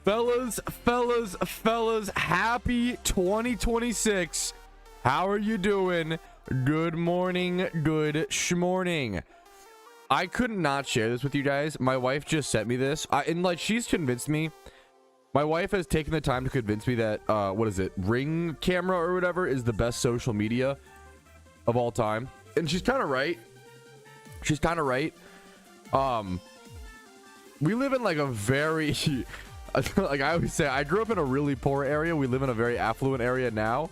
Fellas, happy 2026. How are you doing? Good morning, good schmorning. I could not share this with you guys. My wife just sent me this. And like, she's convinced me. My wife has taken the time to convince me that, what is it? Ring camera or whatever is the best social media of all time. And she's kind of right. She's kind of right. We live in like a very, like I always say, I grew up in a really poor area. We live in a very affluent area now.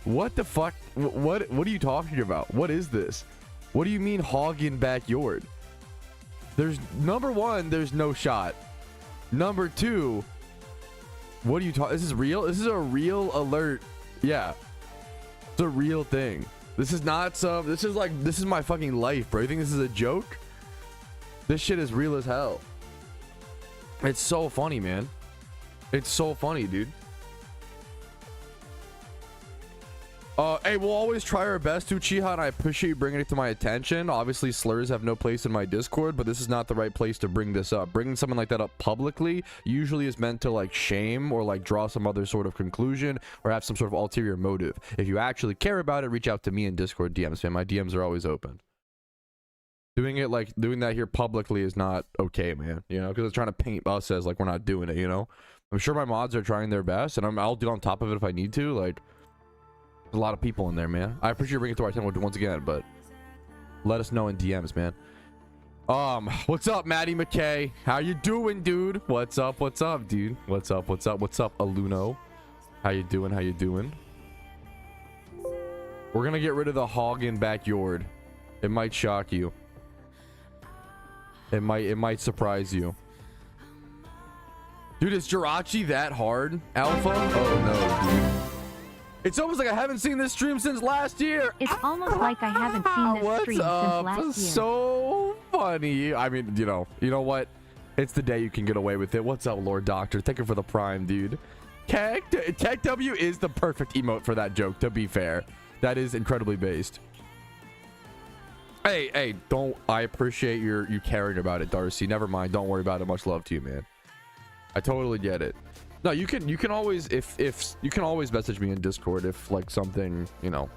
What the fuck? What are you talking about? What is this? What do you mean hogging backyard? There's number one, there's no shot. Number two, what are you talking? This is real. This is a real alert. Yeah, it's a real thing. This is not some. This is my fucking life, bro. You think this is a joke? This shit is real as hell. It's so funny, man. It's so funny, dude. Hey, we'll always try our best to, Chiha, and I appreciate you bringing it to my attention. Obviously, slurs have no place in my Discord, but this is not the right place to bring this up. Bringing something like that up publicly usually is meant to like shame or like draw some other sort of conclusion or have some sort of ulterior motive. If you actually care about it, reach out to me in Discord DMs, man. My DMs are always open. Doing that here publicly is not okay, man. You know, because it's trying to paint us as like we're not doing it. You know, I'm sure my mods are trying their best, and I'll get on top of it if I need to. Like, there's a lot of people in there, man. I appreciate you bringing it to our attention once again, but let us know in DMs, man. What's up, Maddie McKay? How you doing, dude? What's up, dude? What's up, Aluno? How you doing? We're gonna get rid of the hog in backyard. It might shock you. It might surprise you. Dude, is Jirachi that hard? Alpha? Oh no, dude. It's almost like I haven't seen this stream since last year. It's almost like I haven't seen this stream since last year. So funny. I mean, you know what? It's the day you can get away with it. What's up, Lord Doctor? Thank you for the prime, dude. Tech W is the perfect emote for that joke, to be fair. That is incredibly based. Hey, I appreciate you caring about it, Darcy. Never mind. Don't worry about it. Much love to you, man. I totally get it. No, you can always if you can always message me in Discord if like something, you know,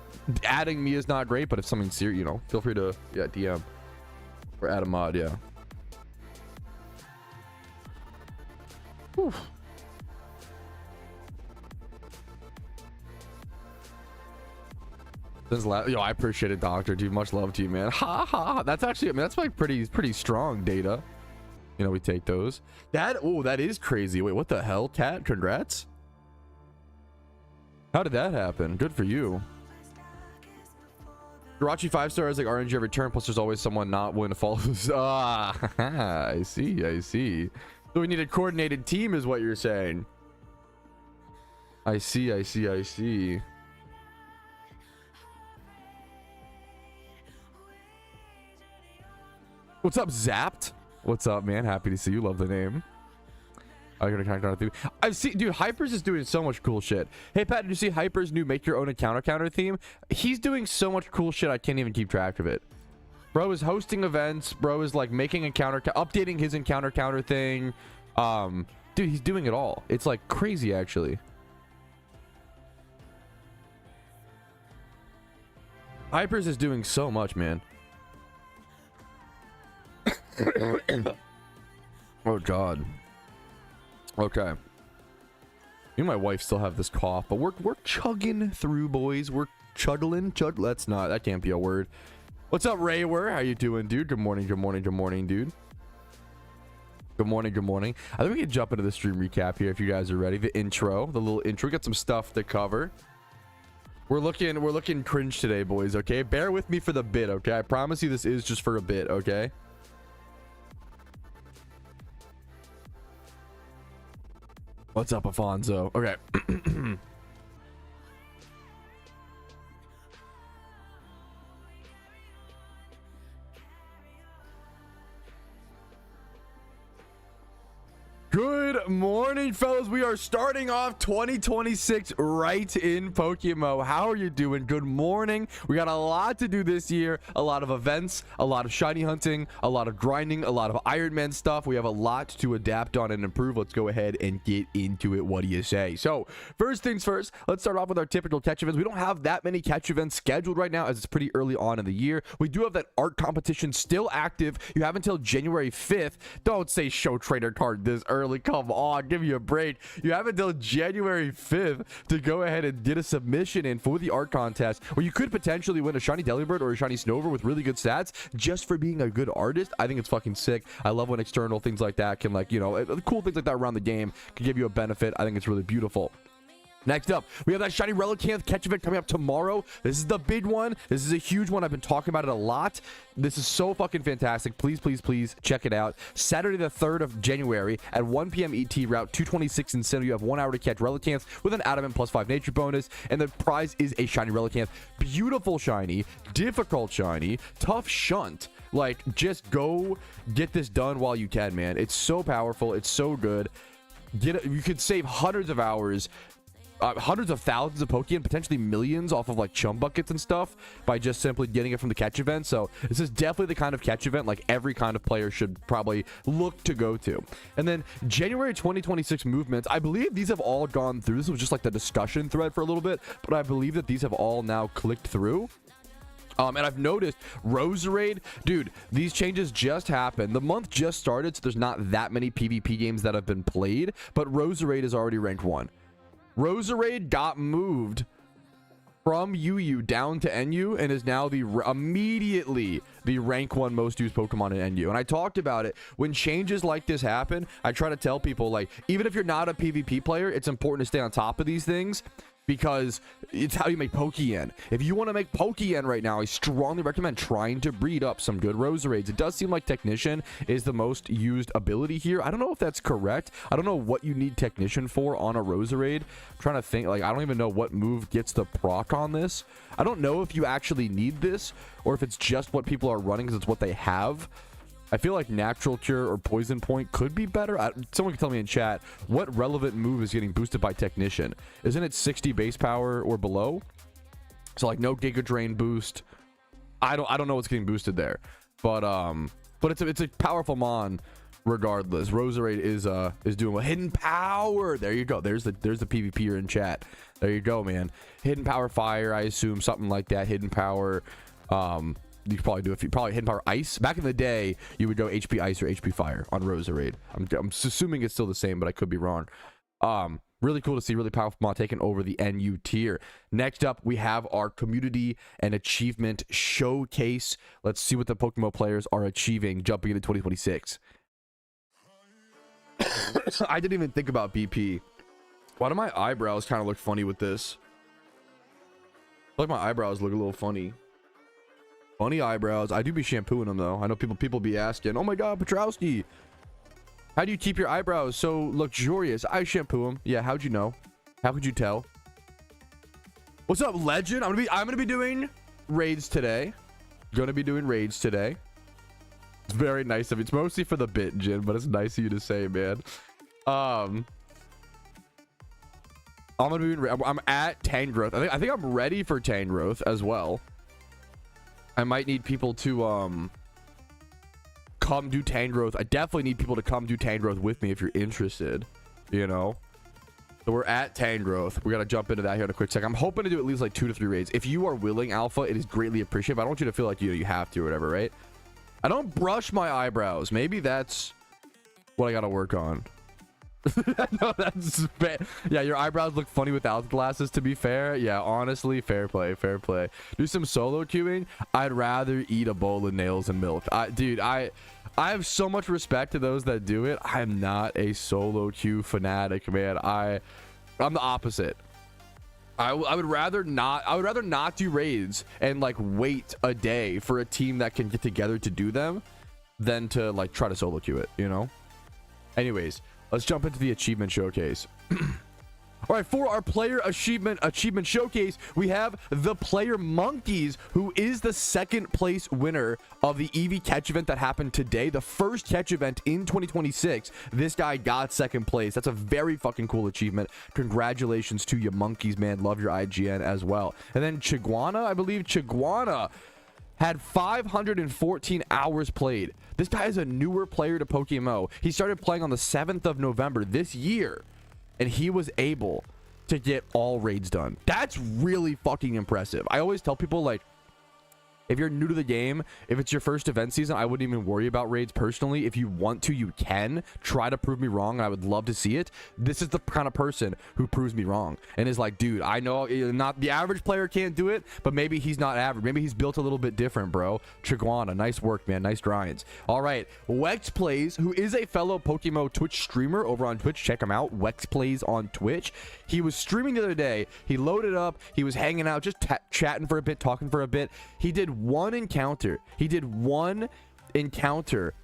adding me is not great, but if something serious, you know, feel free to DM or add a mod. Yeah. Whew. Yo, I appreciate it, Doctor, dude. Much love to you, man. Ha ha. That's actually, I mean, that's like pretty strong data. You know, we take those. That is crazy. Wait, what the hell, Cat? Congrats. How did that happen? Good for you. Jirachi 5-star is like RNG every turn, plus there's always someone not willing to follow. I see. So we need a coordinated team is what you're saying. I see. What's up, Zapped? What's up, man? Happy to see you. Love the name. I'm gonna count down theme. I've seen, dude, Hypers is doing so much cool shit. Hey, Pat, did you see Hypers' new make your own encounter theme? He's doing so much cool shit, I can't even keep track of it. Bro is hosting events. Bro is like making encounter, updating his encounter thing. Dude, he's doing it all. It's like crazy, actually. Hypers is doing so much, man. Oh god. Okay. Me and my wife still have this cough, but we're chugging through, boys. We're chuggling. That's not, that can't be a word. What's up, Raywer? How you doing, dude? Good morning, dude. Good morning. I think we can jump into the stream recap here if you guys are ready. The little intro. We got some stuff to cover. We're looking cringe today, boys. Okay, bear with me for the bit. Okay, I promise you this is just for a bit. Okay. What's up, Afonso? Okay. Good Good morning, fellas. We are starting off 2026 right in PokeMMO. How are you doing? Good morning. We got a lot to do this year. A lot of events, a lot of shiny hunting, a lot of grinding, a lot of Iron Man stuff. We have a lot to adapt on and improve. Let's go ahead and get into it. What do you say? So first things first, let's start off with our typical catch events. We don't have that many catch events scheduled right now as it's pretty early on in the year. We do have that art competition still active. You have until January 5th. Don't say show trainer card this early. Come on, give me a break. You have until January 5th to go ahead and get a submission in for the art contest where you could potentially win a shiny Delibird or a shiny Snover with really good stats just for being a good artist. I think it's fucking sick. I love when external things like that can, like, you know, cool things like that around the game can give you a benefit. I think it's really beautiful. Next up, we have that shiny Relicanth catch event coming up tomorrow. This is the big one. This is a huge one. I've been talking about it a lot. This is so fucking fantastic. Please, please, please check it out. Saturday the 3rd of January at 1 p.m. ET, Route 226 in Center. You have 1 hour to catch Relicanth with an Adamant +5 nature bonus. And the prize is a shiny Relicanth. Beautiful shiny, difficult shiny, tough shunt. Like, just go get this done while you can, man. It's so powerful. It's so good. You could save hundreds of hours. Hundreds of thousands of Pokeyen, potentially millions off of like chum buckets and stuff by just simply getting it from the catch event. So this is definitely the kind of catch event like every kind of player should probably look to go to. And then January 2026 movements, I believe these have all gone through. This was just like the discussion thread for a little bit, but I believe that these have all now clicked through. And I've noticed Roserade, dude, these changes just happened. The month just started, so there's not that many PvP games that have been played, but Roserade is already ranked 1. Roserade got moved from UU down to NU and is now immediately the rank 1 most used Pokemon in NU. And I talked about it. When changes like this happen, I try to tell people, like, even if you're not a PvP player, it's important to stay on top of these things because it's how you make Pokeyen. If you want to make Pokeyen right now, I strongly recommend trying to breed up some good Roserades. It does seem like Technician is the most used ability here. I don't know if that's correct. I don't know what you need Technician for on a Roserade. I'm trying to think, like, I don't even know what move gets the proc on this. I don't know if you actually need this or if it's just what people are running because it's what they have. I feel like Natural Cure or Poison Point could be better. Someone can tell me in chat what relevant move is getting boosted by Technician. Isn't it 60 base power or below? So like no Giga Drain boost. I don't know what's getting boosted there, but it's a powerful mon regardless. Roserade is doing well. Hidden Power. There you go. There's the PvPer in chat. There you go, man. Hidden Power Fire. I assume something like that. Hidden Power. You could probably do probably Hidden Power Ice. Back in the day, you would go HP Ice or HP Fire on Roserade. I'm assuming it's still the same, but I could be wrong. Really cool to see really powerful mod taking over the NU tier. Next up, we have our community and achievement showcase. Let's see what the PokeMMO players are achieving jumping into 2026. I didn't even think about BP. Why do my eyebrows kind of look funny with this? I feel like my eyebrows look a little funny. Funny eyebrows. I do be shampooing them though. I know people be asking, oh my god, Patrouski, how do you keep your eyebrows so luxurious? I shampoo them. Yeah, how'd you know? How could you tell? What's up, Legend? I'm gonna be doing raids today. It's very nice of you. It's mostly for the bit, Jin, but it's nice of you to say, man. I'm at Tangrowth. I think I'm ready for Tangrowth as well. I might need people to come do Tangrowth. I definitely need people to come do Tangrowth with me if you're interested, you know. So we're at Tangrowth. We got to jump into that here in a quick sec. I'm hoping to do at least like 2 to 3 raids. If you are willing, Alpha, it is greatly appreciated, but I don't want you to feel like you have to or whatever, right? I don't brush my eyebrows. Maybe that's what I got to work on. No, that's bad. Yeah, your eyebrows look funny without glasses, to be fair. Yeah, honestly, fair play. Do some solo queuing. I'd rather eat a bowl of nails and milk. Dude, I have so much respect to those that do it. I am not a solo queue fanatic, man. I'm the opposite. I would rather not do raids and like wait a day for a team that can get together to do them than to like try to solo queue it, you know. Anyways, let's jump into the achievement showcase. All All right, for our player achievement showcase, we have the player Monkeys, who is the second place winner of the Eevee catch event that happened today. The first catch event in 2026. This guy got second place. That's a very fucking cool achievement. Congratulations to you, Monkeys, man. Love your IGN as well. And then Chiguana, I believe Chiguana had 514 hours played. This guy is a newer player to PokeMMO. He started playing on the 7th of November this year, and he was able to get all raids done. That's really fucking impressive. I always tell people, like, if you're new to the game, if it's your first event season, I wouldn't even worry about raids personally. If you want to, you can try to prove me wrong. I would love to see it. This is the kind of person who proves me wrong and is like, dude, I know not the average player can't do it, but maybe he's not average. Maybe he's built a little bit different, bro. Chiguana, nice work, man. Nice grinds. All right, Wex Plays, who is a fellow PokeMMO Twitch streamer over on Twitch. Check him out. Wex Plays on Twitch. He was streaming the other day. He loaded up. He was hanging out, just chatting for a bit, talking for a bit. He did one encounter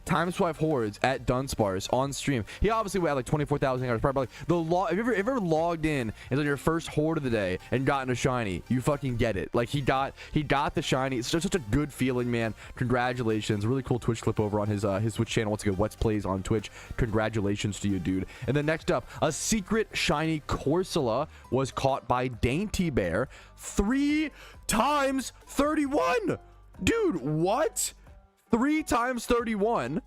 time swipe hordes at Dunsparce on stream. He obviously had like 24,000 hours, probably like if you ever logged in as on your first horde of the day and gotten a shiny, you fucking get it. Like he got the shiny. It's just such a good feeling, man. Congratulations. Really cool Twitch clip over on his Twitch channel. Once again, Let's Plays on Twitch. Congratulations to you, dude. And then next up, a secret shiny Corsola was caught by Dainty Bear 3 times 31. Dude, what? 3 times 31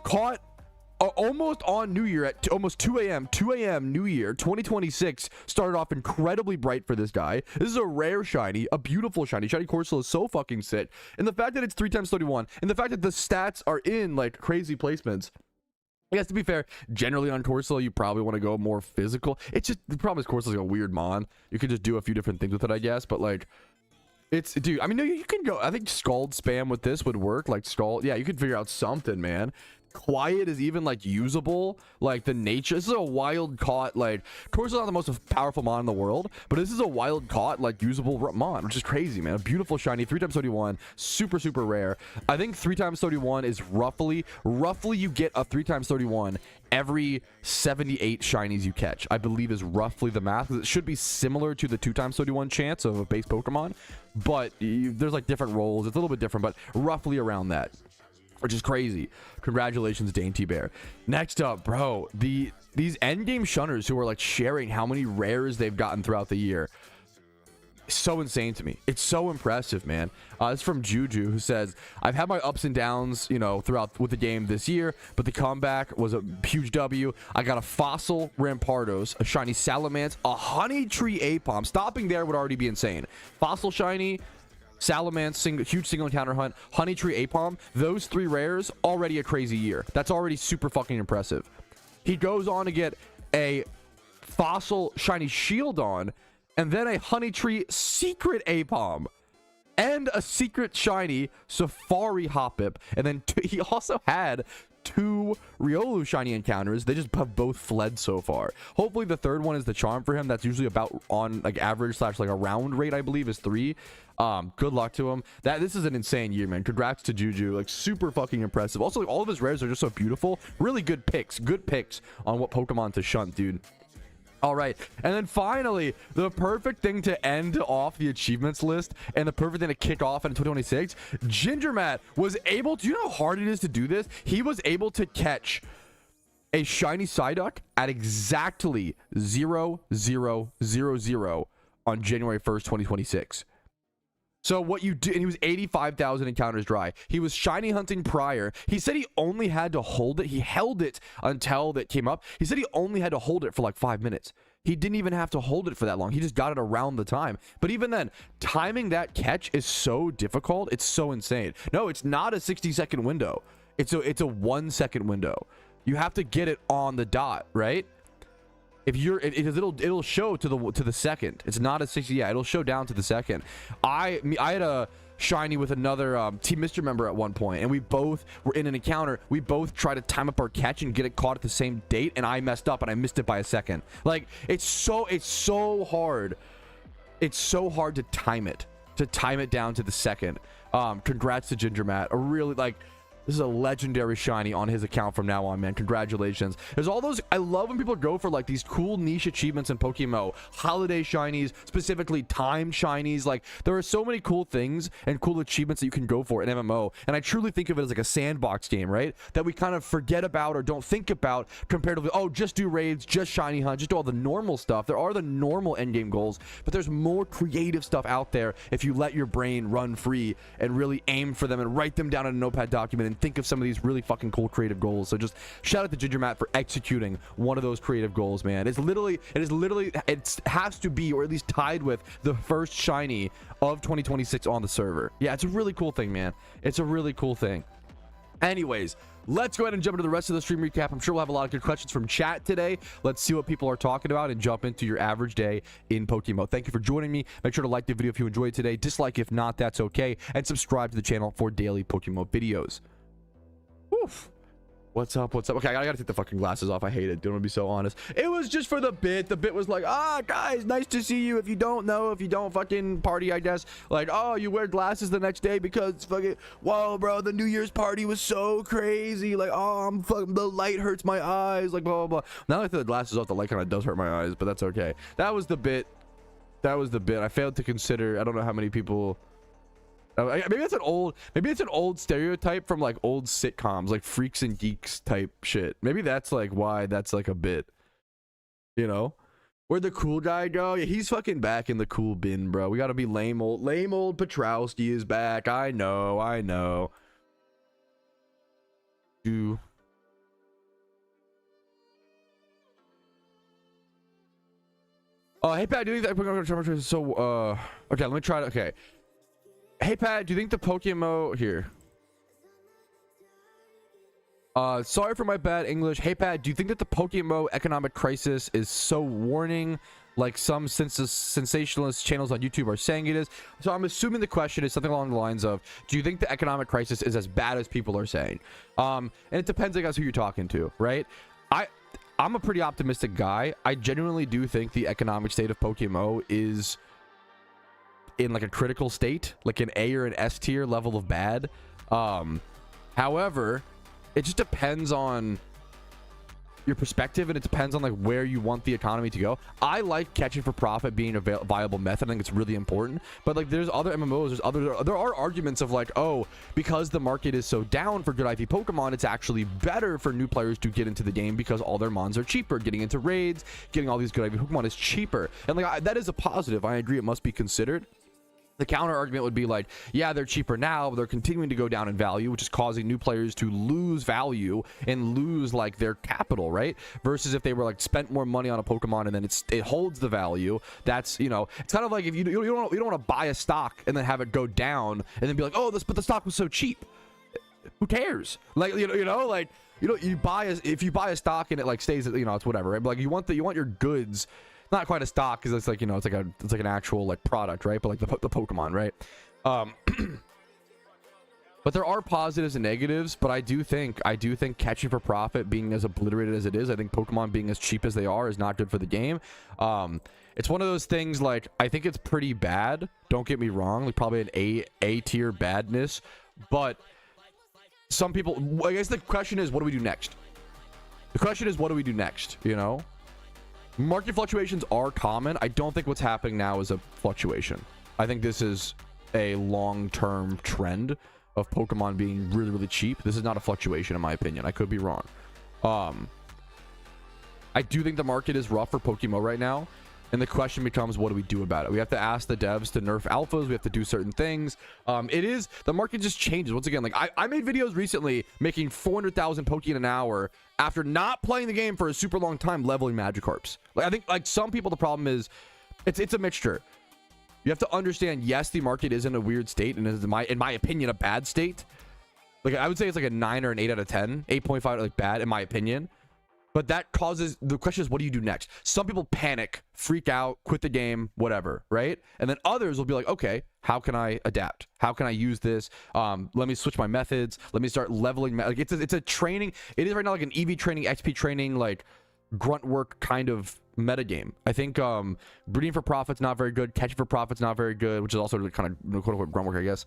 caught almost on New Year at almost 2 a.m. New Year 2026. Started off incredibly bright for this guy. This is a rare shiny, a beautiful shiny. Shiny Corsola is so fucking sick. And the fact that it's 3 times 31 and the fact that the stats are in like crazy placements. I guess to be fair, generally on Corsola, you probably want to go more physical. It's just the problem is Corsola's like a weird mon. You could just do a few different things with it, I guess, but like it's, dude, I mean, no, you can go, I think Scald spam with this would work, like Scald, yeah, you could figure out something, man. Quiet is even like usable, like the nature. This is a wild caught, like Corso's not the most powerful mon in the world, but this is a wild caught, like usable mon, which is crazy, man. A beautiful shiny, 3 times 31, super rare. I think 3 times 31 is roughly you get a 3 times 31 every 78 shinies you catch, I believe is roughly the math. It should be similar to the 2 times 31 chance of a base Pokemon, but there's like different rolls. It's a little bit different, but roughly around that, which is crazy. Congratulations, Dainty Bear. Next up, bro, these endgame shunners who are like sharing how many rares they've gotten throughout the year. So insane to me. It's so impressive, man. It's from Juju, who says, I've had my ups and downs, you know, throughout with the game this year, but the comeback was a huge W. I got a fossil Rampardos, a shiny Salamence, a Honey Tree Apom. Stopping there would already be insane. Fossil shiny, Salamence, huge single encounter hunt, Honey Tree Apom. Those 3 rares, already a crazy year. That's already super fucking impressive. He goes on to get a fossil shiny Shieldon, and then a Honey Tree secret Apom, and a secret shiny Safari Hoppip, and then he also had 2 Riolu shiny encounters. They just have both fled so far. Hopefully the third one is the charm for him. That's usually about on like average / like a round rate, I believe, is 3. Good luck to him. This is an insane year, man. Congrats to Juju. Like super fucking impressive. Also, like, all of his rares are just so beautiful. Really good picks on what Pokemon to shunt, dude. All right, and then finally, the perfect thing to end off the achievements list and the perfect thing to kick off in 2026, Ginger Matt was able to, you know how hard it is to do this? He was able to catch a shiny Psyduck at exactly 0000 on January 1st, 2026. So what you do, and he was 85,000 encounters dry. He was shiny hunting prior. He said he only had to hold it. He held it until that came up. He said he only had to hold it for like 5 minutes. He didn't even have to hold it for that long. He just got it around the time. But even then, timing that catch is so difficult. It's so insane. No, it's not a 60-second window. It's a 1 second window. You have to get it on the dot, right? Because it'll show to the second. It's not a 60. Yeah, it'll show down to the second. I had a shiny with another Team Mr. member at one point, and we both were in an encounter. We both tried to time up our catch and get it caught at the same date, and I messed up and I missed it by a second. Like it's so hard. It's so hard to time it down to the second. Congrats to Ginger Matt. A really, like, This is a legendary shiny on his account from now on, man. Congratulations. There's all those. I love when people go for like these cool niche achievements in PokeMMO. Holiday shinies, specifically timed shinies. Like, there are so many cool things and cool achievements that you can go for in MMO. And I truly think of it as like a sandbox game, right? That we kind of forget about or don't think about comparatively. Oh, just do raids, just shiny hunt, just do all the normal stuff. There are the normal endgame goals, but there's more creative stuff out there if you let your brain run free and really aim for them and write them down in a notepad document and think of some of these really fucking cool creative goals. So just shout out to Ginger Matt for executing one of those creative goals, man. It has to be, or at least tied with, the first shiny of 2026 on the server. Yeah, it's a really cool thing, man. It's a really cool thing. Anyways, let's go ahead and jump into the rest of the stream recap. I'm sure we'll have a lot of good questions from chat today. Let's see what people are talking about and jump into your average day in PokeMMO. Thank you for joining me. Make sure to like the video if you enjoyed today. Dislike if not, that's okay. And subscribe to the channel for daily PokeMMO videos. Oof. What's up? What's up? Okay, I gotta take the fucking glasses off. I hate it. Don't want to be so honest. It was just for the bit. The bit was like, guys, nice to see you. If you don't know, if you don't fucking party, I guess, like, oh, you wear glasses the next day because fucking, whoa, bro, the New Year's party was so crazy. Like, oh, I'm fucking, the light hurts my eyes. Like, blah, blah, blah. Now that I take the glasses off, the light kind of does hurt my eyes, but that's okay. That was the bit. That was the bit. I failed to consider. I don't know how many people. Maybe it's an old stereotype from like old sitcoms, like Freaks and Geeks type shit. Maybe that's like why that's like a bit, you know. Where'd the cool guy go? Yeah, he's fucking back in the cool bin, bro. We gotta be lame old Patrouski is back. I know. Oh, hey Pat, do you think that so okay, let me try it. Okay. Hey Pat, do you think the PokeMMO here? Sorry for my bad English. Hey Pat, do you think that the PokeMMO economic crisis is so warning, like some sensationalist channels on YouTube are saying it is? So I'm assuming the question is something along the lines of, do you think the economic crisis is as bad as people are saying? And it depends, I guess, who you're talking to, right? I'm a pretty optimistic guy. I genuinely do think the economic state of PokeMMO is in like a critical state, like an A or an S tier level of bad. However, it just depends on your perspective, and it depends on like where you want the economy to go. I like catching for profit being a viable method. I think it's really important, but like there's other MMOs, there are arguments of like, oh, because the market is so down for good IV Pokemon, it's actually better for new players to get into the game because all their mons are cheaper. Getting into raids, getting all these good IV Pokemon is cheaper, and like that is a positive. I agree, it must be considered. The counter argument would be like, yeah, they're cheaper now, but they're continuing to go down in value, which is causing new players to lose value and lose like their capital, right? Versus if they were like spent more money on a Pokemon and then it holds the value. That's, you know, it's kind of like if you don't want to buy a stock and then have it go down and then be like, oh, but the stock was so cheap. Who cares? Like, if you buy a stock and it like stays, you know, it's whatever, right? But like you want your goods. Not quite a stock, because it's like, you know, it's like an actual like product, right? But like the Pokemon, right? But there are positives and negatives, but I do think catching for profit being as obliterated as it is, I think Pokemon being as cheap as they are is not good for the game. It's one of those things, like, I think it's pretty bad, don't get me wrong, like probably an A tier badness, but some people, I guess the question is, what do we do next? The question is, what do we do next, you know? Market fluctuations are common. I don't think what's happening now is a fluctuation. I think this is a long-term trend of Pokemon being really, really cheap. This is not a fluctuation, in my opinion. I could be wrong. I do think the market is rough for PokeMMO right now. And the question becomes, what do we do about it? We have to ask the devs to nerf alphas. We have to do certain things. The market just changes. Once again, like I made videos recently making 400,000 Pokeyen an hour after not playing the game for a super long time, leveling Magikarps. Like I think like some people, the problem is it's a mixture. You have to understand, yes, the market is in a weird state and is in my opinion, a bad state. Like I would say it's like a 9 or an 8 out of 10, 8.5, like bad in my opinion. But that causes, the question is, what do you do next? Some people panic, freak out, quit the game, whatever, right? And then others will be like, okay, how can I adapt? How can I use this? Let me switch my methods. Let me start leveling. Like it's a training. It is right now like an EV training, XP training, like grunt work kind of metagame. I think breeding for profit's not very good. Catching for profit's not very good, which is also kind of quote unquote grunt work, I guess.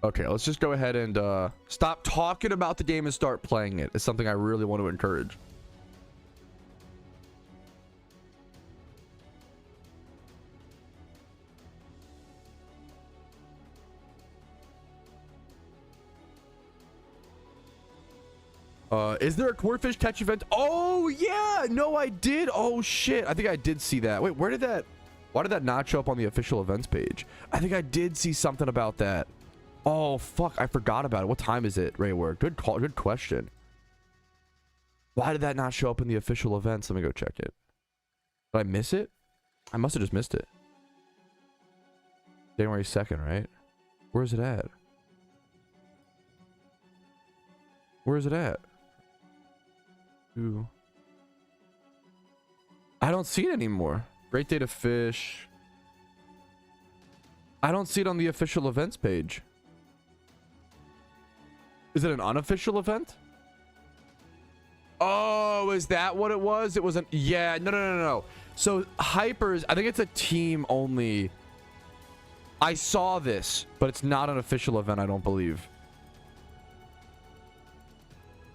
Okay, let's just go ahead and stop talking about the game and start playing it. It's something I really want to encourage. Is there a Corfish catch event? Oh yeah, no, I did. Oh shit, I think I did see that. Wait, why did that not show up on the official events page? I think I did see something about that. Oh fuck, I forgot about it. What time is it, Rayward? Good call, good question. Why did that not show up in the official events? Let me go check it. Did I miss it? I must have just missed it. January 2nd, right? Where's it at? Where is it at? Ooh. I don't see it anymore. Great day to fish. I don't see it on the official events page. Is it an unofficial event? Oh, is that what it was? It wasn't. Yeah, no. So Hypers, I think it's a team only. I saw this, but it's not an official event, I don't believe.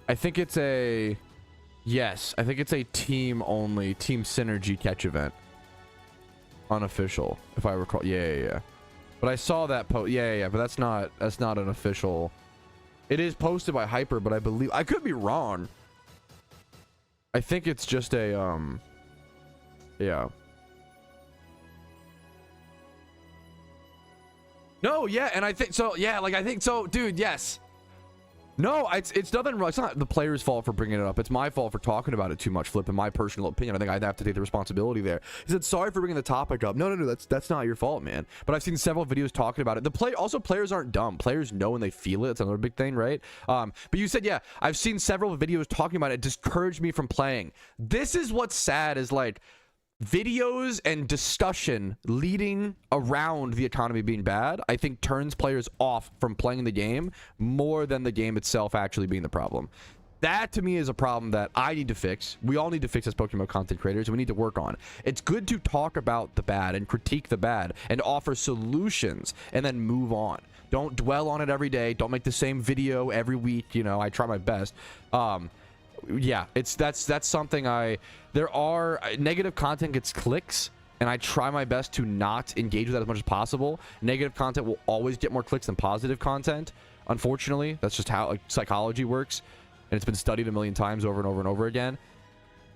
I think it's a... Yes, I think it's a team only, team synergy catch event. Unofficial, if I recall. Yeah. But I saw that post. Yeah, but that's not an official. It is posted by Hyper, but I believe I could be wrong. I think it's just a yeah. No, yeah, and I think so. Yeah, like I think so, dude. Yes. No, it's nothing wrong. It's not the player's fault for bringing it up. It's my fault for talking about it too much, Flip, in my personal opinion. I think I'd have to take the responsibility there. He said, sorry for bringing the topic up. No, that's not your fault, man. But I've seen several videos talking about it. Also, players aren't dumb. Players know when they feel it. It's another big thing, right? But you said, yeah, I've seen several videos talking about it. It discouraged me from playing. This is what's sad is like, videos and discussion leading around the economy being bad, I think turns players off from playing the game more than the game itself actually being the problem. That to me is a problem that I need to fix. We all need to fix as PokeMMO content creators. We need to work on. It's good to talk about the bad and critique the bad and offer solutions and then move on. Don't dwell on it every day. Don't make the same video every week. You know, I try my best. Yeah, that's something there are negative content gets clicks, and I try my best to not engage with that as much as possible. Negative content will always get more clicks than positive content. Unfortunately, that's just how psychology works, and it's been studied a million times over and over and over again.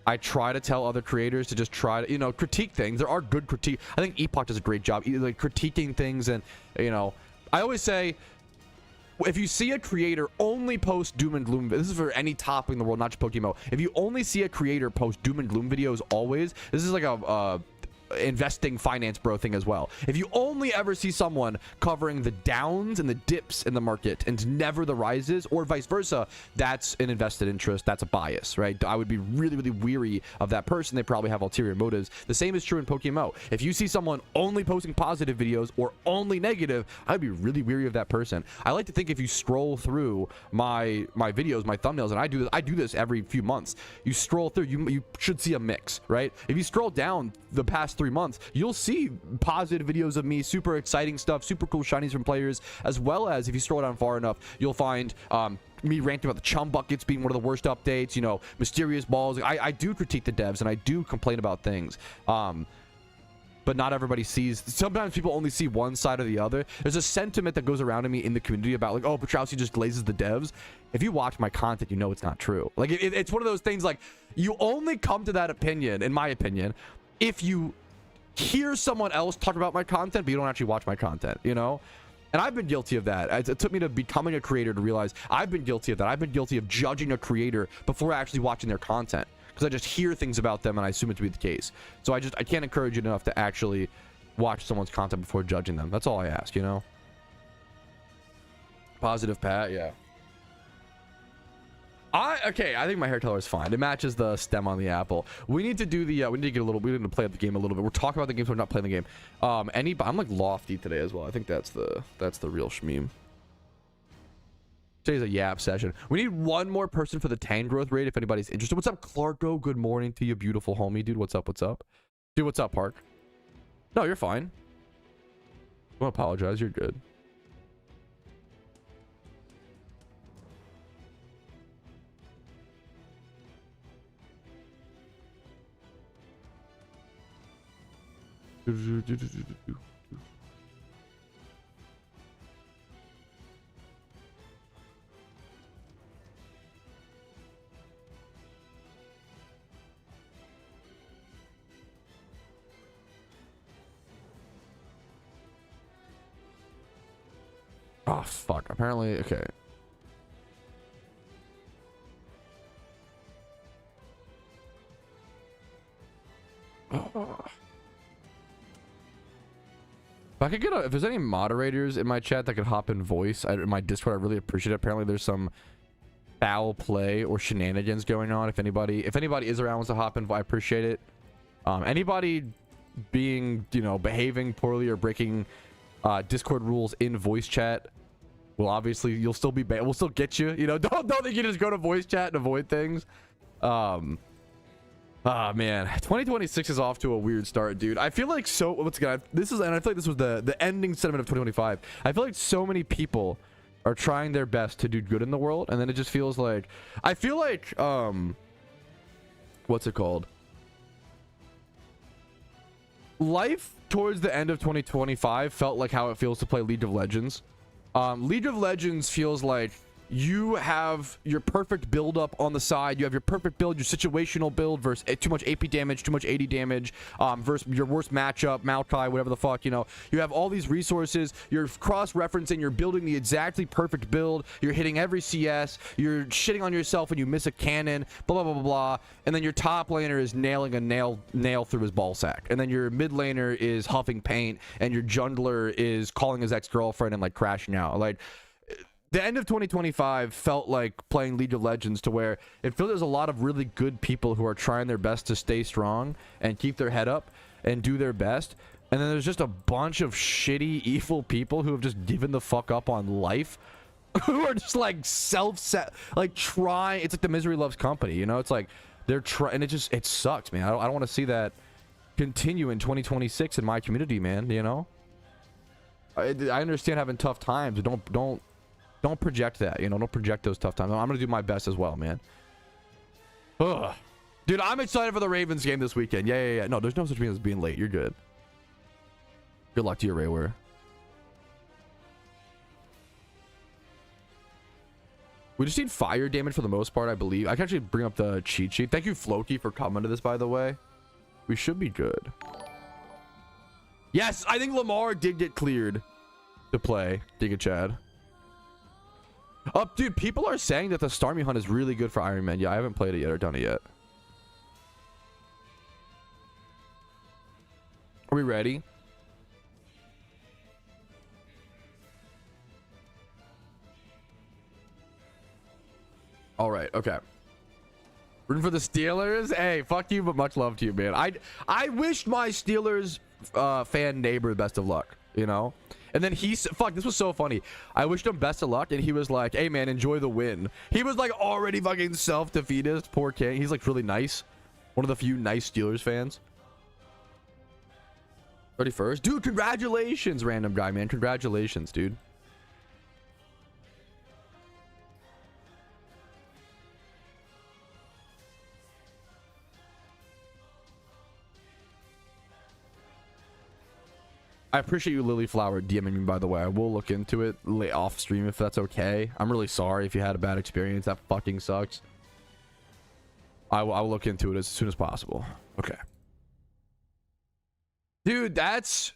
I try to tell other creators to just try to, you know, critique things. There are good critique. I think Epoch does a great job, like critiquing things, and you know, I always say, if you see a creator only post doom and gloom, this is for any topic in the world, not just PokeMMO. If you only see a creator post doom and gloom videos always, this is like a investing finance bro thing as well. If you only ever see someone covering the downs and the dips in the market and never the rises, or vice versa, that's an invested interest. That's a bias, right? I would be really, really weary of that person. They probably have ulterior motives. The same is true in PokeMMO. If you see someone only posting positive videos or only negative, I'd be really weary of that person. I like to think if you scroll through my videos, my thumbnails, and I do this every few months. You scroll through, you should see a mix, right? If you scroll down the past 3 months, you'll see positive videos of me, super exciting stuff, super cool shinies from players, as well as if you scroll down far enough, you'll find me ranting about the chum buckets being one of the worst updates, you know, mysterious balls. I do critique the devs and I do complain about things, but not everybody sees. Sometimes people only see one side or the other. There's a sentiment that goes around in me in the community about like, oh, Patrouski just glazes the devs. If you watch my content, you know it's not true. Like it's one of those things, like you only come to that opinion, in my opinion, if you hear someone else talk about my content, but you don't actually watch my content, you know? And I've been guilty of that. It took me to becoming a creator to realize I've been guilty of that. I've been guilty of judging a creator before actually watching their content, because I just hear things about them and I assume it to be the case. So I can't encourage you enough to actually watch someone's content before judging them. That's all I ask, you know? Positive Pat, yeah. Okay, I think my hair color is fine. It matches the stem on the apple. We need to do the we need to play up the game a little bit. We're talking about the game, so we're not playing the game. I'm like lofty today as well. I think that's the real shmeem. Today's a yap session. We need one more person for the Tangrowth raid if anybody's interested. What's up, Clarko? Good morning to you, beautiful homie, dude. What's up? Dude, what's up, Park? No, you're fine. Don't apologize, you're good. Oh fuck, apparently. Okay. If I could get if there's any moderators in my chat that could hop in voice in my Discord, I really appreciate it. Apparently there's some foul play or shenanigans going on. If anybody is around, wants to hop in, I appreciate it. Anybody being, you know, behaving poorly or breaking Discord rules in voice chat, well, obviously you'll still be we'll still get you. You know, don't think you just go to voice chat and avoid things. Ah man, 2026 is off to a weird start, dude. I feel like once again, and I feel like this was the ending sentiment of 2025. I feel like so many people are trying their best to do good in the world, and then it just feels like, I feel like what's it called? Life towards the end of 2025 felt like how it feels to play League of Legends. League of Legends feels like you have your perfect build up on the side. You have your perfect build, your situational build versus too much AP damage, too much AD damage, versus your worst matchup, Maokai, whatever the fuck, you know. You have all these resources. You're cross-referencing. You're building the exactly perfect build. You're hitting every CS. You're shitting on yourself when you miss a cannon, blah, blah, blah, blah, blah. And then your top laner is nailing a nail through his ball sack. And then your mid laner is huffing paint. And your jungler is calling his ex-girlfriend and, like, crashing out. Like, the end of 2025 felt like playing League of Legends, to where it feels there's a lot of really good people who are trying their best to stay strong and keep their head up and do their best. And then there's just a bunch of shitty, evil people who have just given the fuck up on life, who are just like like trying. It's like the misery loves company, you know? It's like they're trying, and it sucks, man. I don't want to see that continue in 2026 in my community, man, you know? I understand having tough times, but don't project that, you know. Don't project those tough times. I'm gonna do my best as well, man. Ugh. Dude, I'm excited for the Ravens game this weekend. Yeah. No, there's no such thing as being late. You're good. Good luck to you, Rayware. We just need fire damage for the most part, I believe. I can actually bring up the cheat sheet. Thank you, Floki, for coming to this, by the way. We should be good. Yes, I think Lamar did get cleared to play. Dig it, Chad. Dude, people are saying that the Starmie Hunt is really good for Iron Man. Yeah, I haven't played it yet or done it yet. Are we ready? All right, okay. Rooting for the Steelers? Hey, fuck you, but much love to you, man. I wish my Steelers fan neighbor best of luck, you know? And then fuck, this was so funny. I wished him best of luck, and he was like, hey man, enjoy the win. He was like already fucking self-defeatist. Poor King. He's like really nice. One of the few nice Steelers fans. 31st? Dude, congratulations, random guy, man. Congratulations, dude. I appreciate you, Lilyflower, DMing me, by the way. I will look into it off stream if that's okay. I'm really sorry if you had a bad experience. That fucking sucks. I'll look into it as soon as possible. Okay. Dude, that's...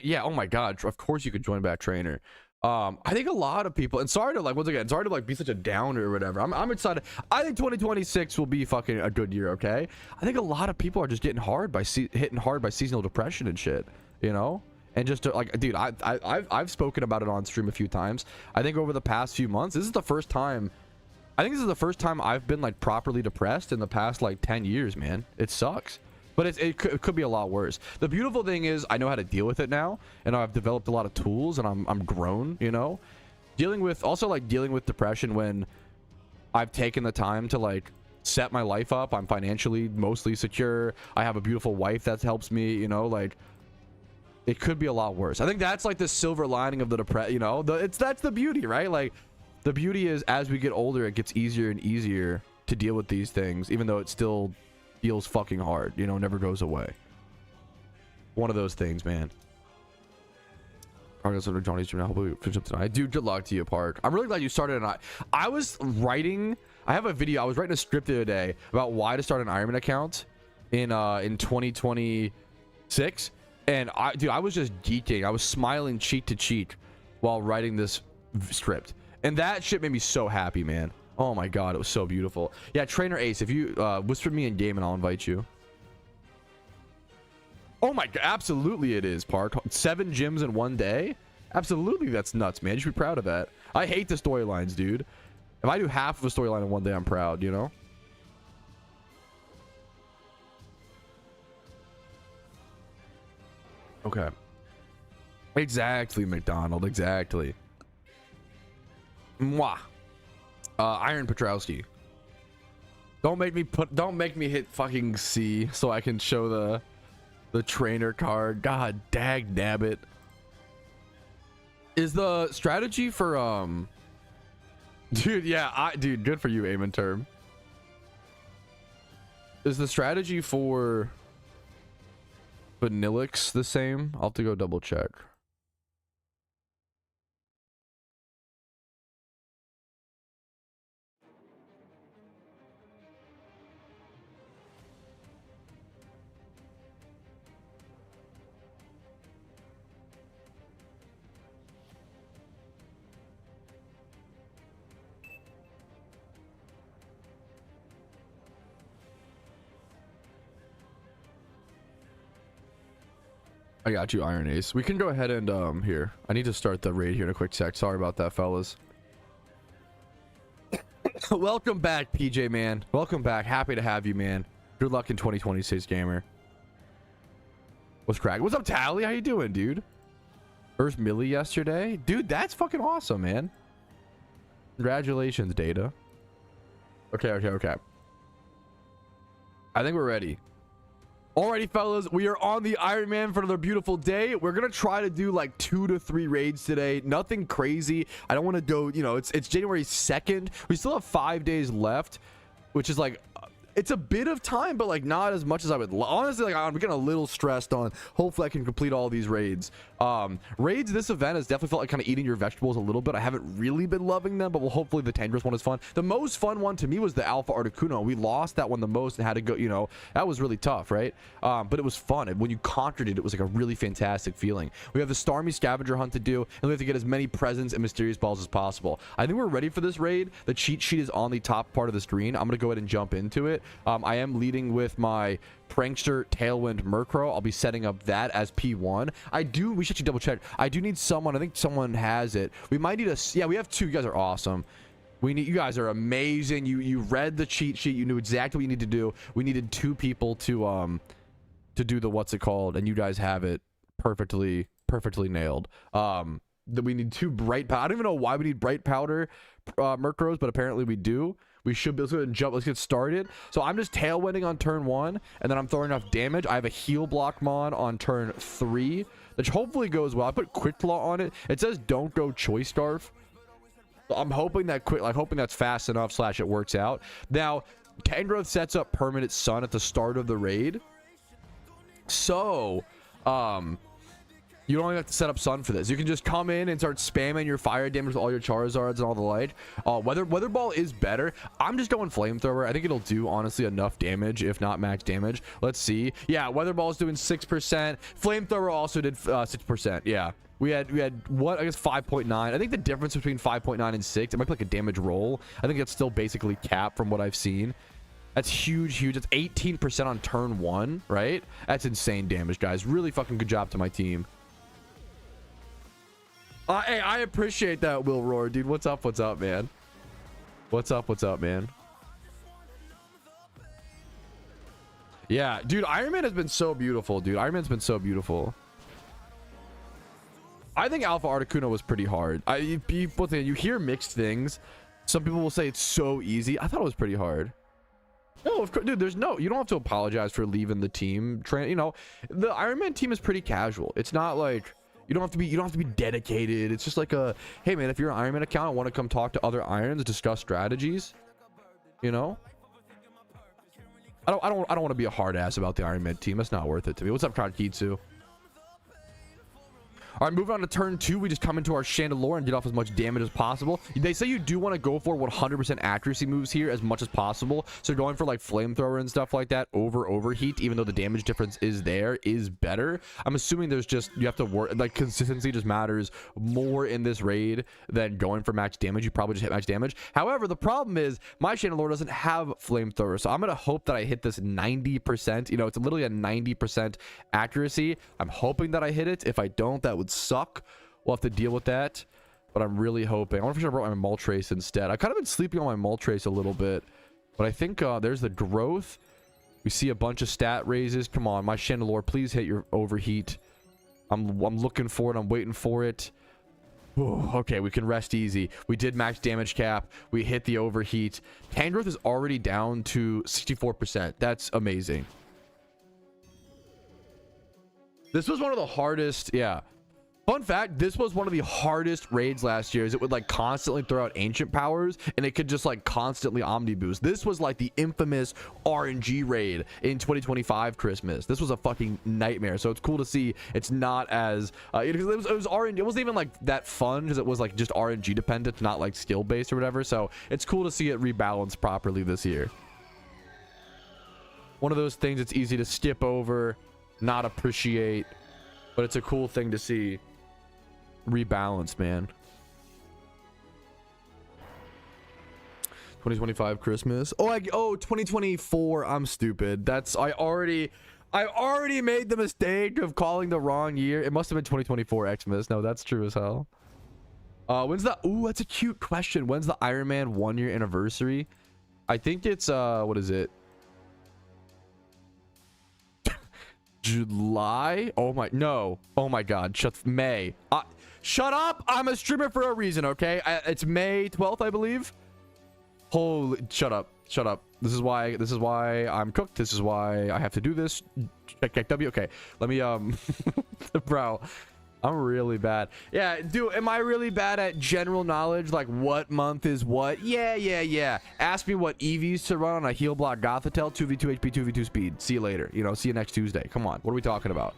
Yeah, oh my god. Of course you could join back, trainer. I think a lot of people... And sorry to, like, once again, sorry to, like, be such a downer or whatever. I'm excited. I think 2026 will be fucking a good year, okay? I think a lot of people are just getting hitting hard by seasonal depression and shit, you know? And just to, like, dude, I've spoken about it on stream a few times. I think over the past few months, this is the first time I've been like properly depressed in the past like 10 years, man. It sucks, but it could be a lot worse. The beautiful thing is I know how to deal with it now, and I've developed a lot of tools, and I'm grown, you know. Dealing with depression when I've taken the time to like set my life up. I'm financially mostly secure. I have a beautiful wife that helps me, you know, like. It could be a lot worse. I think that's like the silver lining of the depression, you know. That's the beauty, right? Like, the beauty is as we get older, it gets easier and easier to deal with these things, even though it still feels fucking hard, you know, never goes away. one of those things, man. I'm gonna start Johnny's stream now. Hopefully finish up tonight. Dude, good luck to you, Park. I'm really glad you started. I was writing. I have a video. I was writing a script the other day about why to start an Ironman account in 2026, and I was just geeking. I was smiling cheek to cheek while writing this script, and that shit made me so happy, man. Oh my god, it was so beautiful. Yeah, Trainer Ace, if you whisper me in game and I'll invite you. Oh my god, absolutely it is, Park. 7 gyms in one day? Absolutely, that's nuts, man. You should be proud of that. I hate the storylines, dude. If I do half of a storyline in one day, I'm proud, you know? Okay. Exactly, McDonald. Exactly. Mwah. Iron Patrouski. Don't make me hit fucking C so I can show the trainer card. God dag nabbit. Is the strategy for dude, yeah, dude, good for you, Aimon Term. Is the strategy for Vanilluxe the same? I'll have to go double check. I got you, Iron Ace. We can go ahead and here. I need to start the raid here in a quick sec. Sorry about that, fellas. Welcome back, PJ, man. Welcome back. Happy to have you, man. Good luck in 2026, gamer. What's crack? What's up, Tally? How you doing, dude? First Millie yesterday, dude. That's fucking awesome, man. Congratulations, Data. Okay. I think we're ready. Alrighty, fellas, we are on the Iron Man for another beautiful day. We're gonna try to do like 2 to 3 raids today. Nothing crazy. I don't want to go, you know, it's January 2nd. We still have 5 days left, which is like, it's a bit of time, but like not as much as I would honestly. Like, I'm getting a little stressed on hopefully I can complete all these raids. Raids this event has definitely felt like kind of eating your vegetables a little bit. I haven't really been loving them, but hopefully the Tangrowth one is fun. The most fun one to me was the Alpha Articuno. We lost that one the most and had to go, you know, that was really tough, right? But it was fun, and when you conquered it, it was like a really fantastic feeling. We have the Starmie scavenger hunt to do, and we have to get as many presents and mysterious balls as possible. I think we're ready for this raid. The cheat sheet is on the top part of the screen. I'm gonna go ahead and jump into it. I am leading with my Prankster Tailwind Murkrow. I'll be setting up that as P1. We should actually double check. I do need someone. I think someone has it. We might need yeah, we have 2. You guys are awesome. You guys are amazing. You read the cheat sheet. You knew exactly what you need to do. We needed 2 people to do the what's it called, and you guys have it perfectly nailed. We need 2 bright powder. I don't even know why we need bright powder Murkrows, but apparently we do. We should be able to jump. Let's get started. So I'm just tailwinding on turn 1, and then I'm throwing enough damage. I have a heal block mon on turn 3, which hopefully goes well. I put quick claw on it. It says don't go choice scarf. So I'm hoping that hoping that's fast enough / it works out. Now Tangrowth sets up permanent sun at the start of the raid, so you don't even have to set up sun for this. You can just come in and start spamming your fire damage with all your Charizards and all the like. Weather Ball is better. I'm just going Flamethrower. I think it'll do honestly enough damage, if not max damage. Let's see. Yeah, Weather Ball is doing 6%. Flamethrower also did 6%. Yeah. We had what, I guess 5.9. I think the difference between 5.9 and 6, it might be like a damage roll. I think that's still basically capped from what I've seen. That's huge. It's 18% on turn 1, right? That's insane damage, guys. Really fucking good job to my team. Hey, I appreciate that, Will Roar, dude. What's up, man? What's up, man? Yeah, dude, Iron Man has been so beautiful, dude. Iron Man's been so beautiful. I think Alpha Articuno was pretty hard. You hear mixed things. Some people will say it's so easy. I thought it was pretty hard. No, of course, dude. You don't have to apologize for leaving the team. You know, the Iron Man team is pretty casual. It's not like you don't have to be dedicated. It's just like hey man, if you're an Iron Man account, I want to come talk to other Irons, discuss strategies. You know, I don't want to be a hard ass about the Iron Man team. That's not worth it to me. What's up, Krakitsu? All right, moving on to turn 2, we just come into our Chandelure and get off as much damage as possible. They say you do want to go for 100% accuracy moves here as much as possible. So going for like flamethrower and stuff like that over overheat, even though the damage difference is there, is better. I'm assuming there's just, you have to work, like consistency just matters more in this raid than going for max damage. You probably just hit max damage. However, the problem is my Chandelure doesn't have flamethrower. So I'm going to hope that I hit this 90%. You know, it's literally a 90% accuracy. I'm hoping that I hit it. If I don't, that would suck. We'll have to deal with that, but I'm really hoping. I wonder if I should have brought my Moltres instead. I've kind of been sleeping on my Moltres a little bit, but I think there's the growth. We see a bunch of stat raises. Come on, my Chandelure, please hit your overheat. I'm looking for it. I'm waiting for it. Ooh, okay, we can rest easy. We did max damage cap. We hit the overheat. Tangrowth is already down to 64%. That's amazing. This was one of the hardest, yeah. Fun fact, this was one of the hardest raids last year. Is it would like constantly throw out ancient powers and it could just like constantly omni boost. This was like the infamous RNG raid in 2025 Christmas. This was a fucking nightmare. So it's cool to see it's not as it was RNG. It wasn't even like that fun because it was like just RNG dependent, not like skill based or whatever. So it's cool to see it rebalance properly this year. One of those things it's easy to skip over, not appreciate, but it's a cool thing to see. Rebalance, man. 2025 Christmas. Oh, 2024. I'm stupid. That's I already made the mistake of calling the wrong year. It must have been 2024 Xmas. No, that's true as hell. When's the that's a cute question. When's the Iron Man 1-year anniversary? I think it's what is it? July? Oh my god. May. Shut up. I'm a streamer for a reason, okay? It's May 12th, I believe. Holy, shut up. This is why I'm cooked. This is why I have to do this. Check W. Okay, let me bro, I'm really bad. Yeah, dude, am I really bad at general knowledge, like what month is what? Yeah. Ask me what EVs to run on a heal block Gothitelle, 2v2 HP, 2v2 speed. See you later. You know, see you next Tuesday. Come on, what are we talking about?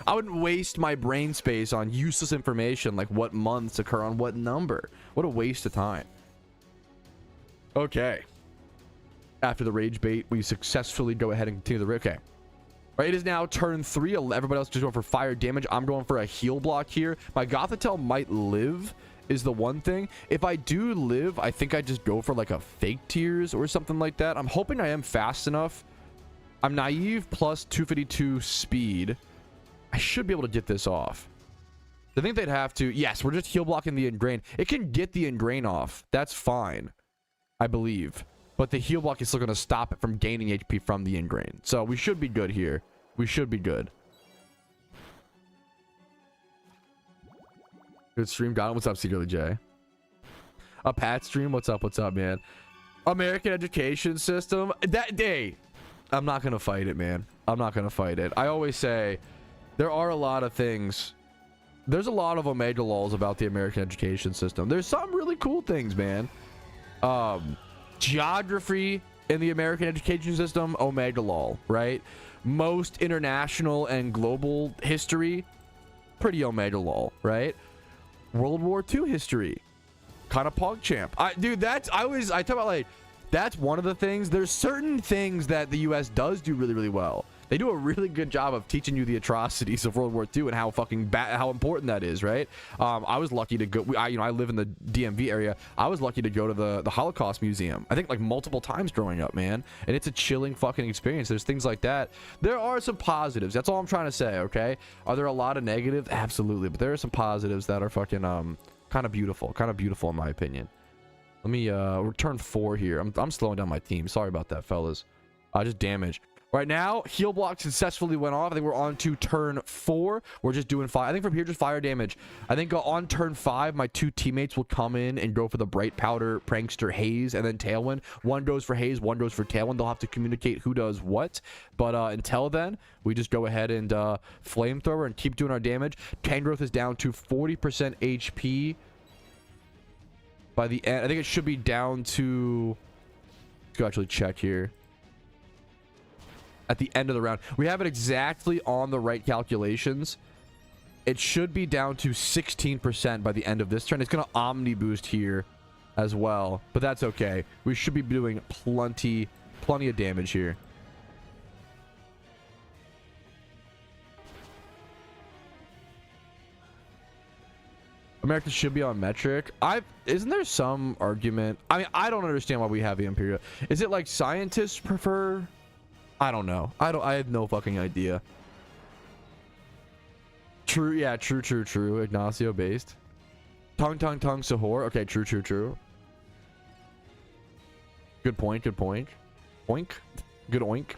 I wouldn't waste my brain space on useless information like what months occur on what number. What a waste of time. Okay. After the rage bait, we successfully go ahead and continue the okay. Right, it is now turn 3. Everybody else is going for fire damage. I'm going for a heal block here. My Gothitelle might live is the one thing. If I do live, I think I just go for like a fake tears or something like that. I'm hoping I am fast enough. I'm naive plus 252 speed. I should be able to get this off. I think they'd have to. Yes, we're just heal blocking the ingrain. It can get the ingrain off. That's fine, I believe. But the heal block is still going to stop it from gaining HP from the ingrain. So we should be good here. We should be good. Good stream, got it. What's up, Secretly J? A Pat stream. What's up, man? American education system. That day, I'm not going to fight it, man. I'm not going to fight it. I always say there are a lot of things. There's a lot of omega laws about the American education system. There's some really cool things, man. Geography in the American education system, omega law, right? Most international and global history, pretty omega law, right? World War II history, kind of PogChamp. Dude, I talk about like, that's one of the things. There's certain things that the US does do really, really well. They do a really good job of teaching you the atrocities of World War II and how fucking bad, how important that is, right? I was lucky to go. I live in the DMV area. I was lucky to go to the Holocaust Museum. I think like multiple times growing up, man. And it's a chilling fucking experience. There's things like that. There are some positives. That's all I'm trying to say. Okay. Are there a lot of negatives? Absolutely. But there are some positives that are fucking kind of beautiful in my opinion. Let me return 4 here. I'm slowing down my team. Sorry about that, fellas. Just damage. Right now, heal block successfully went off. I think we're on to turn 4. We're just doing fire. I think from here, just fire damage. I think on turn 5, my 2 teammates will come in and go for the Bright Powder, Prankster, Haze, and then Tailwind. One goes for Haze, one goes for Tailwind. They'll have to communicate who does what. But until then, we just go ahead and Flamethrower and keep doing our damage. Tangrowth is down to 40% HP. By the end, I think it should be down to... Let's go actually check here. At the end of the round, we have it exactly on the right calculations. It should be down to 16% by the end of this turn. It's going to Omni boost here as well, but that's okay. We should be doing plenty of damage here. Americans should be on metric. Isn't there some argument? I mean, I don't understand why we have the Imperial. Is it like scientists prefer? I don't know. I have no fucking idea. True, yeah, true. Ignacio based. Tongue, Sahor. Okay, true. Good point. Oink. Good oink.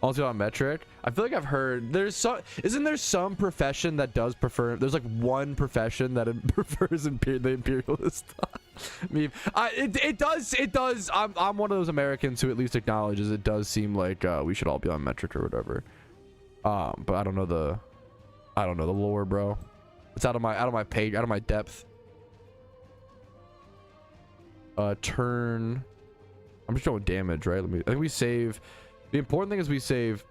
Also on metric. I feel like I've heard isn't there some profession that does prefer, there's like one profession that prefers the imperialist meme. It does. I'm one of those Americans who at least acknowledges it does seem like we should all be on metric or whatever. But I don't know the lore, bro. It's out of my page, out of my depth. Turn. I'm just showing damage, right? I think we save. The important thing is we save.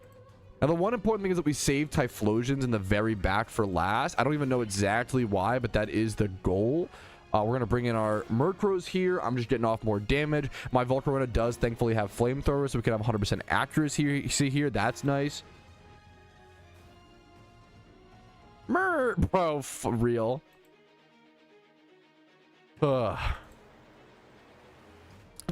Now, the one important thing is that we save Typhlosions in the very back for last. I don't even know exactly why, but that is the goal. We're going to bring in our Murkrows here. I'm just getting off more damage. My Volcarona does thankfully have Flamethrower, so we can have 100% accuracy here. You see here? That's nice. Bro, for real.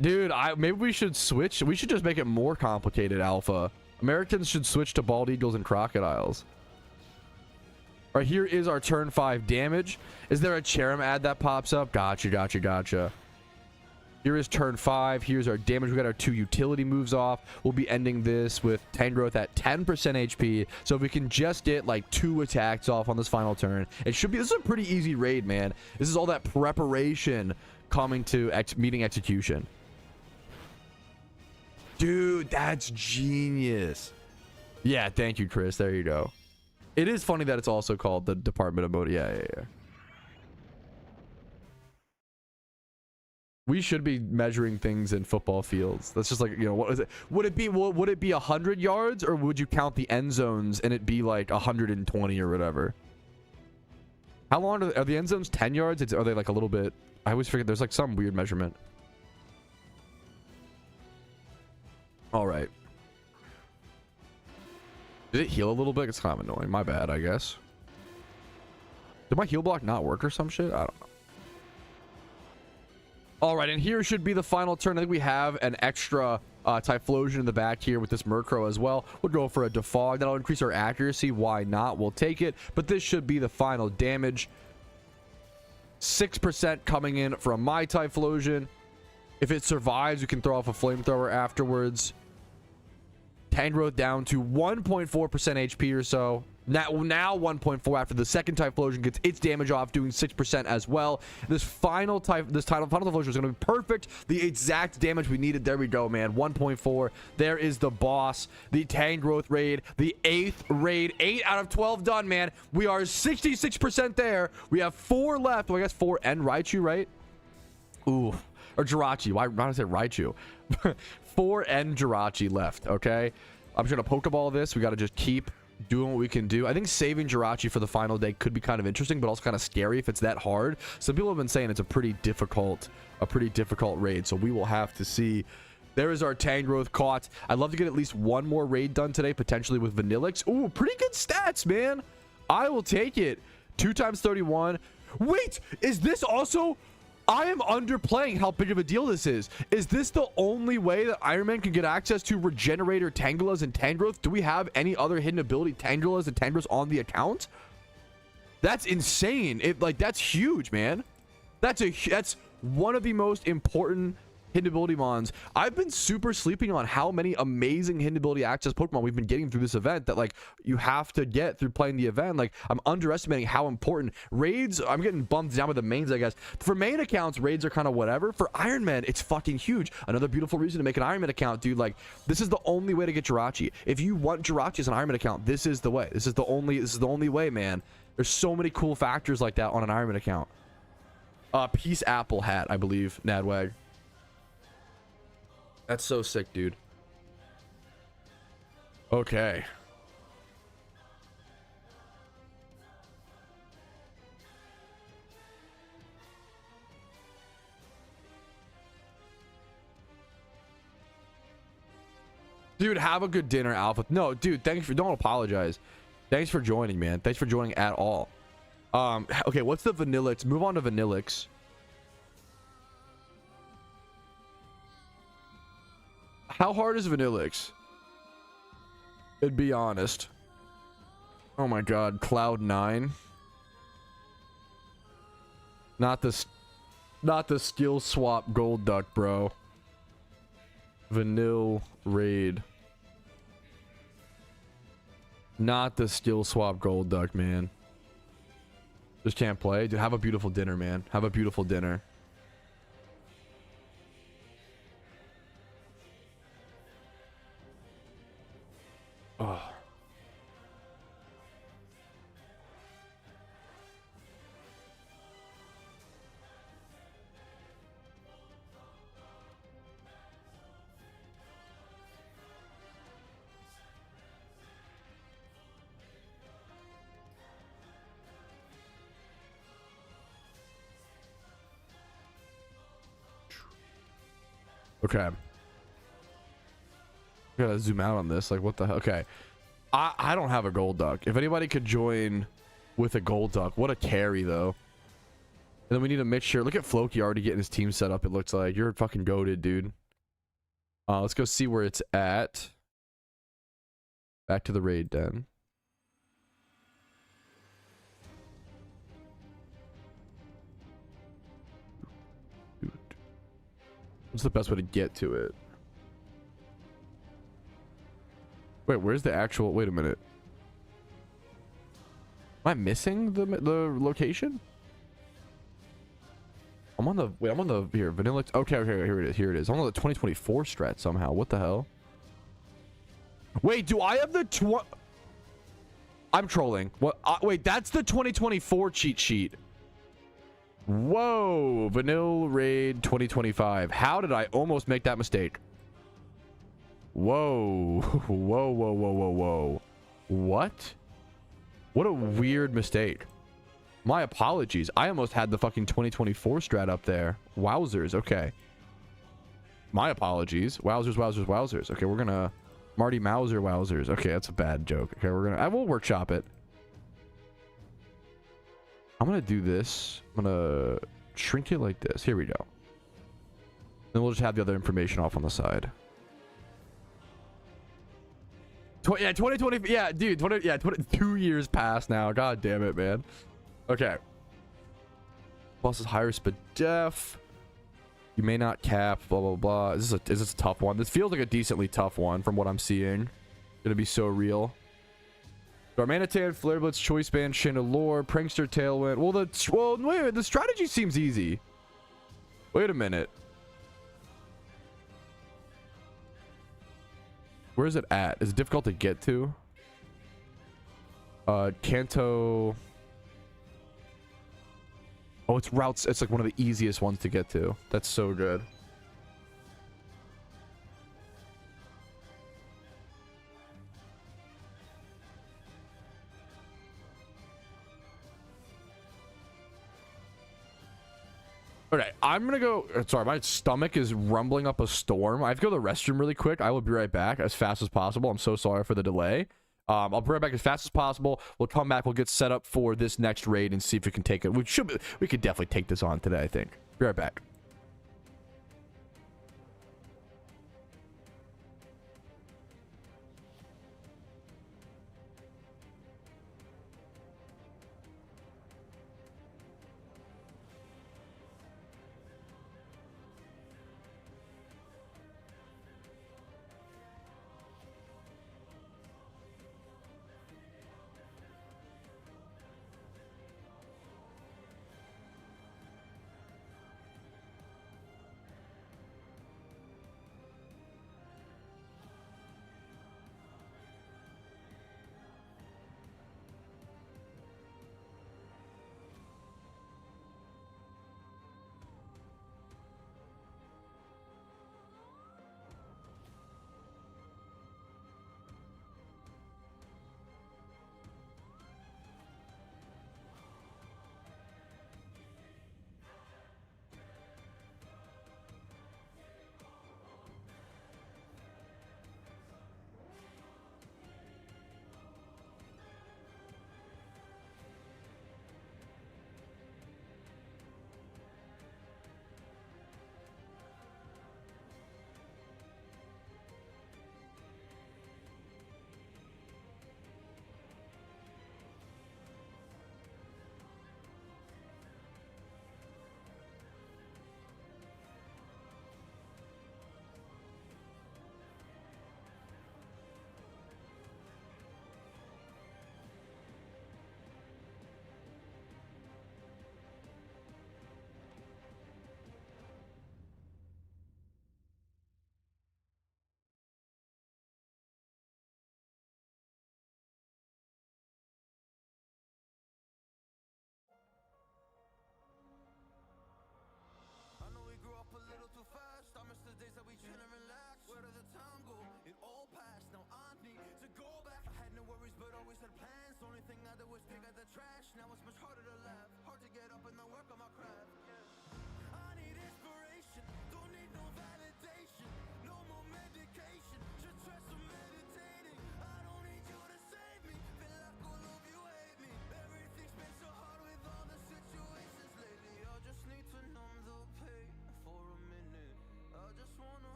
Dude, maybe we should switch. We should just make it more complicated, Alpha. Americans should switch to bald eagles and crocodiles. All right, here is our turn 5 damage. Is there a Cherim ad that pops up? Gotcha. Here is turn 5. Here's our damage. We got our 2 utility moves off. We'll be ending this with Tangrowth at 10% HP. So if we can just get like 2 attacks off on this final turn, it should be. This is a pretty easy raid, man. This is all that preparation coming to meeting execution. Dude, that's genius. Yeah, thank you, Chris. There you go. It is funny that it's also called the Department of Mode. Yeah. We should be measuring things in football fields. That's just like, you know, what is it? Would it be 100 yards, or would you count the end zones and it be like 120 or whatever? How long are the end zones? 10 yards? Are they like a little bit? I always forget. There's like some weird measurement. All right. Did it heal a little bit? It's kind of annoying. My bad, I guess. Did my heal block not work or some shit? I don't know. All right, and here should be the final turn. I think we have an extra Typhlosion in the back here with this Murkrow as well. We'll go for a Defog. That'll increase our accuracy. Why not? We'll take it. But this should be the final damage. 6% coming in from my Typhlosion. If it survives, you can throw off a Flamethrower afterwards. Tangrowth down to 1.4% HP or so. Now 1.4 after the second Typhlosion gets its damage off, doing 6% as well. This final Typhlosion is going to be perfect. The exact damage we needed. There we go, man. 1.4. There is the boss. The Tangrowth raid. The 8th raid. 8 out of 12 done, man. We are 66% there. We have 4 left. Well, I guess 4 and Raichu, right? Ooh. Or Jirachi. Why did I say Raichu? 4 and Jirachi left, okay? I'm just going to Pokeball this. We got to just keep doing what we can do. I think saving Jirachi for the final day could be kind of interesting, but also kind of scary if it's that hard. Some people have been saying it's a pretty difficult raid, so we will have to see. There is our Tangrowth caught. I'd love to get at least one more raid done today, potentially with Vanilluxe. Ooh, pretty good stats, man. I will take it. 2 times 31. Wait, is this also... I am underplaying how big of a deal this is. Is this the only way that Iron Man can get access to Regenerator, Tangulas, and Tangrowth? Do we have any other hidden ability Tangulas and Tangrowths on the account? That's insane. That's huge, man. That's one of the most important hidden ability mons. I've been super sleeping on how many amazing hidden ability access Pokemon we've been getting through this event that like you have to get through playing the event. Like I'm underestimating how important raids. I'm getting bumped down with the mains, I guess. For main accounts, raids are kind of whatever. For Iron Man, it's fucking huge. Another beautiful reason to make an Iron Man account, dude. Like this is the only way to get Jirachi. If you want Jirachi as an Iron Man account, this is the way. This is the only way, man. There's so many cool factors like that on an Iron Man account. Peace Apple hat, I believe, Nadwag. That's so sick, dude. Okay. Dude, have a good dinner, Alpha. No, dude, thanks for, don't apologize. Thanks for joining, man. Thanks for joining at all. Okay, what's the Vanilluxe? Move on to Vanilluxe. How hard is Vanilluxe? It'd be honest. Oh my god, Cloud 9. Not the skill swap gold duck, bro. Vanille raid. Not the skill swap gold duck, man. Just can't play. Dude, have a beautiful dinner, man. Have a beautiful dinner. Oh. Okay. Gotta zoom out on this. Like, what the hell? Okay. I don't have a gold duck. If anybody could join with a gold duck, what a carry, though. And then we need a mixture. Look at Floki already getting his team set up, it looks like. You're fucking goated, dude. Let's go see where it's at. Back to the raid, then. What's the best way to get to it? Wait, where's the actual... Wait a minute. Am I missing the location? I'm on the... Wait, I'm on the... Here, Vanilla... Okay, okay, here it is. Here it is. I'm on the 2024 strat somehow. What the hell? Wait, do I have the... I'm trolling. What? Wait, that's the 2024 cheat sheet. Whoa. Vanilla Raid 2025. How did I almost make that mistake? Whoa. Whoa, whoa, whoa, whoa, whoa. What? What a weird mistake. My apologies. I almost had the fucking 2024 strat up there. Wowzers. Okay. My apologies. Wowzers, wowzers, wowzers. Okay, we're gonna... Marty Mauser wowzers. Okay, that's a bad joke. Okay, we're gonna... I will workshop it. I'm gonna do this. I'm gonna shrink it like this. Here we go. Then we'll just have the other information off on the side. Yeah, 2020. Yeah, dude. 2 years past now. God damn it, man. Okay. Plus is higher speed def. You may not cap. Blah blah blah. Is this a tough one? This feels like a decently tough one from what I'm seeing. Gonna be so real. Darmanitan, Flare Blitz, Choice Band, Chandelure, Prankster, Tailwind. Well, wait, the strategy seems easy. Wait a minute. Where is it at? Is it difficult to get to? Kanto. Oh, it's routes. It's like one of the easiest ones to get to. That's so good. Okay, I'm gonna go. Sorry, my stomach is rumbling up a storm. I have to go to the restroom really quick. I will be right back as fast as possible. I'm so sorry for the delay. I'll be right back as fast as possible. We'll come back. We'll get set up for this next raid and see if we can take it. We could definitely take this on today, I think. Be right back.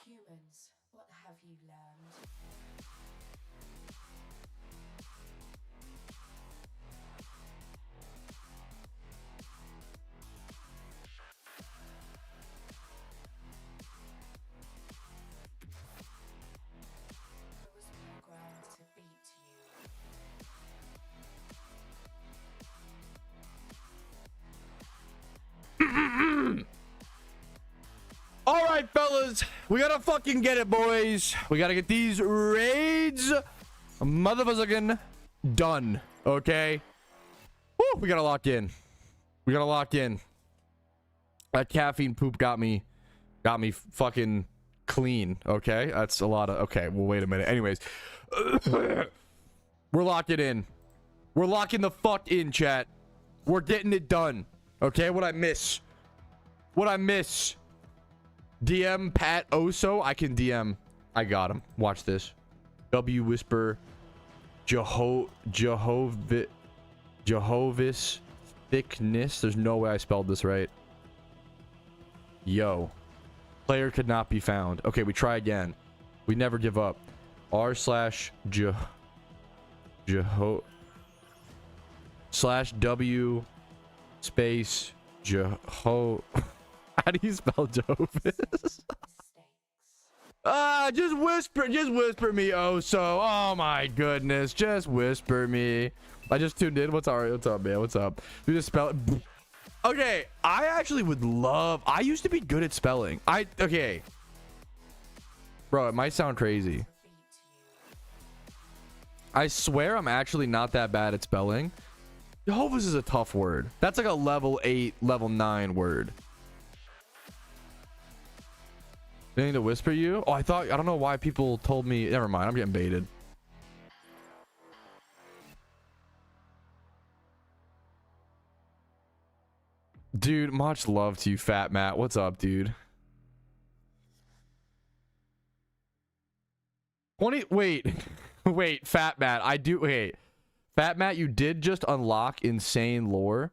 Humans, what have you learned? I was programmed to beat you. All right, fellas, we gotta fucking get it, boys. We gotta get these raids motherfucking done. Okay. Woo, we gotta lock in. We gotta lock in. That caffeine poop got me fucking clean. Okay, that's a lot of. Okay, well, wait a minute. Anyways, we're locking in. We're locking the fuck in, chat. We're getting it done. Okay, what I miss? What I miss? DM Pat Oso. I can DM. I got him. Watch this. W Whisper. Jehovah's thickness. There's no way I spelled this right. Yo. Player could not be found. Okay, we try again. We never give up. r/Jeho/W space Jeho. How do you spell Jovis? Just whisper me, Oso. Oh my goodness, just whisper me. I just tuned in. What's up, man? What's up? You just spell it. Okay, I actually would love. I used to be good at spelling. Okay, bro, it might sound crazy. I swear I'm actually not that bad at spelling. Jehovah's is a tough word. That's like a level 8, level 9 word. Anything to whisper you? Oh, I don't know why people told me. Never mind, I'm getting baited. Dude, much love to you, Fat Matt. What's up, dude? Wait. Wait, Fat Matt. Wait. Fat Matt, you did just unlock insane lore.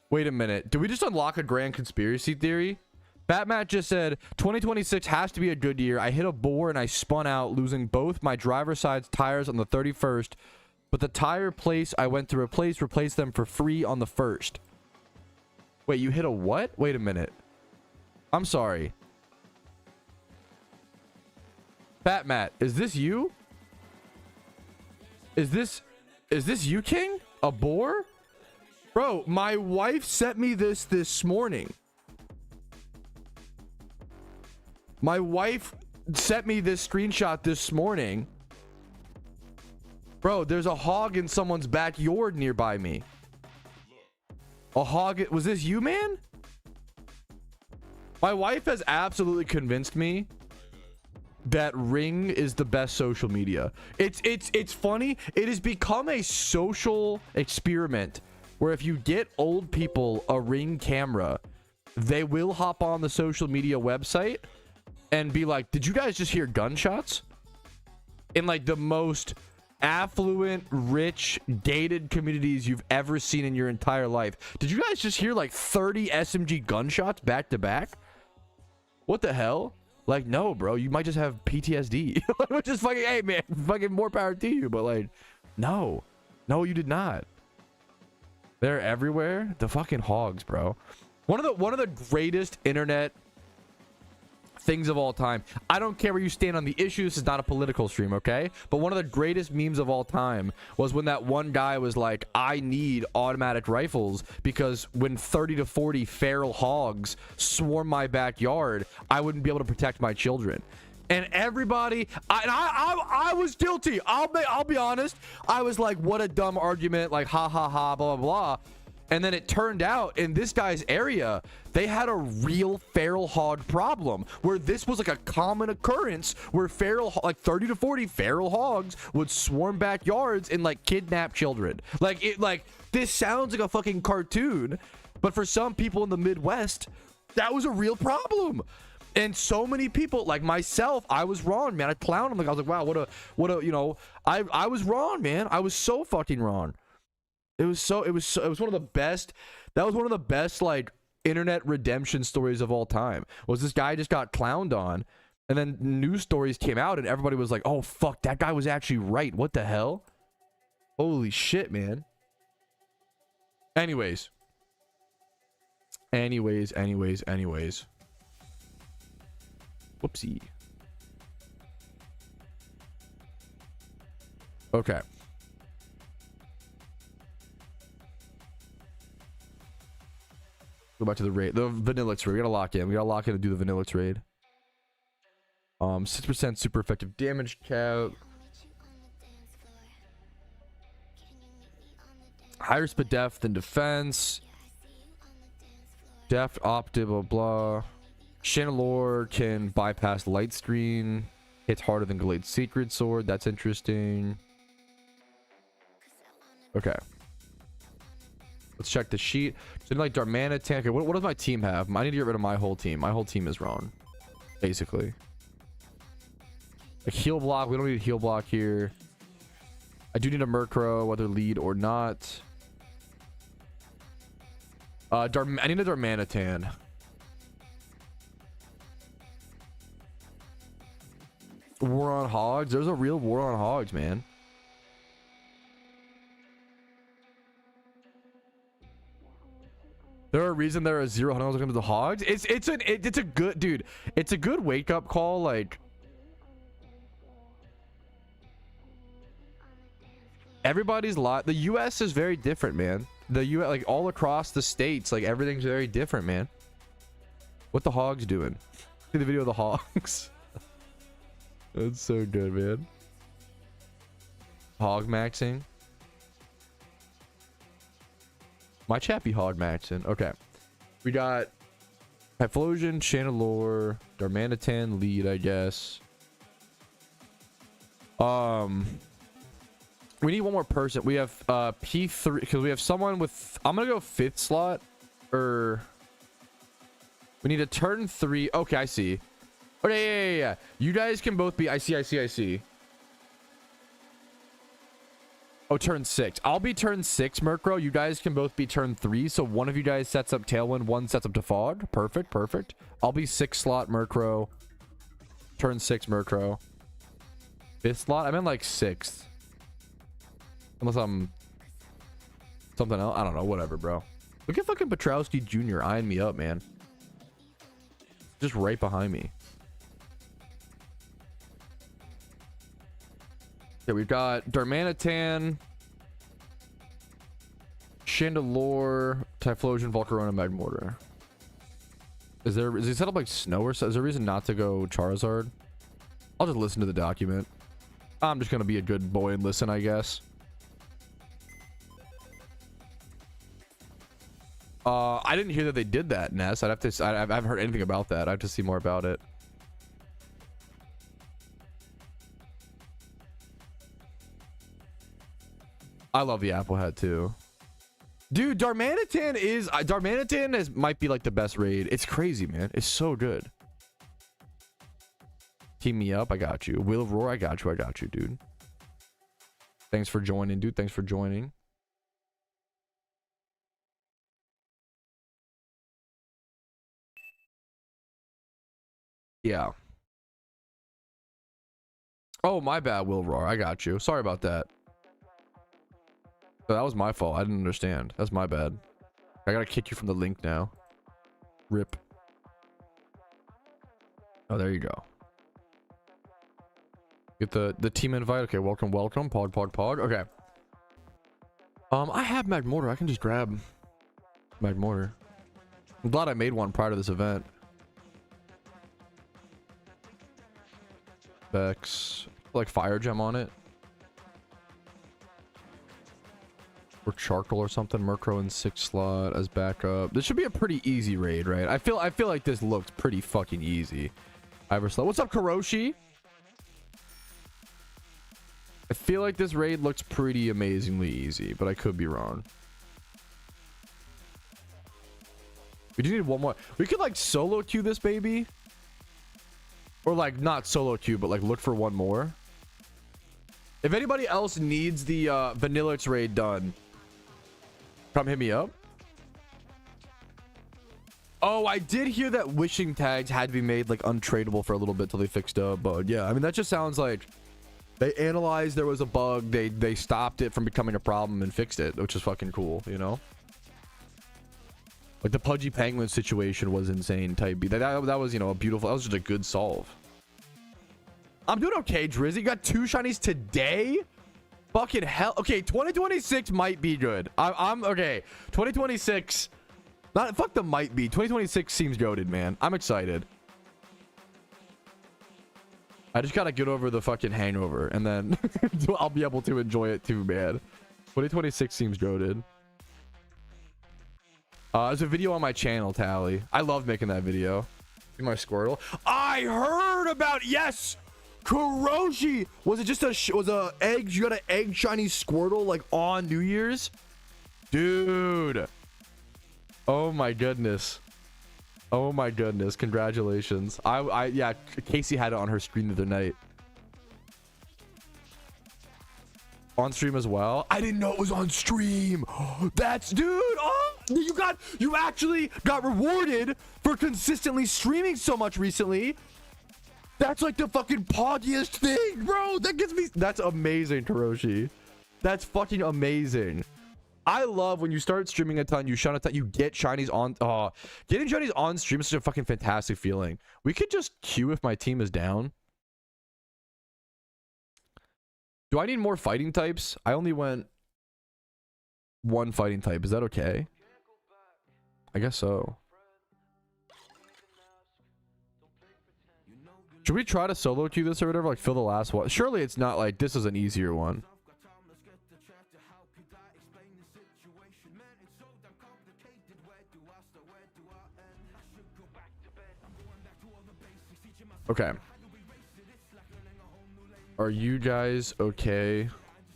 Wait a minute. Did we just unlock a grand conspiracy theory? Fat Matt just said, 2026 has to be a good year. I hit a bore and I spun out, losing both my driver's side tires on the 31st. But the tire place I went to replaced them for free on the 1st. Wait, you hit a what? Wait a minute. I'm sorry. Fat Matt, is this you? Is this you, King? A bore? Bro, my wife sent me this morning. My wife sent me this screenshot this morning. Bro, there's a hog in someone's backyard nearby me. A hog. Was this you, man? My wife has absolutely convinced me that Ring is the best social media. It's funny. It has become a social experiment where if you get old people a Ring camera, they will hop on the social media website and be like, did you guys just hear gunshots? In like the most affluent, rich, gated communities you've ever seen in your entire life. Did you guys just hear like 30 SMG gunshots back to back? What the hell? Like, no, bro, you might just have PTSD. Which is fucking, hey, man, fucking more power to you. But like, no, you did not. They're everywhere. The fucking hogs, bro. One of the greatest internet things of all time. I don't care where you stand on the issue. This is not a political stream, okay? But one of the greatest memes of all time was when that one guy was like, I need automatic rifles because when 30 to 40 feral hogs swarm my backyard, I wouldn't be able to protect my children. And everybody, I was guilty. I'll be honest. I was like, what a dumb argument. Like, ha ha ha, blah blah blah. And then it turned out in this guy's area, they had a real feral hog problem where this was like a common occurrence where like 30 to 40 feral hogs would swarm backyards and like kidnap children. Like this sounds like a fucking cartoon, but for some people in the Midwest, that was a real problem. And so many people like myself, I was wrong, man. I clowned him. Like I was like, wow, what a, you know, I was wrong, man. I was so fucking wrong. It was one of the best. That was one of the best like internet redemption stories of all time. Was this guy just got clowned on, and then news stories came out, and everybody was like, "Oh fuck, that guy was actually right. What the hell? Holy shit, man." Anyways. Whoopsie. Okay. Go back to the raid. The Vanilluxe raid. We gotta lock in. We gotta lock in to do the Vanilluxe raid. 6% super effective damage cap. Higher speed depth than defense. Depth opti blah blah. Chandelure can bypass light screen. Hits harder than Galade's secret sword. That's interesting. Okay. Let's check the sheet. So like Darmana tank. Okay, what does my team have? I need to get rid of my whole team. My whole team is wrong, basically. A heal block. We don't need a heal block here. I do need a Murkrow, whether lead or not. I need a Darmanitan. War on hogs. There's a real war on hogs, man. There are a reason there are 0 hunters looking to the hogs. It's a good dude. It's a good wake up call. Like everybody's lot. The U.S. is very different, man. the U like all across the states, like everything's very different, man. What the hogs doing? See the video of the hogs. That's so good, man. Hog maxing. My chappy hog maxing. Okay. We got Typhlosion, Chandelure, Darmanitan lead, I guess. We need one more person. We have P3 because we have someone with, I'm gonna go 5th slot, or we need a turn 3. Okay, I see. Okay, yeah. You guys can both be, I see. Oh, turn 6. I'll be turn 6, Murkrow. You guys can both be turn 3. So one of you guys sets up Tailwind, one sets up to Fog. Perfect. I'll be 6th slot Murkrow. Turn 6 Murkrow. 5th slot? I meant like 6th. Unless I'm something else. I don't know. Whatever, bro. Look at fucking Patrouski Jr. eyeing me up, man. Just right behind me. Okay, we've got Darmanitan, Chandelure, Typhlosion, Volcarona, Magmortar. Is he set up like snow or so? Is there a reason not to go Charizard? I'll just listen to the document. I'm just gonna be a good boy and listen, I guess. I didn't hear that they did that, Ness. I haven't heard anything about that. I have to see more about it. I love the Apple Hat too. Dude, Darmanitan might be like the best raid. It's crazy, man. It's so good. Team me up. I got you. Will of Roar. I got you, dude. Thanks for joining, dude. Thanks for joining. Yeah. Oh, my bad, Will Roar. I got you. Sorry about that. That was my fault. I didn't understand. That's my bad. I gotta kick you from the link now. Rip. Oh, there you go. Get the team invite. Okay, welcome. Pog. Okay. I have Magmortar. I can just grab Magmortar. I'm glad I made one prior to this event. Bex. Like Fire Gem on it. Or Charcoal or something. Murkrow in 6th slot as backup. This should be a pretty easy raid, right? I feel like this looked pretty fucking easy. What's up, Karoshi? I feel like this raid looks pretty amazingly easy, but I could be wrong. We do need one more. We could like solo queue this baby. Or like not solo queue, but like look for one more. If anybody else needs the Vanilluxe raid done, come hit me up. Oh, I did hear that wishing tags had to be made like untradeable for a little bit till they fixed a bug. Yeah, I mean that just sounds like they analyzed there was a bug, they stopped it from becoming a problem and fixed it, which is fucking cool, you know? Like the Pudgy Penguin situation was insane type B. That was, you know, that was just a good solve. I'm doing okay, Drizzy. You got 2 shinies today? Fucking hell. Okay, 2026 might be good. I'm okay. 2026. Fuck the might be. 2026 seems goated, man. I'm excited. I just gotta get over the fucking hangover and then I'll be able to enjoy it too, man. 2026 seems goated. There's a video on my channel, Tally. I love making that video. See my Squirtle. I heard about, yes, Kuroshi. Was it just a egg? You got an egg shiny Squirtle like on New Year's, dude. Oh my goodness. Oh my goodness. Congratulations. Yeah, Casey had it on her screen the other night. On stream as well. I didn't know it was on stream. That's, dude. Oh, you actually got rewarded for consistently streaming so much recently. That's like the fucking poggiest thing, bro. That's amazing, Karoshi. That's fucking amazing. I love when you start streaming a ton, you shine a ton, you get shinies on. Getting shinies on stream is such a fucking fantastic feeling. We could just queue if my team is down. Do I need more fighting types? I only went one fighting type. Is that okay? I guess so. Should we try to solo queue this or whatever? Like fill the last one? Surely it's not like this is an easier one. Okay. Are you guys okay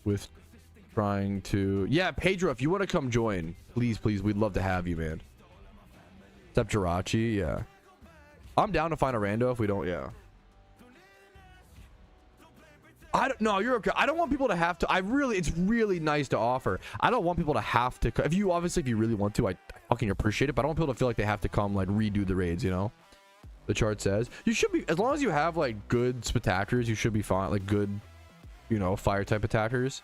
with trying to... Yeah, Pedro, if you want to come join, please, please, we'd love to have you, man. Except Jirachi, yeah. I'm down to find a rando if we don't, yeah. I don't... No, you're okay. I don't want people to have to... It's really nice to offer. I don't want people to have to... If you really want to, I fucking appreciate it, but I don't want people to feel like they have to come, like, redo the raids, you know? The chart says you should be, as long as you have like good spectaculars, you should be fine. Like good, you know, fire type attackers,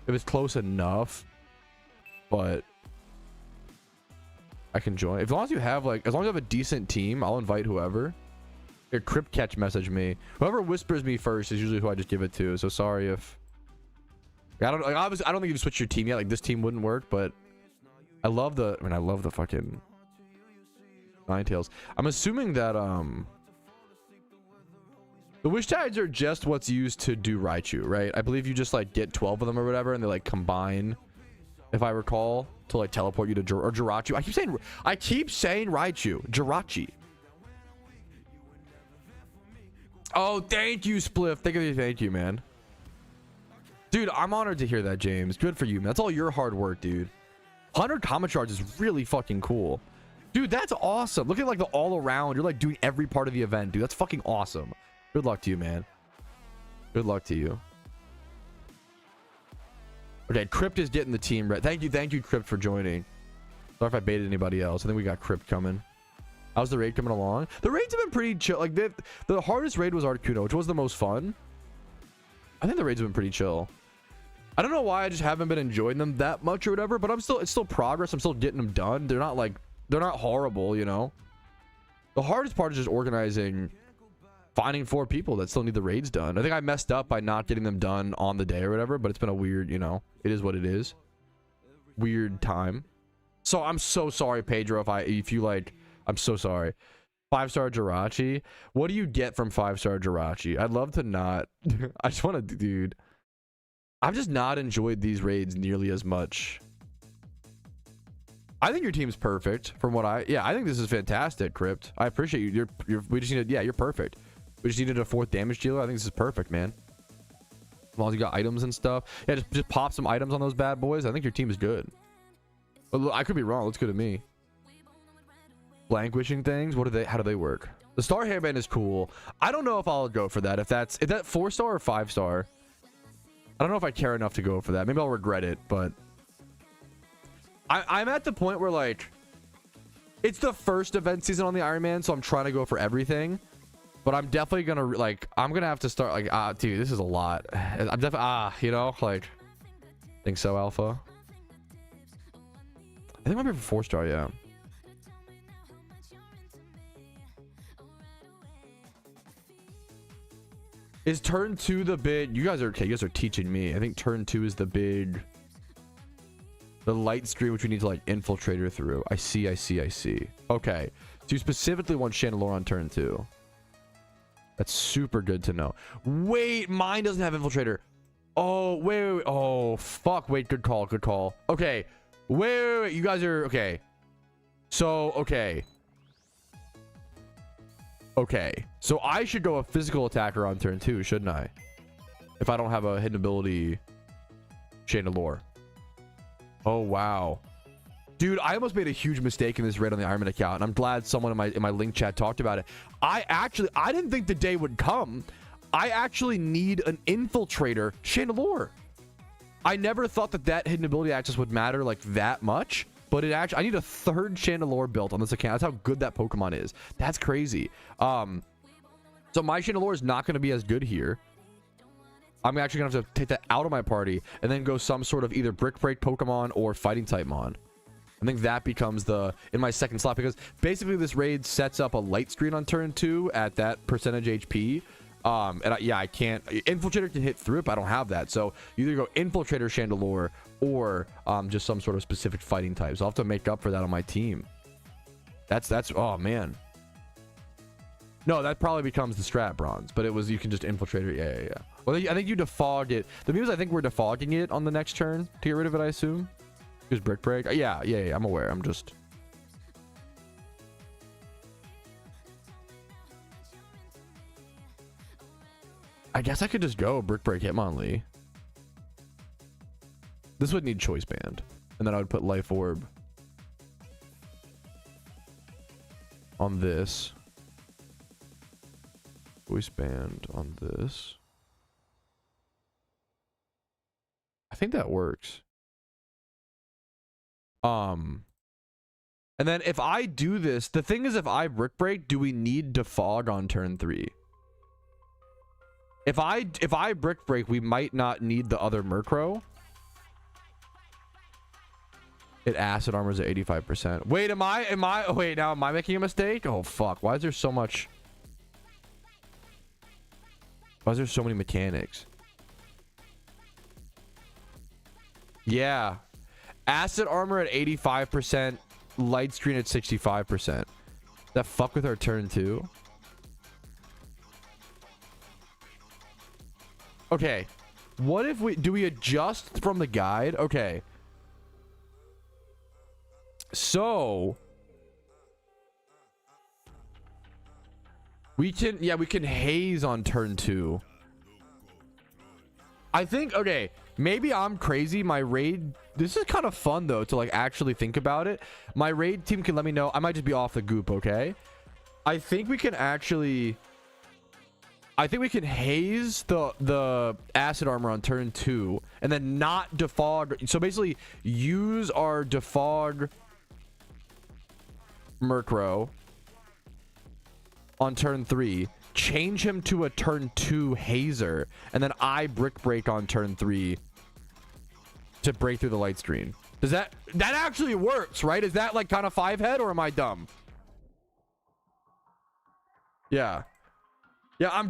if it's close enough. But I can join as long as you have like, as long as you have a decent team. I'll invite whoever. Your Crypt Catch message me. Whoever whispers me first is usually who I just give it to. So sorry if I don't like. Obviously, I don't think you switch your team yet. Like this team wouldn't work, but I love the. I mean, I love the fucking Ninetales. I'm assuming that the wish tides are just what's used to do Raichu, right? I believe you just like get 12 of them or whatever, and they like combine, if I recall, to like teleport you to Jirachi. I keep saying Raichu, Jirachi. Oh, thank you, Spliff. Thank you, man. Dude, I'm honored to hear that, James. Good for you, man. That's all your hard work, dude. 100 comment charge is really fucking cool. Dude, that's awesome. Look at like the all around. You're like doing every part of the event, dude. That's fucking awesome. Good luck to you, man. Good luck to you. Okay, Crypt is getting the team ready. Thank you, Crypt, for joining. Sorry if I baited anybody else. I think we got Crypt coming. How's the raid coming along? The raids have been pretty chill. Like the hardest raid was Articuno, which was the most fun. I think the raids have been pretty chill. I don't know why I just haven't been enjoying them that much or whatever, but it's still progress. I'm still getting them done. They're not horrible, you know. The hardest part is just organizing, finding 4 people that still need the raids done. I think I messed up by not getting them done on the day or whatever, but it's been a weird, you know, it is what it is. Weird time. So I'm so sorry, Pedro, if you like, I'm so sorry. 5-star Jirachi. What do you get from 5-star Jirachi? I'd love to not. I just want to, dude. I've just not enjoyed these raids nearly as much. I think your team's perfect from what I think this is fantastic, Crypt. I appreciate you. We just needed, you're perfect. We just needed a 4th damage dealer. I think this is perfect, man. As long as you got items and stuff. Yeah, just pop some items on those bad boys. I think your team is good. But look, I could be wrong. Looks good to me. Blank wishing things. How do they work? The star hairband is cool. I don't know if I'll go for that. If that 4-star or 5-star. I don't know if I care enough to go for that. Maybe I'll regret it, but I'm at the point where like it's the first event season on the Iron Man, so I'm trying to go for everything. But I'm definitely gonna like I'm gonna have to start like dude, this is a lot. I'm definitely you know, like think so, Alpha. I think I'm here for 4-star, yeah. Is turn 2 the big? You guys are okay. You guys are teaching me. I think turn 2 is the big. The light screen, which we need to like infiltrator through. I see. Okay. So you specifically want Chandelure on turn 2. That's super good to know. Wait, mine doesn't have infiltrator. Oh, wait. Oh, fuck. Wait, good call. Okay. Wait. You guys are okay. So, okay. So I should go a physical attacker on turn 2, shouldn't I? If I don't have a hidden ability Chandelure. Oh, wow. Dude, I almost made a huge mistake in this raid on the Iron Man account, and I'm glad someone in my link chat talked about it. I didn't think the day would come. I actually need an infiltrator Chandelure. I never thought that hidden ability access would matter like that much, but I need a 3rd Chandelure built on this account. That's how good that Pokemon is. That's crazy. So my Chandelure is not going to be as good here. I'm actually gonna have to take that out of my party and then go some sort of either Brick Break Pokemon or Fighting type Mon. I think that becomes in my 2nd slot, because basically this raid sets up a light screen on turn 2 at that percentage HP. Yeah, I can't. Infiltrator can hit through it, but I don't have that. So you either go Infiltrator Chandelure or just some sort of specific fighting types. I'll have to make up for that on my team. That's oh man. No, that probably becomes the strat bronze, but you can just Infiltrator. Yeah. Well, I think you defog it. The muse, I think we're defogging it on the next turn to get rid of it, I assume. Use Brick Break. Yeah, I'm aware. I'm just... I guess I could just go Brick Break Hitmonlee. This would need Choice Band. And then I would put Life Orb on this. Choice Band on this. I think that works. And then if I do this, the thing is, if I Brick Break, do we need Defog on turn 3? If I Brick Break, we might not need the other Murkrow. It Acid Armor's at 85%. Wait, am I making a mistake? Oh fuck, why is there so much? Why is there so many mechanics? Yeah. Acid Armor at 85%. Light Screen at 65%. That fuck with our turn 2? Okay. What if do we adjust from the guide? Okay. So... we can haze on turn 2. I think, okay, maybe I'm crazy. My raid, this is kind of fun though to like actually think about it. My raid team can let me know. I might just be off the goop, okay? I think we can actually, I think we can haze the Acid Armor on turn 2 and then not defog. So basically use our defog Murkrow on turn 3, change him to a turn 2 hazer, and then I Brick Break on turn 3 to break through the light screen. Does that actually works, right? Is that like kind of 5-head, or am I dumb? Yeah,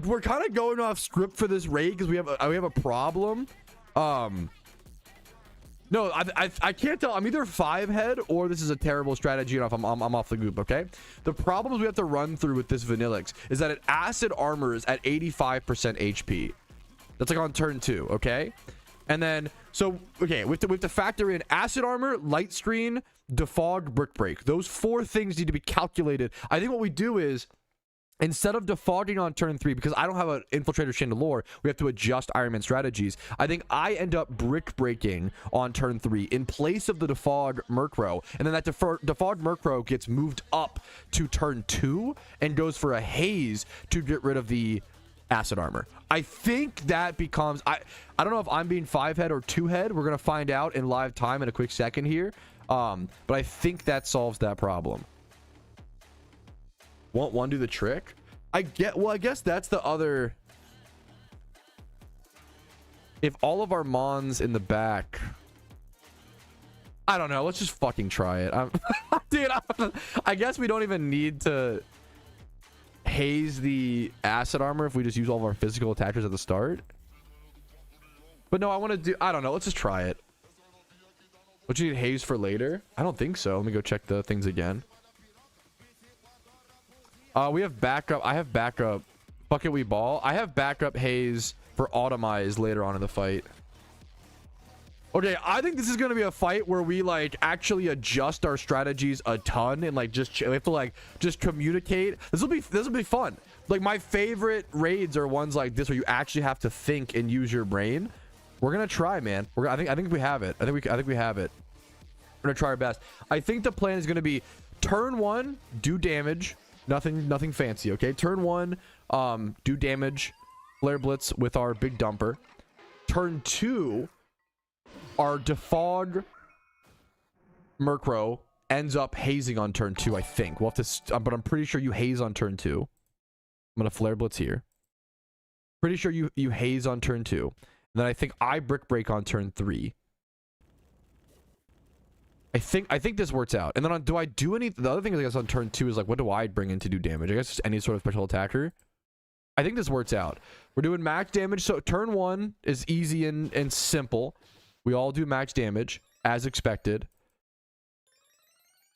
we're kind of going off script for this raid because we have a problem. No, I can't tell. I'm either 5-head or this is a terrible strategy and I'm off the goop, okay? The problems we have to run through with this Vanilluxe is that it Acid Armors at 85% HP. That's like on turn 2, okay? And then, so, okay, we have to factor in Acid Armor, Light Screen, Defog, Brick Break. Those 4 things need to be calculated. I think what we do is, instead of defogging on turn 3, because I don't have an Infiltrator Chandelure, we have to adjust Iron Man strategies. I think I end up Brick Breaking on turn 3 in place of the defog Murkrow, and then that defog Murkrow gets moved up to turn 2 and goes for a haze to get rid of the Acid Armor. I think that becomes, I don't know if I'm being 5-head or 2-head. We're gonna find out in live time in a quick second here, but I think that solves that problem. Won't one do the trick? I guess that's the other. If all of our Mons in the back, I don't know. Let's just fucking try it. Dude, I guess we don't even need to haze the Acid Armor if we just use all of our physical attachers at the start. But no, I don't know. Let's just try it. Would you need haze for later? I don't think so. Let me go check the things again. We have backup. I have backup. Bucket We Ball. I have backup haze for Automize later on in the fight. Okay, I think this is going to be a fight where we like actually adjust our strategies a ton and like we have to like just communicate. This will be fun. Like my favorite raids are ones like this where you actually have to think and use your brain. We're going to try, man. I think we have it. I think we have it. We're going to try our best. I think the plan is going to be turn 1, do damage. Nothing fancy, okay? Turn 1, do damage, Flare Blitz with our big dumper. Turn 2, our defog Murkrow ends up hazing on turn 2, I think. We'll have to, but I'm pretty sure you haze on turn 2. I'm gonna Flare Blitz here. Pretty sure you haze on turn 2. And then I think I Brick Break on turn 3. I think this works out. And then do I do any... The other thing I guess on turn 2 is like, what do I bring in to do damage? I guess just any sort of special attacker. I think this works out. We're doing max damage. So turn 1 is easy and simple. We all do max damage as expected.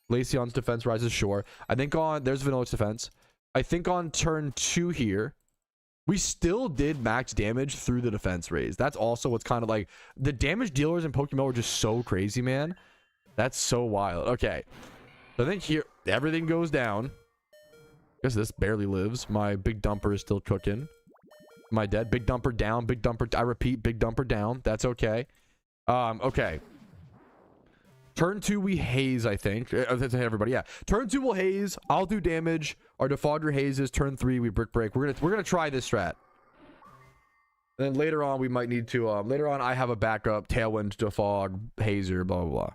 Laceyon's defense rises, sure. I think on, there's Vanilluxe defense. I think on turn 2 here, we still did max damage through the defense raise. That's also what's kind of like, the damage dealers in PokeMMO are just so crazy, man. That's so wild. Okay. So I think here, everything goes down. I guess this barely lives. My big dumper is still cooking. Am I dead? Big dumper down, big dumper. I repeat, big dumper down. That's okay. Okay. Turn 2, we haze, I think. Everybody, yeah. Turn 2, we'll haze. I'll do damage. Our defogger hazes. Turn 3, we brick break. We're gonna try this strat. And then later on, we might need to. Later on, I have a backup tailwind, defog, hazer, blah blah blah.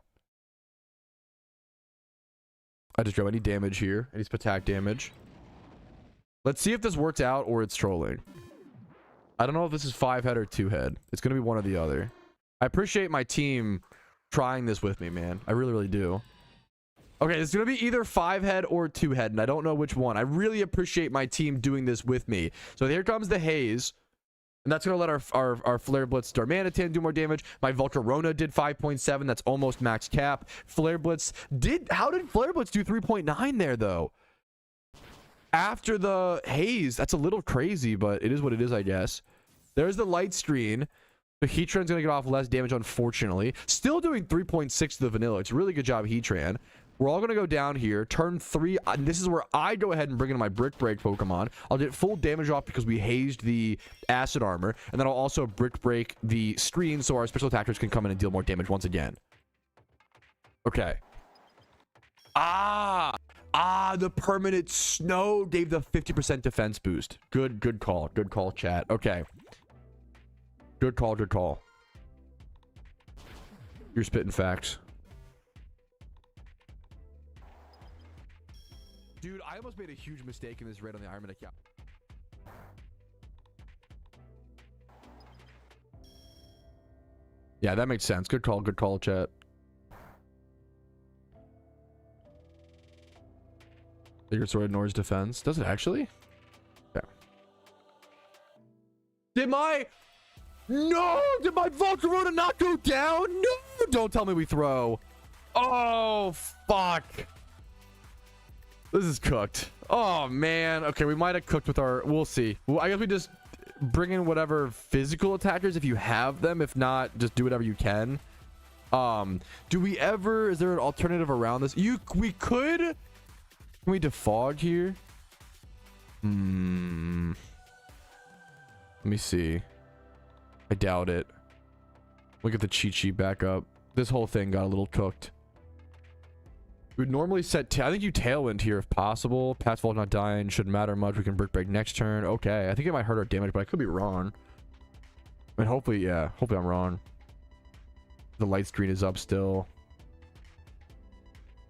I just grab any damage here. I need attack damage. Let's see if this works out or it's trolling. I don't know if this is 5-head or 2-head. It's gonna be one or the other. I appreciate my team trying this with me, man. I really, really do. Okay, it's gonna be either 5-head or 2-head, and I don't know which one. I really appreciate my team doing this with me. So here comes the haze, and that's gonna let our Flare Blitz Darmanitan do more damage. My Volcarona did 5.7. That's almost max cap. Flare Blitz did. How did Flare Blitz do 3.9 there though? After the haze, that's a little crazy, but it is what it is, I guess. There's the light screen. The Heatran's gonna get off less damage, unfortunately. Still doing 3.6 to the Vanilla. It's really good job, Heatran. We're all gonna go down here. Turn 3. This is where I go ahead and bring in my Brick Break Pokemon. I'll get full damage off because we hazed the Acid Armor, and then I'll also Brick Break the screen so our special attackers can come in and deal more damage once again. Okay. The permanent snow gave the 50% defense boost. Good call. Good call, chat. Okay. Good call, good call. You're spitting facts. Dude, I almost made a huge mistake in this raid on the Ironman account. Yeah, that makes sense. Good call, chat. Bigger sword ignores defense. Does it actually? Yeah. Did my Volcarona not go down? No! Don't tell me we throw. Oh, fuck. This is cooked. Oh, man. Okay, we might have cooked with our... We'll see. Well, I guess we just bring in whatever physical attackers if you have them. If not, just do whatever you can. Do we ever... Is there an alternative around this? We could... Can we defog here? Let me see. I doubt it. Look at the cheat sheet back up. This whole thing got a little cooked. We would normally set... I think you Tailwind here if possible. Pat's Vault not dying. Shouldn't matter much. We can Brick Break next turn. Okay. I think it might hurt our damage, but I could be wrong. I mean, hopefully, yeah. Hopefully I'm wrong. The light screen is up still.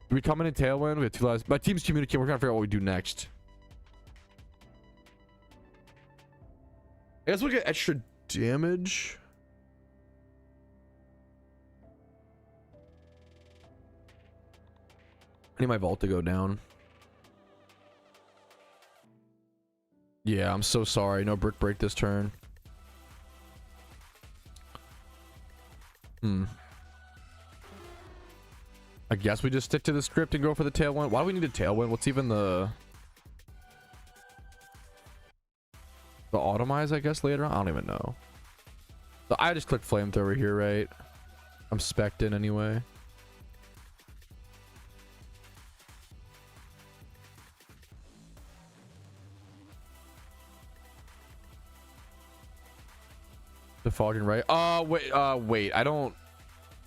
Do we come in and Tailwind? We have 2 lives. My team's communicating. We're trying to figure out what we do next. I guess we'll get extra damage. I need my vault to go down. Yeah, I'm so sorry. No Brick Break this turn. I guess we just stick to the script and go for the Tailwind. Why do we need a Tailwind? What's even the Automize, I guess, later on? I don't even know. So I just clicked Flamethrower here, right? I'm spec'd in anyway. Defogging, right? Wait. I don't...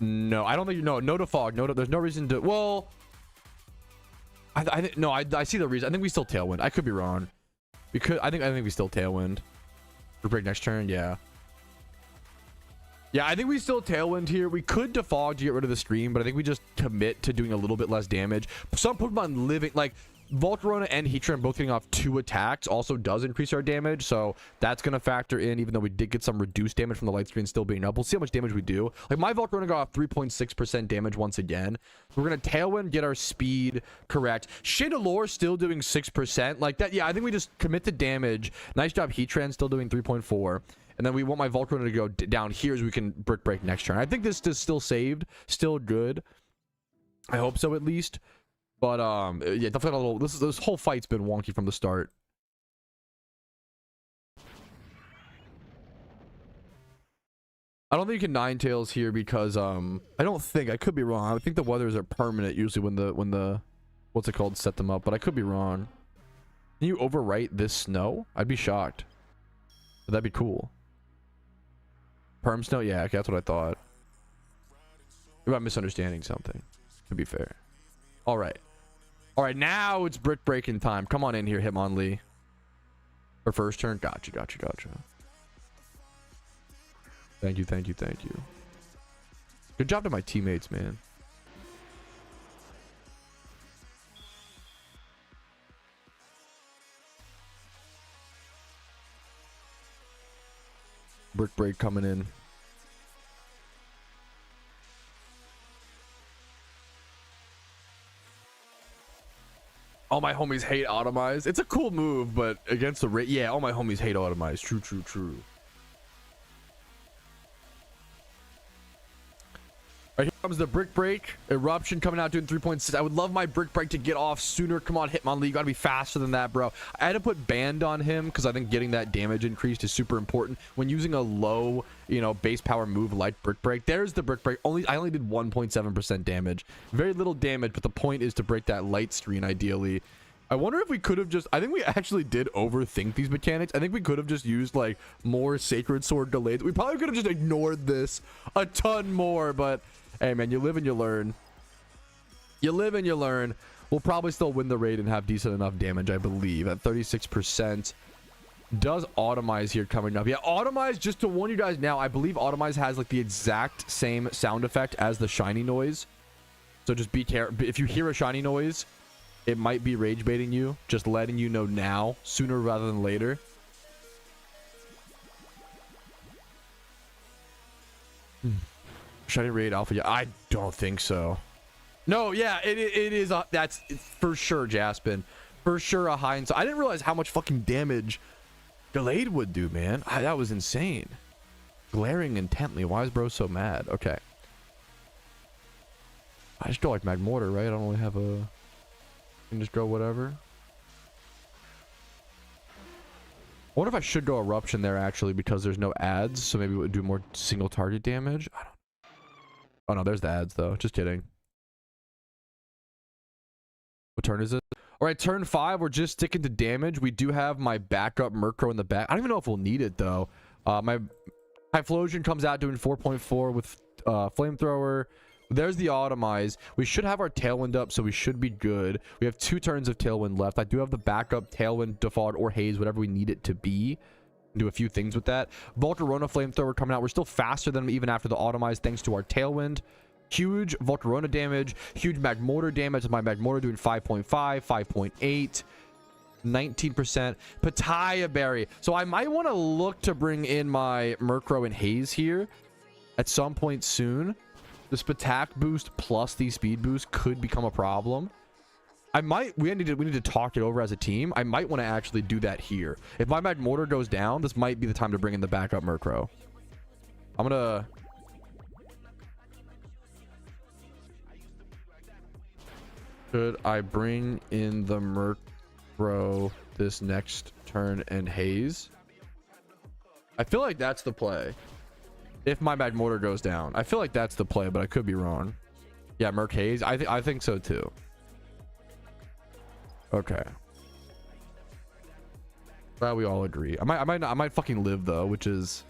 No, I don't think... No defog. No, there's no reason to... Well... I see the reason. I think we still Tailwind. I could be wrong. I think we still Tailwind. For break next turn, yeah. Yeah, I think we still Tailwind here. We could defog to get rid of the stream, but I think we just commit to doing a little bit less damage. Some Pokemon living... Like, Volcarona and Heatran both getting off 2 attacks also does increase our damage, so that's going to factor in, even though we did get some reduced damage from the light screen still being up. We'll see how much damage we do. Like, my Volcarona got off 3.6% damage once again. We're going to Tailwind, get our speed correct. Shadalore still doing 6%. Like that, yeah, I think we just commit to damage. Nice job, Heatran still doing 3.4. And then we want my Volcarona to go down here so we can Brick Break next turn. I think this is still saved, still good. I hope so, at least. But yeah, definitely a little. This whole fight's been wonky from the start. I don't think you can Ninetales here because I don't think, I could be wrong. I think the weathers are permanent usually when the what's it called, set them up, but I could be wrong. Can you overwrite this snow? I'd be shocked. But that'd be cool. Perm snow? Yeah, okay, that's what I thought. Maybe I'm misunderstanding something, to be fair. All right. All right, now it's brick breaking time. Come on in here, Hitmonlee. For first turn. Gotcha. Thank you. Good job to my teammates, man. Brick break coming in. All my homies hate Automize. It's a cool move, but against the rate, yeah, all my homies hate Automize. True. All right, here comes the Brick Break. Eruption coming out doing 3.6. I would love my Brick Break to get off sooner. Come on, Hitmonlee. You gotta be faster than that, bro. I had to put Band on him because I think getting that damage increased is super important when using a low, you know, base power move like Brick Break. There's the Brick Break. I only did 1.7% damage. Very little damage, but the point is to break that light screen ideally. I wonder if we could have just, I think we actually did overthink these mechanics. I think we could have just used like more Sacred Sword delays. We probably could have just ignored this a ton more, but hey man, you live and you learn. We'll probably still win the raid and have decent enough damage, I believe, at 36%. Does Automize here coming up? Yeah, Automize, just to warn you guys now, I believe Automize has like the exact same sound effect as the shiny noise. So just be careful. If you hear a shiny noise, it might be rage baiting you. Just letting you know now, sooner rather than later. Shiny raid alpha? Yeah, I don't think so. No, yeah, it is. That's for sure, Jaspin. For sure, a high. So I didn't realize how much fucking damage delayed would do, man. That was insane. Glaring intently. Why is bro so mad? Okay. I just go like Magmortar, right? I don't really have a. I can just go whatever. I wonder if I should go Eruption there actually because there's no ads, so maybe it would do more single target damage. I don't. Oh no, there's the ads though. Just kidding. What turn is it? All right, turn 5. We're just sticking to damage. We do have my backup Murkrow in the back. I don't even know if we'll need it though. My Typhlosion comes out doing 4.4 with Flamethrower. There's the Automize. We should have our Tailwind up, so we should be good. We have 2 turns of Tailwind left. I do have the backup Tailwind, Default, or Haze, whatever we need it to be. Do a few things with that. Volcarona Flamethrower coming out. We're still faster than them even after the Automize thanks to our Tailwind. Huge Volcarona damage. Huge Magmortar damage. My Magmortar doing 5.5, 5.8. 19%. Pataya Berry. So I might want to look to bring in my Murkrow and Haze here at some point soon. The Spatak boost plus the speed boost could become a problem. We need to talk it over as a team. I might want to actually do that here. If my Magmortar goes down, this might be the time to bring in the backup Murkrow. I'm gonna. Should I bring in the Murkrow this next turn and Haze? I feel like that's the play. If my Magmortar goes down, I feel like that's the play, but I could be wrong. Yeah, Merc Haze. I think so too. Okay. Glad we all agree. I might fucking live though, which is.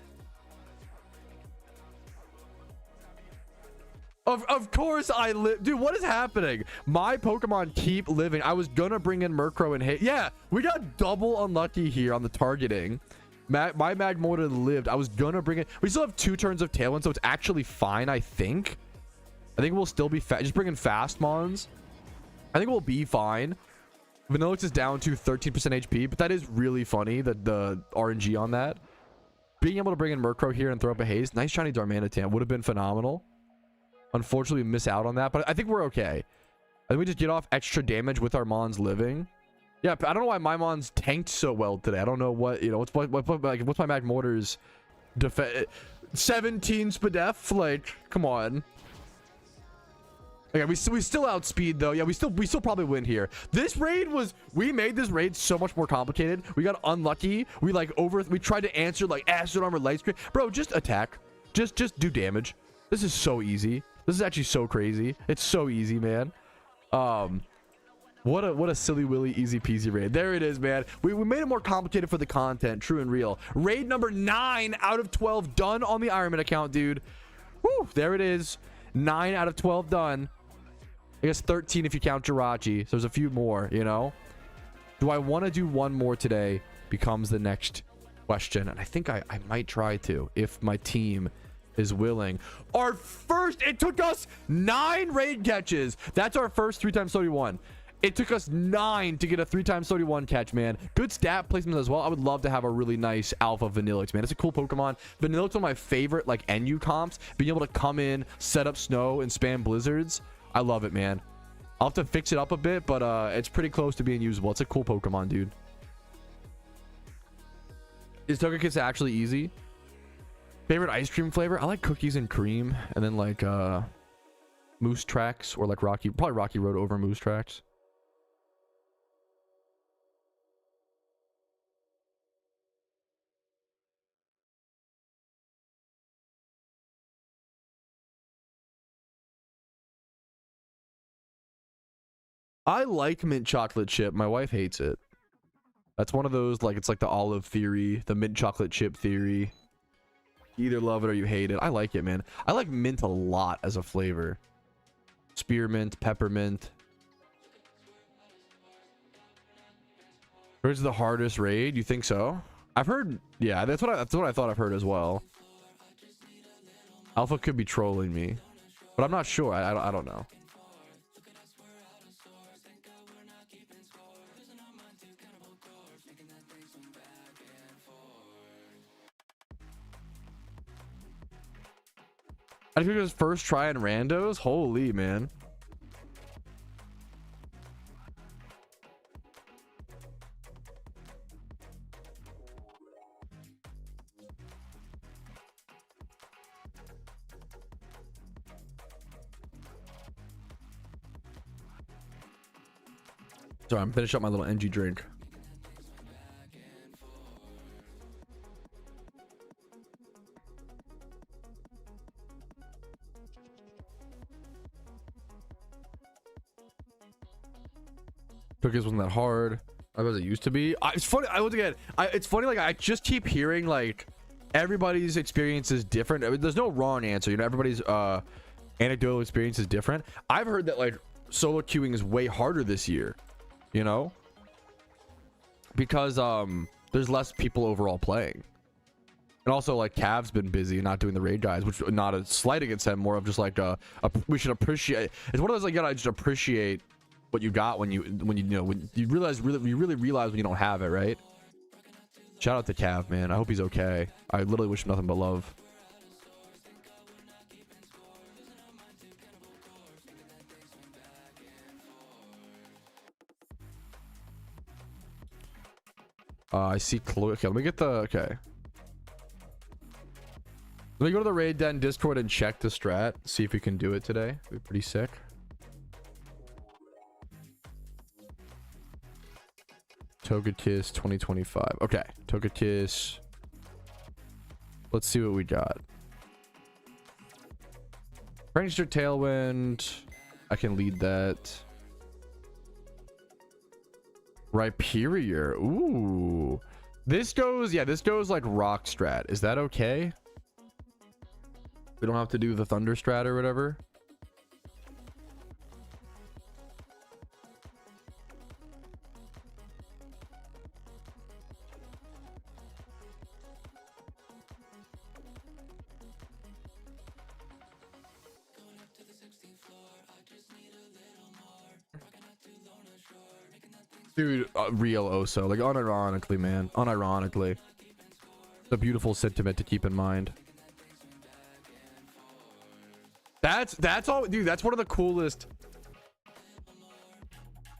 Of course I live. Dude, what is happening? My Pokemon keep living. I was gonna bring in Murkrow and Haze. Yeah, we got double unlucky here on the targeting. My Magmortar lived. I was gonna bring it. We still have 2 turns of Tailwind, so it's actually fine, I think. I think we'll still be just bring in fast mons. I think we'll be fine. Vanilluxe is down to 13% HP, but that is really funny, that the RNG on that. Being able to bring in Murkrow here and throw up a haze, nice shiny Darmanitan would have been phenomenal. Unfortunately, we miss out on that, but I think we're okay. I think we just get off extra damage with our Mons living. Yeah, I don't know why my Mons tanked so well today. I don't know what, you know, what's my Magmortar's defense? 17 Spadef? Like, come on. Okay, we still outspeed though. Yeah, we still probably win here. This raid was, we made this raid so much more complicated. We got unlucky. We tried to answer like acid armor, light screen. Bro, just attack. Just do damage. This is so easy. This is actually so crazy. It's so easy, man. What a silly willy easy peasy raid. There it is, man. We made it more complicated for the content, true and real. Raid number 9 out of 12 done on the Ironman account, dude. Woo, there it is. 9 out of 12 done. I guess 13 if you count Jirachi. So there's a few more, you know. Do I want to do one more today becomes the next question. And I think I might try to if my team is willing. Our first, it took us 9 raid catches. That's our first 3x31. It took us 9 to get a 3x31 catch, man. Good stat placement as well. I would love to have a really nice alpha Vanilluxe, man. It's a cool Pokemon. Vanilluxe, one of my favorite like NU comps. Being able to come in, set up snow, and spam blizzards. I love it, man. I'll have to fix it up a bit, but it's pretty close to being usable. It's a cool Pokemon, dude. Is Togekiss actually easy? Favorite ice cream flavor? I like cookies and cream, and then like Moose Tracks or like probably Rocky Road over Moose Tracks. I like mint chocolate chip. My wife hates it. That's one of those, like, it's like the olive theory, the mint chocolate chip theory. You either love it or you hate it. I like it, man. I like mint a lot as a flavor. Spearmint, peppermint. Where's the hardest raid? You think so? I've heard, yeah, that's what I thought I've heard as well. Alpha could be trolling me, but I'm not sure. I don't know. I think it was first try in randos. Holy man. Sorry, I'm finishing up my little NG drink. Cookies wasn't that hard as it used to be. It's funny. It's funny. Like I just keep hearing like everybody's experience is different. I mean, there's no wrong answer. You know, everybody's anecdotal experience is different. I've heard that like solo queuing is way harder this year. You know, because there's less people overall playing, and also like Cav's been busy and not doing the raid guys, which not a slight against him. More of just like we should appreciate. It's one of those like you gotta just appreciate what you got when you really realize when you don't have it, right? Shout out to Cav, man. I hope he's okay. I literally wish him nothing but love. I see Chloe. Okay, let me get the okay. Let me go to the raid den Discord and check the strat. See if we can do it today. It'd be pretty sick. Togekiss 2025. Okay, Togekiss. Let's see what we got. Prankster Tailwind. I can lead that. Rhyperior. Ooh. This goes, yeah, this goes like rock strat. Is that okay? We don't have to do the thunder strat or whatever. Dude, real Oso. Like, unironically, man. Unironically. It's a beautiful sentiment to keep in mind. That's all, dude. That's one of the coolest.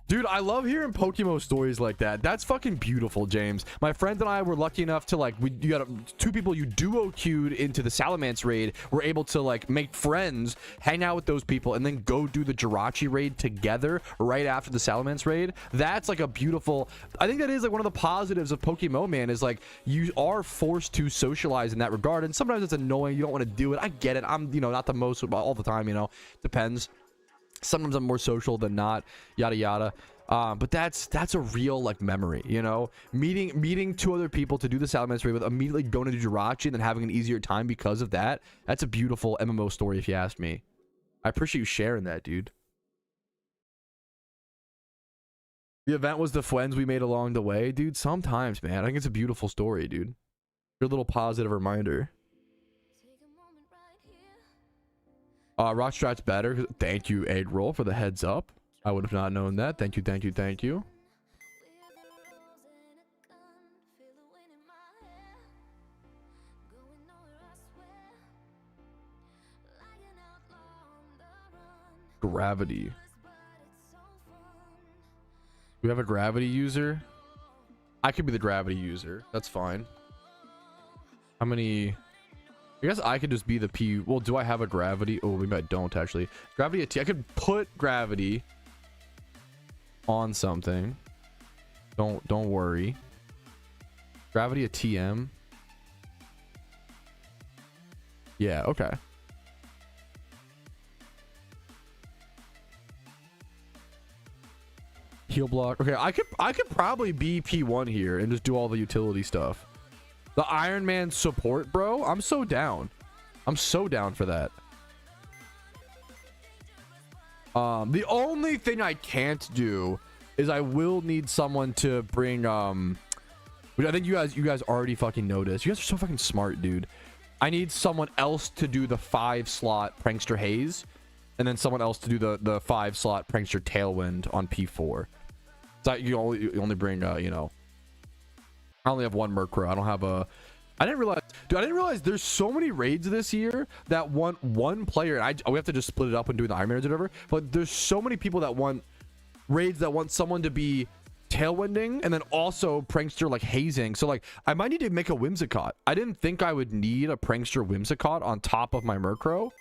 Dude, I love hearing PokeMMO stories like that. That's fucking beautiful, James. My friend and I were lucky enough to, like, you got two people you duo queued into the Salamence raid. We're able to, like, make friends, hang out with those people, and then go do the Jirachi raid together right after the Salamence raid. That's, like, a beautiful... I think that is, like, one of the positives of PokeMMO, man, is, like, you are forced to socialize in that regard. And sometimes it's annoying. You don't want to do it. I get it. I'm, you know, not the most all the time, you know. Depends. Sometimes I'm more social than not, yada yada. But that's a real, like, memory, you know, meeting two other people to do the Salamence raid with, immediately going to Jirachi and then having an easier time because of that. That's a beautiful MMO story, if you ask me. I appreciate you sharing that, dude. The event was the friends we made along the way, dude. Sometimes, man, I think it's a beautiful story, dude. Your little positive reminder. Rock Strat's better. Thank you, Egg Roll, for the heads up. I would have not known that. Thank you, thank you, thank you. Gravity. We have a gravity user. I could be the gravity user. That's fine. How many... I guess I could just be the P. Well, do I have a gravity? Oh, maybe I don't actually. Gravity at T. I could put gravity on something. Don't worry. Gravity at TM. Yeah, okay. Heal block. Okay, I could probably be P1 here and just do all the utility stuff. The Iron Man support, bro. I'm so down. I'm so down for that. The only thing I can't do is I will need someone to bring which I think you guys already fucking noticed. You guys are so fucking smart, dude. I need someone else to do the 5-slot Prankster Haze, and then someone else to do the 5-slot Prankster Tailwind on P4. So you only bring you know, I only have one Murkrow. I don't have a... I didn't realize there's so many raids this year that want one player. We have to just split it up and do the Iron Mans or whatever. But there's so many people that want raids that want someone to be tailwinding and then also Prankster, like, hazing. So, like, I might need to make a Whimsicott. I didn't think I would need a Prankster Whimsicott on top of my Murkrow.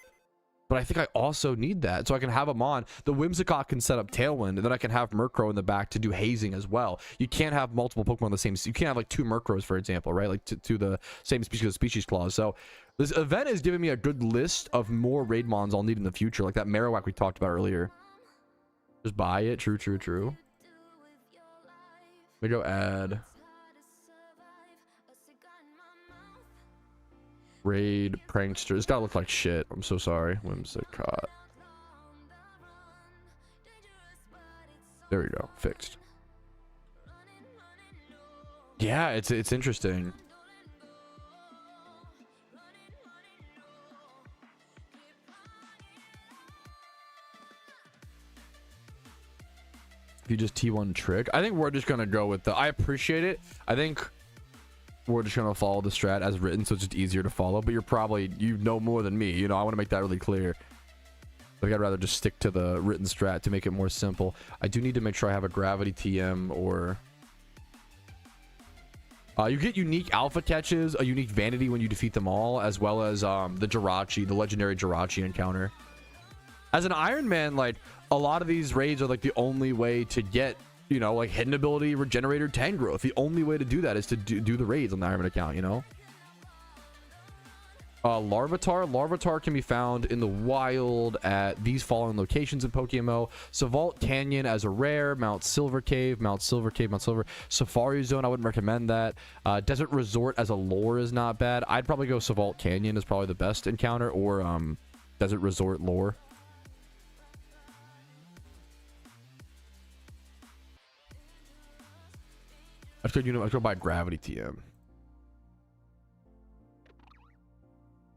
But I think I also need that, so I can have them on. The Whimsicott can set up Tailwind, and then I can have Murkrow in the back to do hazing as well. You can't have multiple Pokemon the same. You can't have, like, 2 Murkrows, for example, right? Like, to the same species clause. So this event is giving me a good list of more Raidmons I'll need in the future, like that Marowak we talked about earlier. Just buy it. True, true, true. Let me go add raid Prankster. It's gotta look like shit. I'm so sorry. Whimsicott. There we go. Fixed. Yeah, it's interesting. If you just T1 trick, I think we're just gonna go with the... I appreciate it. I think we're just gonna follow the strat as written, so it's just easier to follow. But you're probably, you know more than me, you know. I want to make that really clear. Like, I'd rather just stick to the written strat to make it more simple. I do need to make sure I have a gravity TM, or you get unique alpha catches, a unique vanity when you defeat them all, as well as the Jirachi, the legendary Jirachi encounter. As an Iron Man, like, a lot of these raids are like the only way to get, you know, like, hidden ability regenerator Tangrowth. The only way to do that is to do the raids on the Iron Man account, you know. Larvitar can be found in the wild at these following locations in PokeMMO: Savalt Canyon as a rare, Mount Silver Cave, Mount Silver, Safari Zone. I wouldn't recommend that. Desert Resort as a lore is not bad. I'd probably go Savalt Canyon is probably the best encounter, or Desert Resort lore. Let's go buy Gravity TM.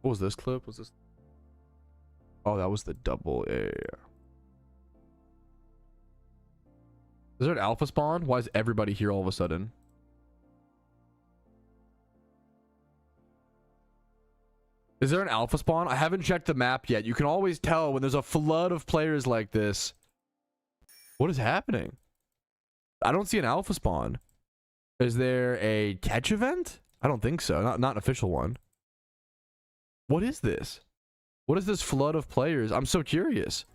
What was this clip? Was this? Oh, that was the double. Yeah. Is there an alpha spawn? Why is everybody here all of a sudden? Is there an alpha spawn? I haven't checked the map yet. You can always tell when there's a flood of players like this. What is happening? I don't see an alpha spawn. Is there a catch event? I don't think so. Not an official one. What is this? What is this flood of players? I'm so curious.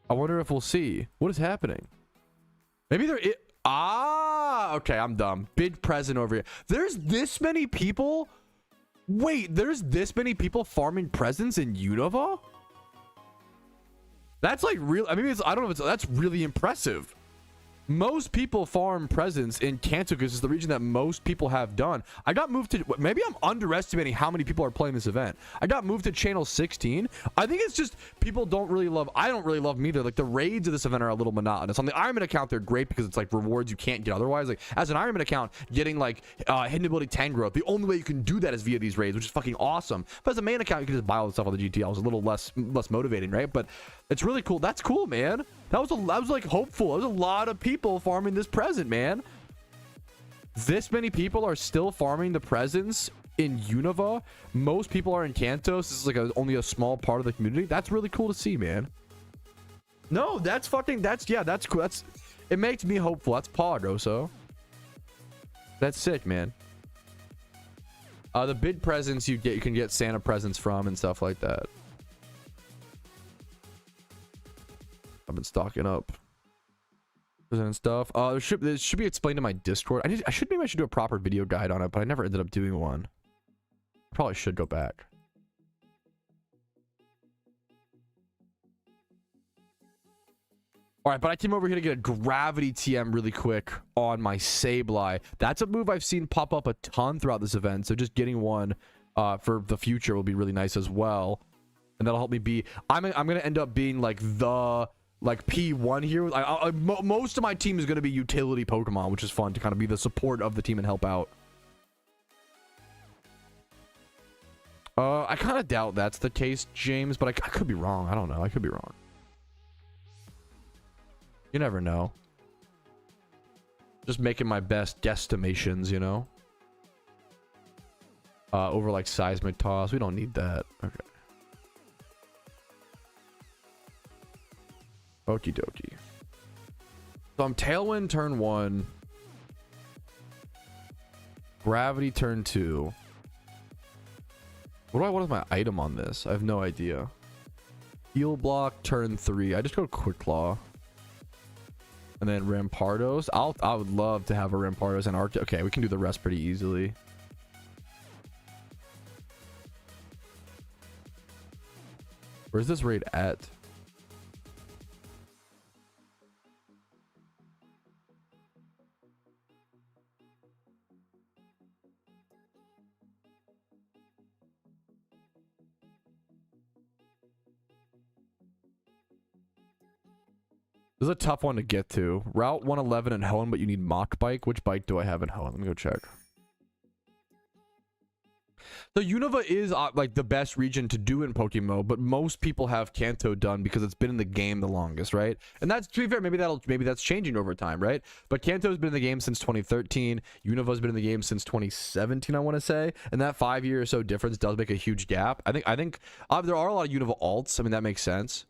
I wonder if we'll see. What is happening? Maybe there is... Ah! Okay, I'm dumb. Big present over here. There's this many people... Wait, there's this many people farming presents in Unova? That's like real. I mean, I don't know if it's, that's really impressive. Most people farm presents in Kanto because it's the region that most people have done. I got moved to, maybe I'm underestimating how many people are playing this event. I got moved to channel 16. I think it's just people don't really love, I don't really love them either. Like the raids of this event are a little monotonous. On the Ironman account, they're great because it's like rewards you can't get otherwise. Like as an Ironman account, getting like hidden ability Tangrowth, the only way you can do that is via these raids, which is fucking awesome. But as a main account, you can just buy all the stuff on the GTL. It's a little less motivating, right? But it's really cool. That's cool, man. That was like hopeful. There's a lot of people farming this present, man. This many people are still farming the presents in Unova. Most people are in Kantos. This is like only a small part of the community. That's really cool to see, man. No, that's fucking, yeah, that's cool. It makes me hopeful. That's Pog, Oso. That's sick, man. The big presents you can get Santa presents from and stuff like that. I've been stocking up and stuff. This should be explained in my Discord. Maybe I should do a proper video guide on it, but I never ended up doing one. Probably should go back. All right, but I came over here to get a gravity TM really quick on my Sableye. That's a move I've seen pop up a ton throughout this event, so just getting one for the future will be really nice as well, and that'll help me be. I'm gonna end up being like the P1 here. Most of my team is going to be utility Pokemon, which is fun to kind of be the support of the team and help out. I kind of doubt that's the case, James, but I could be wrong. I don't know. I could be wrong. You never know. Just making my best guesstimations, you know? Over like seismic toss. We don't need that. Okay. Okie dokie. So I'm Tailwind turn 1. Gravity turn 2. What do I want with my item on this? I have no idea. Heal block turn 3. I just go Quick Claw. And then Rampardos. I would love to have a Rampardos and Arc. Okay, we can do the rest pretty easily. Where's this raid at? This is a tough one to get to. Route 111 in Hoenn, but you need Mach Bike. Which bike do I have in Hoenn? Let me go check. So Unova is like the best region to do in PokeMMO, but most people have Kanto done because it's been in the game the longest, right? And that's, to be fair, maybe that's changing over time, right? But Kanto's been in the game since 2013. Unova's been in the game since 2017, I want to say, and that 5 year or so difference does make a huge gap. I think there are a lot of Unova alts. I mean, that makes sense.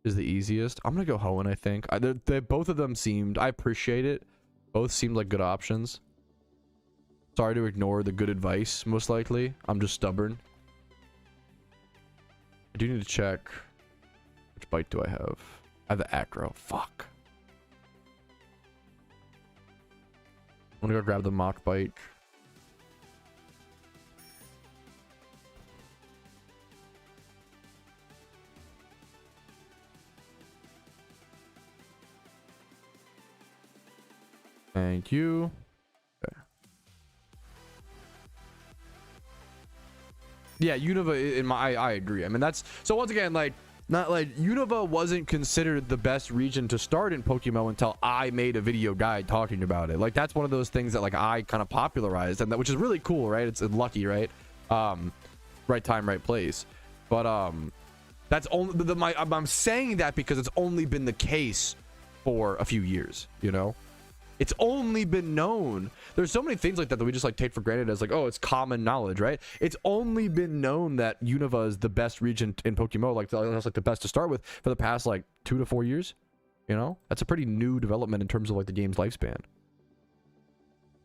Is the easiest. I'm gonna go Hoenn. I think both of them seemed. I appreciate it. Both seemed like good options. Sorry to ignore the good advice. Most likely, I'm just stubborn. I do need to check. Which bite do I have? I have the Acro. Fuck. I'm gonna go grab the Mach Bite. Thank you. Okay. Yeah, Unova in my I agree. I mean, that's so once again, like, not like Unova wasn't considered the best region to start in PokeMMO until I made a video guide talking about it. Like, that's one of those things that like I kind of popularized, and that, which is really cool, right? It's lucky, right? Right time, right place. But that's only I'm saying that because it's only been the case for a few years, you know? It's only been known. There's so many things like that that we just like take for granted as like, oh, it's common knowledge, right? It's only been known that Unova is the best region in PokeMMO, like that's like the best to start with for the past like 2 to 4 years. You know, that's a pretty new development in terms of like the game's lifespan.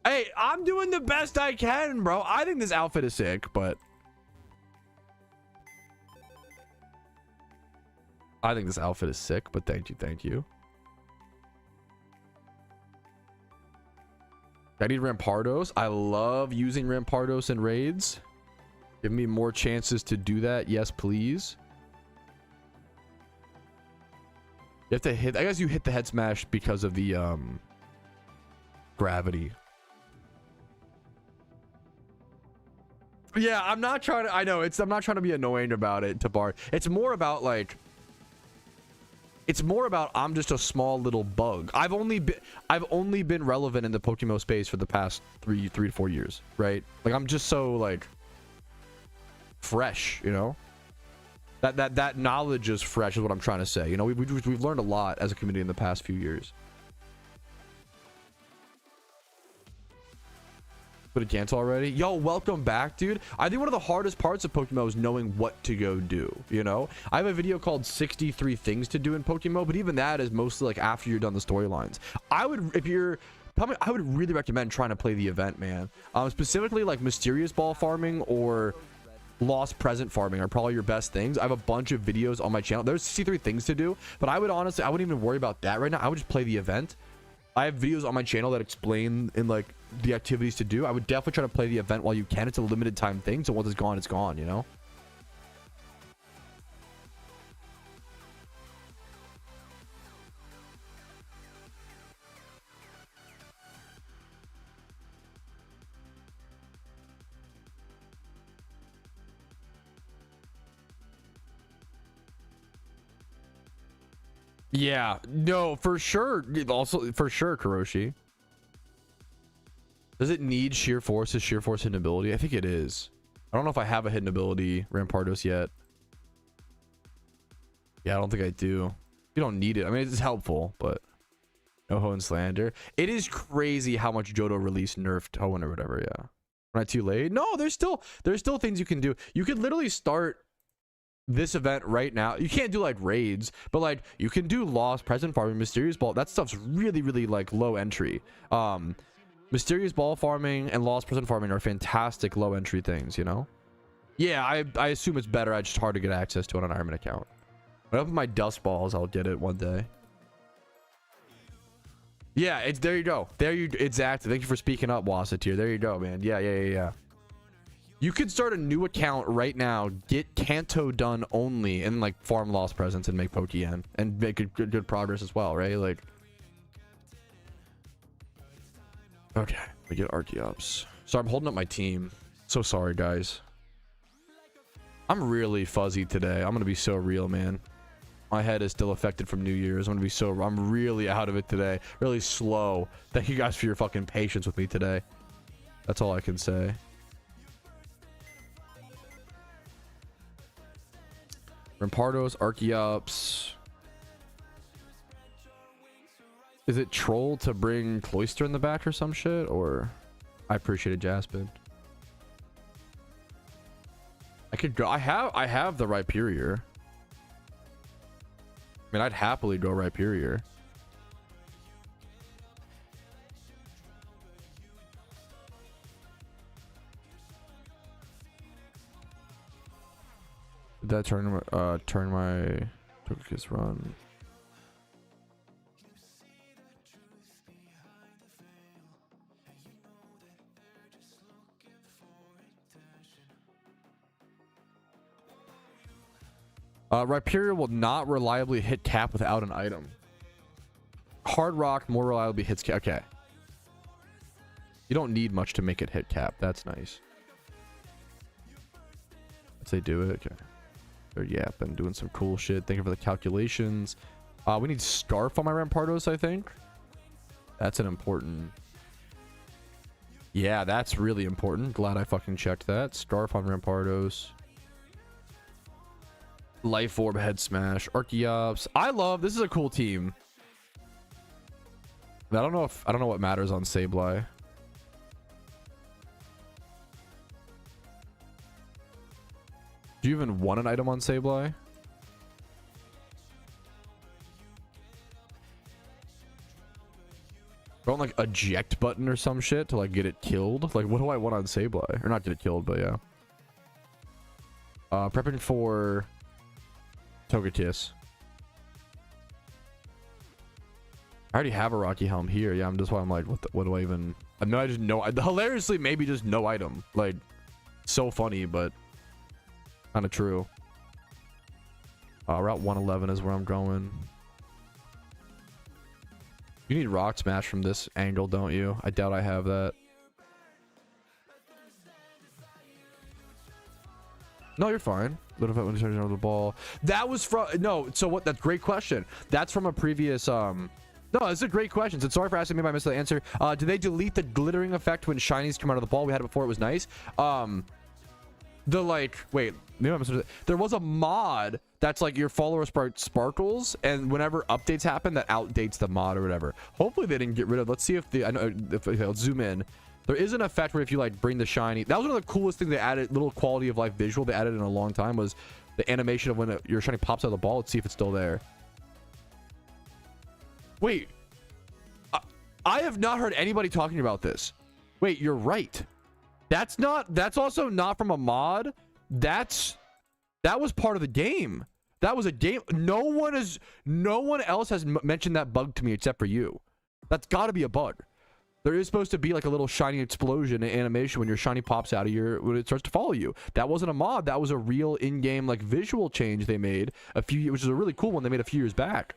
Hey, I'm doing the best I can, bro. I think this outfit is sick, but thank you, thank you. I need Rampardos. I love using Rampardos in raids. Give me more chances to do that. Yes, please. You have to hit, I guess you hit the head smash because of the gravity. Yeah, I'm not trying to, I know I'm not trying to be annoying about it to Bart. It's more about like, I'm just a small little bug. I've only been relevant in the PokeMMO space for the past 3 to 4 years, right? Like I'm just so like fresh, you know? That knowledge is fresh is what I'm trying to say. You know, we've learned a lot as a community in the past few years. But it can't already. Yo, welcome back, dude. I think one of the hardest parts of PokeMMO is knowing what to go do, you know? I have a video called 63 things to do in PokeMMO, but even that is mostly like after you're done the storylines. I would really recommend trying to play the event, man. Specifically like mysterious ball farming or lost present farming are probably your best things. I have a bunch of videos on my channel. There's 63 things to do, but I wouldn't even worry about that right now. I would just play the event. I have videos on my channel that explain in like the activities to do. I would definitely try to play the event while you can. It's a limited time thing, so once it's gone, you know? Yeah, no, for sure. Also, for sure, Kuroshi. Does it need sheer force? Is sheer force hidden ability? I think it is. I don't know if I have a hidden ability Rampardos yet. Yeah, I don't think I do. You don't need it. I mean, it's helpful, but no Hoenn slander. It is crazy how much Johto released nerfed Hoenn or whatever. Yeah, not too late. No, there's still things you can do. You could literally start this event right now. You can't do like raids, but like you can do lost present farming, mysterious ball. That stuff's really like low entry. Mysterious ball farming and lost present farming are fantastic low entry things, you know? Yeah, I assume it's better. It's just hard to get access to on an Ironman account. When I open my dust balls, I'll get it one day. Yeah, it's there you go. Exactly. Thank you for speaking up, Wassatir. There you go, man. Yeah. You could start a new account right now, get Kanto done only, and like farm lost presents and make Pokeyen and make good progress as well, right? Like, okay, we get Archeops. So I'm holding up my team. So sorry, guys. I'm really fuzzy today. I'm gonna be so real, man. My head is still affected from New Year's. I'm really out of it today. Really slow. Thank you guys for your fucking patience with me today. That's all I can say. Rampardos, Archeops. Is it troll to bring Cloyster in the back or some shit? Or I appreciate it, Jaspin. I could go. I have the Rhyperior. I mean, I'd happily go Rhyperior. Did that turn my Togekiss run? Rhyperior will not reliably hit cap without an item. Hard Rock more reliably hits cap. Okay. You don't need much to make it hit cap. That's nice. Let's say do it. Okay. They're yapping, doing some cool shit. Thank you for the calculations. We need Scarf on my Rampardos, I think. That's an important... Yeah, that's really important. Glad I fucking checked that. Scarf on Rampardos. Life Orb, Head Smash, Archeops. This is a cool team. I don't know what matters on Sableye. Do you even want an item on Sableye? I want like eject button or some shit to like get it killed. Like what do I want on Sableye? Or not get it killed, but yeah. Prepping for Togekiss. I already have a Rocky Helm here. Yeah, I'm just why I'm like, what do I even? I know I just know. Hilariously, maybe just no item. Like, so funny, but kind of true. Route 111 is where I'm going. You need Rock Smash from this angle, don't you? I doubt I have that. No, you're fine. Little bit when you started over the ball. That was from no. So what? That's a great question. That's from a previous No, it's a great question. So sorry for asking me if I missed the answer. Do they delete the glittering effect when shinies come out of the ball? We had it before. It was nice. The like, wait, maybe I misunderstood. There was a mod that's like your follower sparkles, and whenever updates happen, that outdates the mod or whatever. Hopefully they didn't get rid of. Let's see if the. I know. Okay, let's zoom in. There is an effect where if you like bring the shiny. That was one of the coolest things they added. Little quality of life visual they added in a long time was the animation of when your shiny pops out of the ball. Let's see if it's still there. Wait, I have not heard anybody talking about this. Wait, you're right. That's also not from a mod. That was part of the game. That was a game. No one else has mentioned that bug to me except for you. That's got to be a bug. There is supposed to be like a little shiny explosion in animation when your shiny pops out of when it starts to follow you. That wasn't a mod. That was a real in-game like visual change they made which is a really cool one they made a few years back.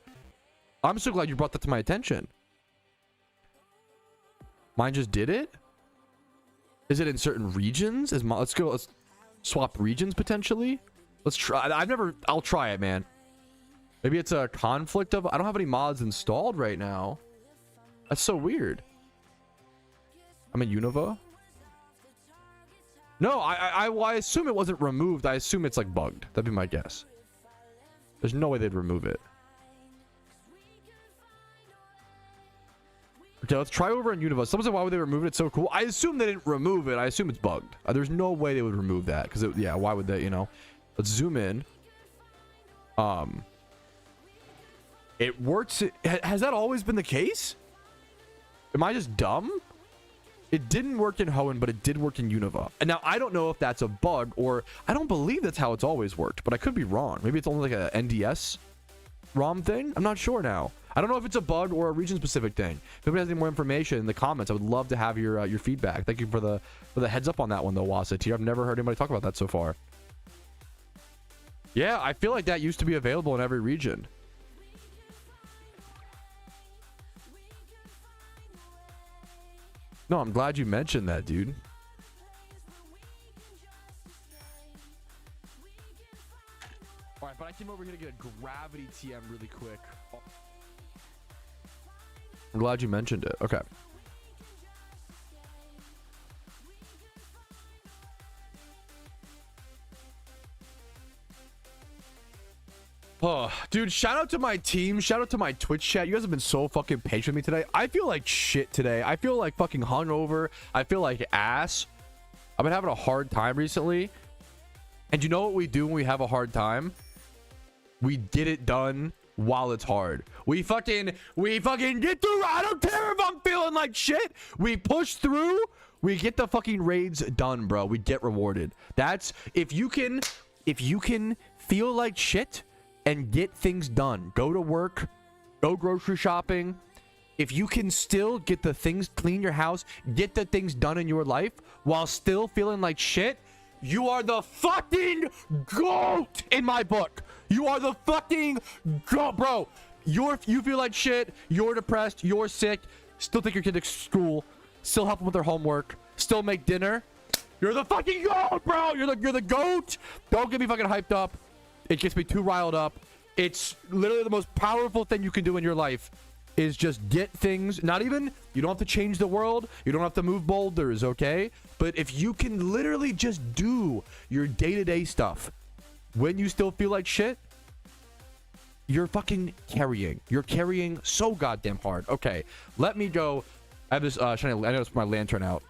I'm so glad you brought that to my attention. Mine just did it? Is it in certain regions? Let's swap regions potentially. Let's try. I'll try it, man. Maybe it's a conflict of, I don't have any mods installed right now. That's so weird. I'm in Unova. No, I assume it wasn't removed. I assume it's like bugged. That'd be my guess. There's no way they'd remove it. Okay, let's try over in Unova. Someone said, why would they remove it? It's so cool. I assume they didn't remove it. I assume it's bugged. There's no way they would remove that. Because, yeah, why would they, you know? Let's zoom in. It works. Has that always been the case? Am I just dumb? It didn't work in Hoenn, but it did work in Unova. And now, I don't know if that's a bug or... I don't believe that's how it's always worked. But I could be wrong. Maybe it's only like a NDS ROM thing? I'm not sure now. I don't know if it's a bug or a region-specific thing. If anybody has any more information in the comments, I would love to have your feedback. Thank you for the heads up on that one, though, Wasit. I've never heard anybody talk about that so far. Yeah, I feel like that used to be available in every region. No, I'm glad you mentioned that, dude. All right, but I came over here to get a gravity TM really quick. I'm glad you mentioned it. Okay. Oh, dude, shout out to my team. Shout out to my Twitch chat. You guys have been so fucking patient with me today. I feel like shit today. I feel like fucking hungover. I feel like ass. I've been having a hard time recently. And you know what we do when we have a hard time? We get it done while it's hard. We fucking get through. I don't care if I'm feeling like shit. We push through. We get the fucking raids done, bro. We get rewarded. That's if you can feel like shit and get things done. Go to work, go grocery shopping. If you can still get the things, clean your house, get the things done in your life while still feeling like shit, you are the fucking GOAT in my book. You are the fucking GOAT, bro. You feel like shit, you're depressed, you're sick, still take your kid to school, still help them with their homework, still make dinner. You're the fucking GOAT, bro. You're the GOAT. Don't get me fucking hyped up. It gets me too riled up. It's literally the most powerful thing you can do in your life is just get things. Not even, you don't have to change the world. You don't have to move boulders, okay? But if you can literally just do your day-to-day stuff when you still feel like shit, you're fucking carrying. You're carrying so goddamn hard. Okay, let me go. I have this shiny, I know it's my lantern out.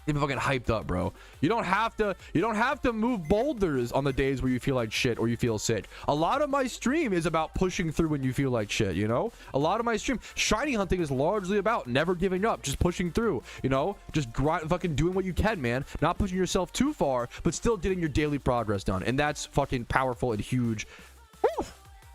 Even fucking hyped up, bro. You don't have to move boulders on the days where you feel like shit or you feel sick. A lot of my stream is about pushing through when you feel like shit, you know? A lot of my stream, shiny hunting is largely about never giving up, just pushing through, you know? Just fucking doing what you can, man. Not pushing yourself too far, but still getting your daily progress done. And that's fucking powerful and huge. Woo!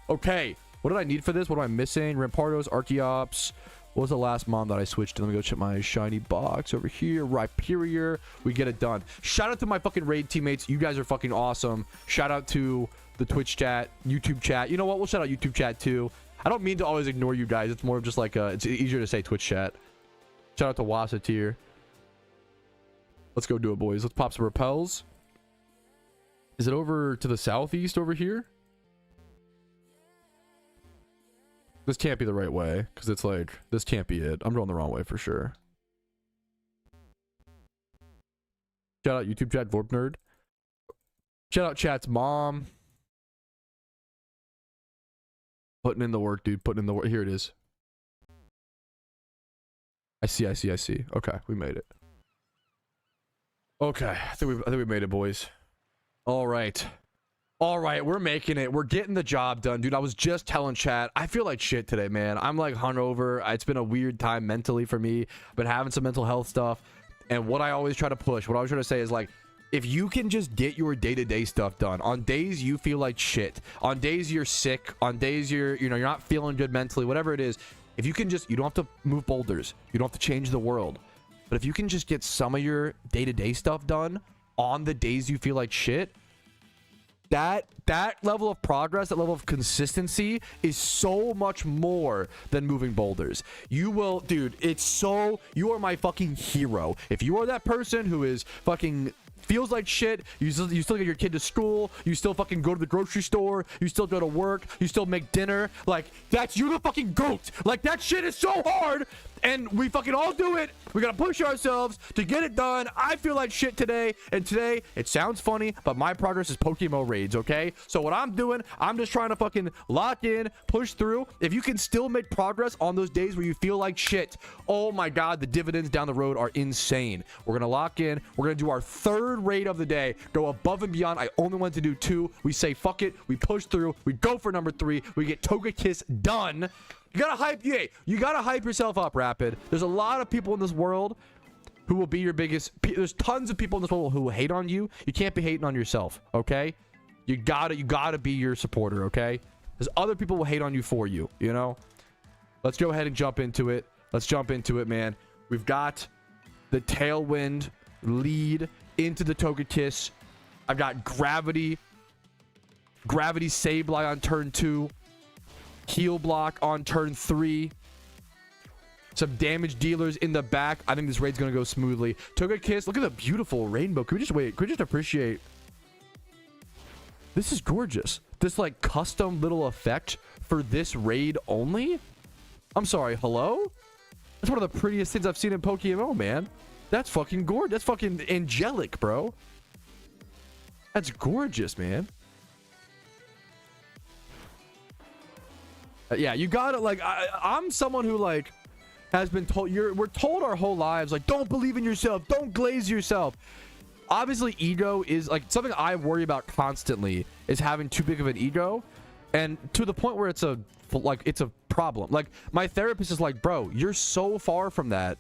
Okay, what did I need for this? What am I missing? Rampardos, Archeops. What was the last mom that I switched to? Let me go check my shiny box over here. Rhyperior. We get it done. Shout out to my fucking raid teammates. You guys are fucking awesome. Shout out to the Twitch chat, YouTube chat. You know what? We'll shout out YouTube chat too. I don't mean to always ignore you guys. It's more of just like, it's easier to say Twitch chat. Shout out to Wasatier. Let's go do it, boys. Let's pop some repels. Is it over to the southeast over here? This can't be the right way, because it's like, this can't be it. I'm going the wrong way for sure. Shout out YouTube chat, Vorp Nerd. Shout out chat's mom. Putting in the work, dude. Putting in the work. Here it is. I see. Okay, we made it. Okay, I think we made it, boys. All right. All right, we're making it. We're getting the job done, dude. I was just telling chat, I feel like shit today, man. I'm like hungover. It's been a weird time mentally for me. I've been having some mental health stuff. And what I always try to push, what I always try to say is like, if you can just get your day-to-day stuff done on days you feel like shit, on days you're sick, on days you're not feeling good mentally, whatever it is, if you can just, you don't have to move boulders. You don't have to change the world. But if you can just get some of your day-to-day stuff done on the days you feel like shit, that level of progress, that level of consistency is so much more than moving boulders. You will, dude, you are my fucking hero. If you are that person who is fucking feels like shit, you still get your kid to school, you still fucking go to the grocery store, you still go to work, you still make dinner, like, you're the fucking GOAT. Like, that shit is so hard, and we fucking all do it. We gotta push ourselves to get it done. I feel like shit today, and today, it sounds funny, but my progress is PokeMMO raids, okay? So what I'm doing, I'm just trying to fucking lock in, push through. If you can still make progress on those days where you feel like shit, oh my god, the dividends down the road are insane. We're gonna lock in. We're gonna do our third raid of the day, go above and beyond. I only wanted to do 2. We say fuck it, we push through, we go for number 3, we get Togekiss done. You gotta hype yourself up, Rapid. There's a lot of people in this world who will be your biggest. There's tons of people in this world who will hate on you. You can't be hating on yourself, okay? You gotta be your supporter, okay? There's other people who will hate on you for you, you know? Let's go ahead and jump into it. Let's jump into it, man. We've got the Tailwind lead into the Togekiss. I've got Gravity Sableye on turn 2. Heal block on turn 3. Some damage dealers in the back. I think this raid's gonna go smoothly. Togekiss, look at the beautiful rainbow. Can we just wait? Can we just appreciate? This is gorgeous. This like custom little effect for this raid only. I'm sorry, hello? That's one of the prettiest things I've seen in PokeMMO, man. That's fucking gorgeous. That's fucking angelic, bro. That's gorgeous, man. Yeah, you gotta like. I'm someone who like has been told. We're told our whole lives like, don't believe in yourself, don't glaze yourself. Obviously, ego is like something I worry about constantly. Is having too big of an ego, and to the point where it's a problem. Like my therapist is like, bro, you're so far from that.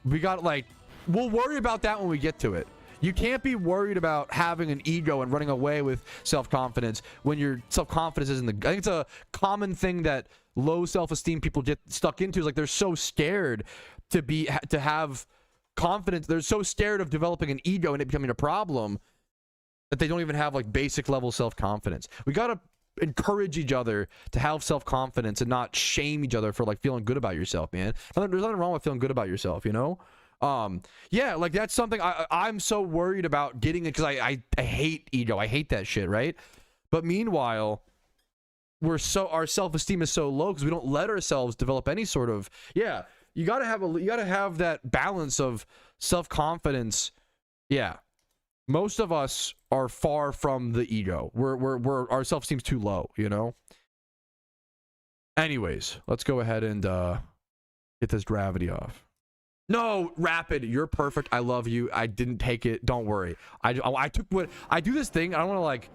We got like, we'll worry about that when we get to it. You can't be worried about having an ego and running away with self-confidence when your self-confidence isn't I think it's a common thing that low self-esteem people get stuck into, is like they're so scared to have confidence. They're so scared of developing an ego and it becoming a problem that they don't even have like basic level self-confidence. We got to encourage each other to have self-confidence and not shame each other for like feeling good about yourself, man. There's nothing wrong with feeling good about yourself, you know? Yeah, like that's something I'm so worried about getting it, because I hate ego. I hate that shit, right? But meanwhile, our self-esteem is so low because we don't let ourselves develop any sort of, yeah, you gotta have that balance of self-confidence. Yeah, most of us are far from the ego. Our self-esteem's too low, you know? Anyways, let's go ahead and get this gravity off. No, Rapid, you're perfect. I love you. I didn't take it. Don't worry. I took what I do this thing. I don't want to like.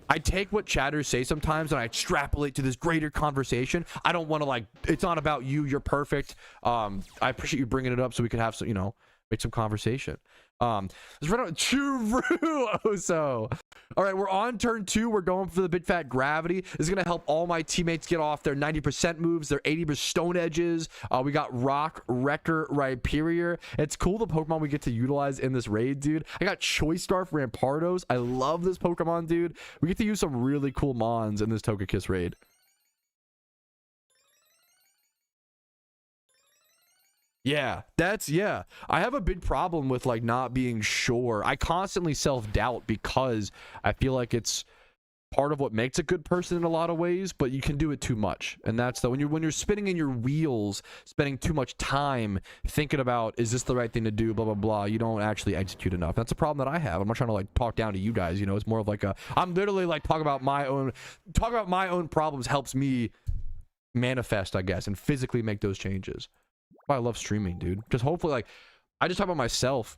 I take what chatters say sometimes and I extrapolate to this greater conversation. I don't want to like. It's not about you. You're perfect. I appreciate you bringing it up so we can have some, you know, make some conversation. Let's run out. True. So, all right, we're on turn 2. We're going for the big fat gravity. This is gonna help all my teammates get off their 90% moves, their 80% stone edges. We got Rock, Wrecker, Rhyperior. It's cool the Pokemon we get to utilize in this raid, dude. I got Choice Scarf, Rampardos. I love this Pokemon, dude. We get to use some really cool mons in this Togekiss raid. Yeah, I have a big problem with like not being sure. I constantly self-doubt because I feel like it's part of what makes a good person in a lot of ways, but you can do it too much. And that's the when you're spinning in your wheels, spending too much time thinking about, is this the right thing to do, blah blah blah, you don't actually execute enough. That's a problem that I have. I'm not trying to like talk down to you guys, you know. It's more of like a, I'm literally like talking about my own problems helps me manifest, I guess, and physically make those changes. I love streaming, dude. Just hopefully, like, I just talk about myself,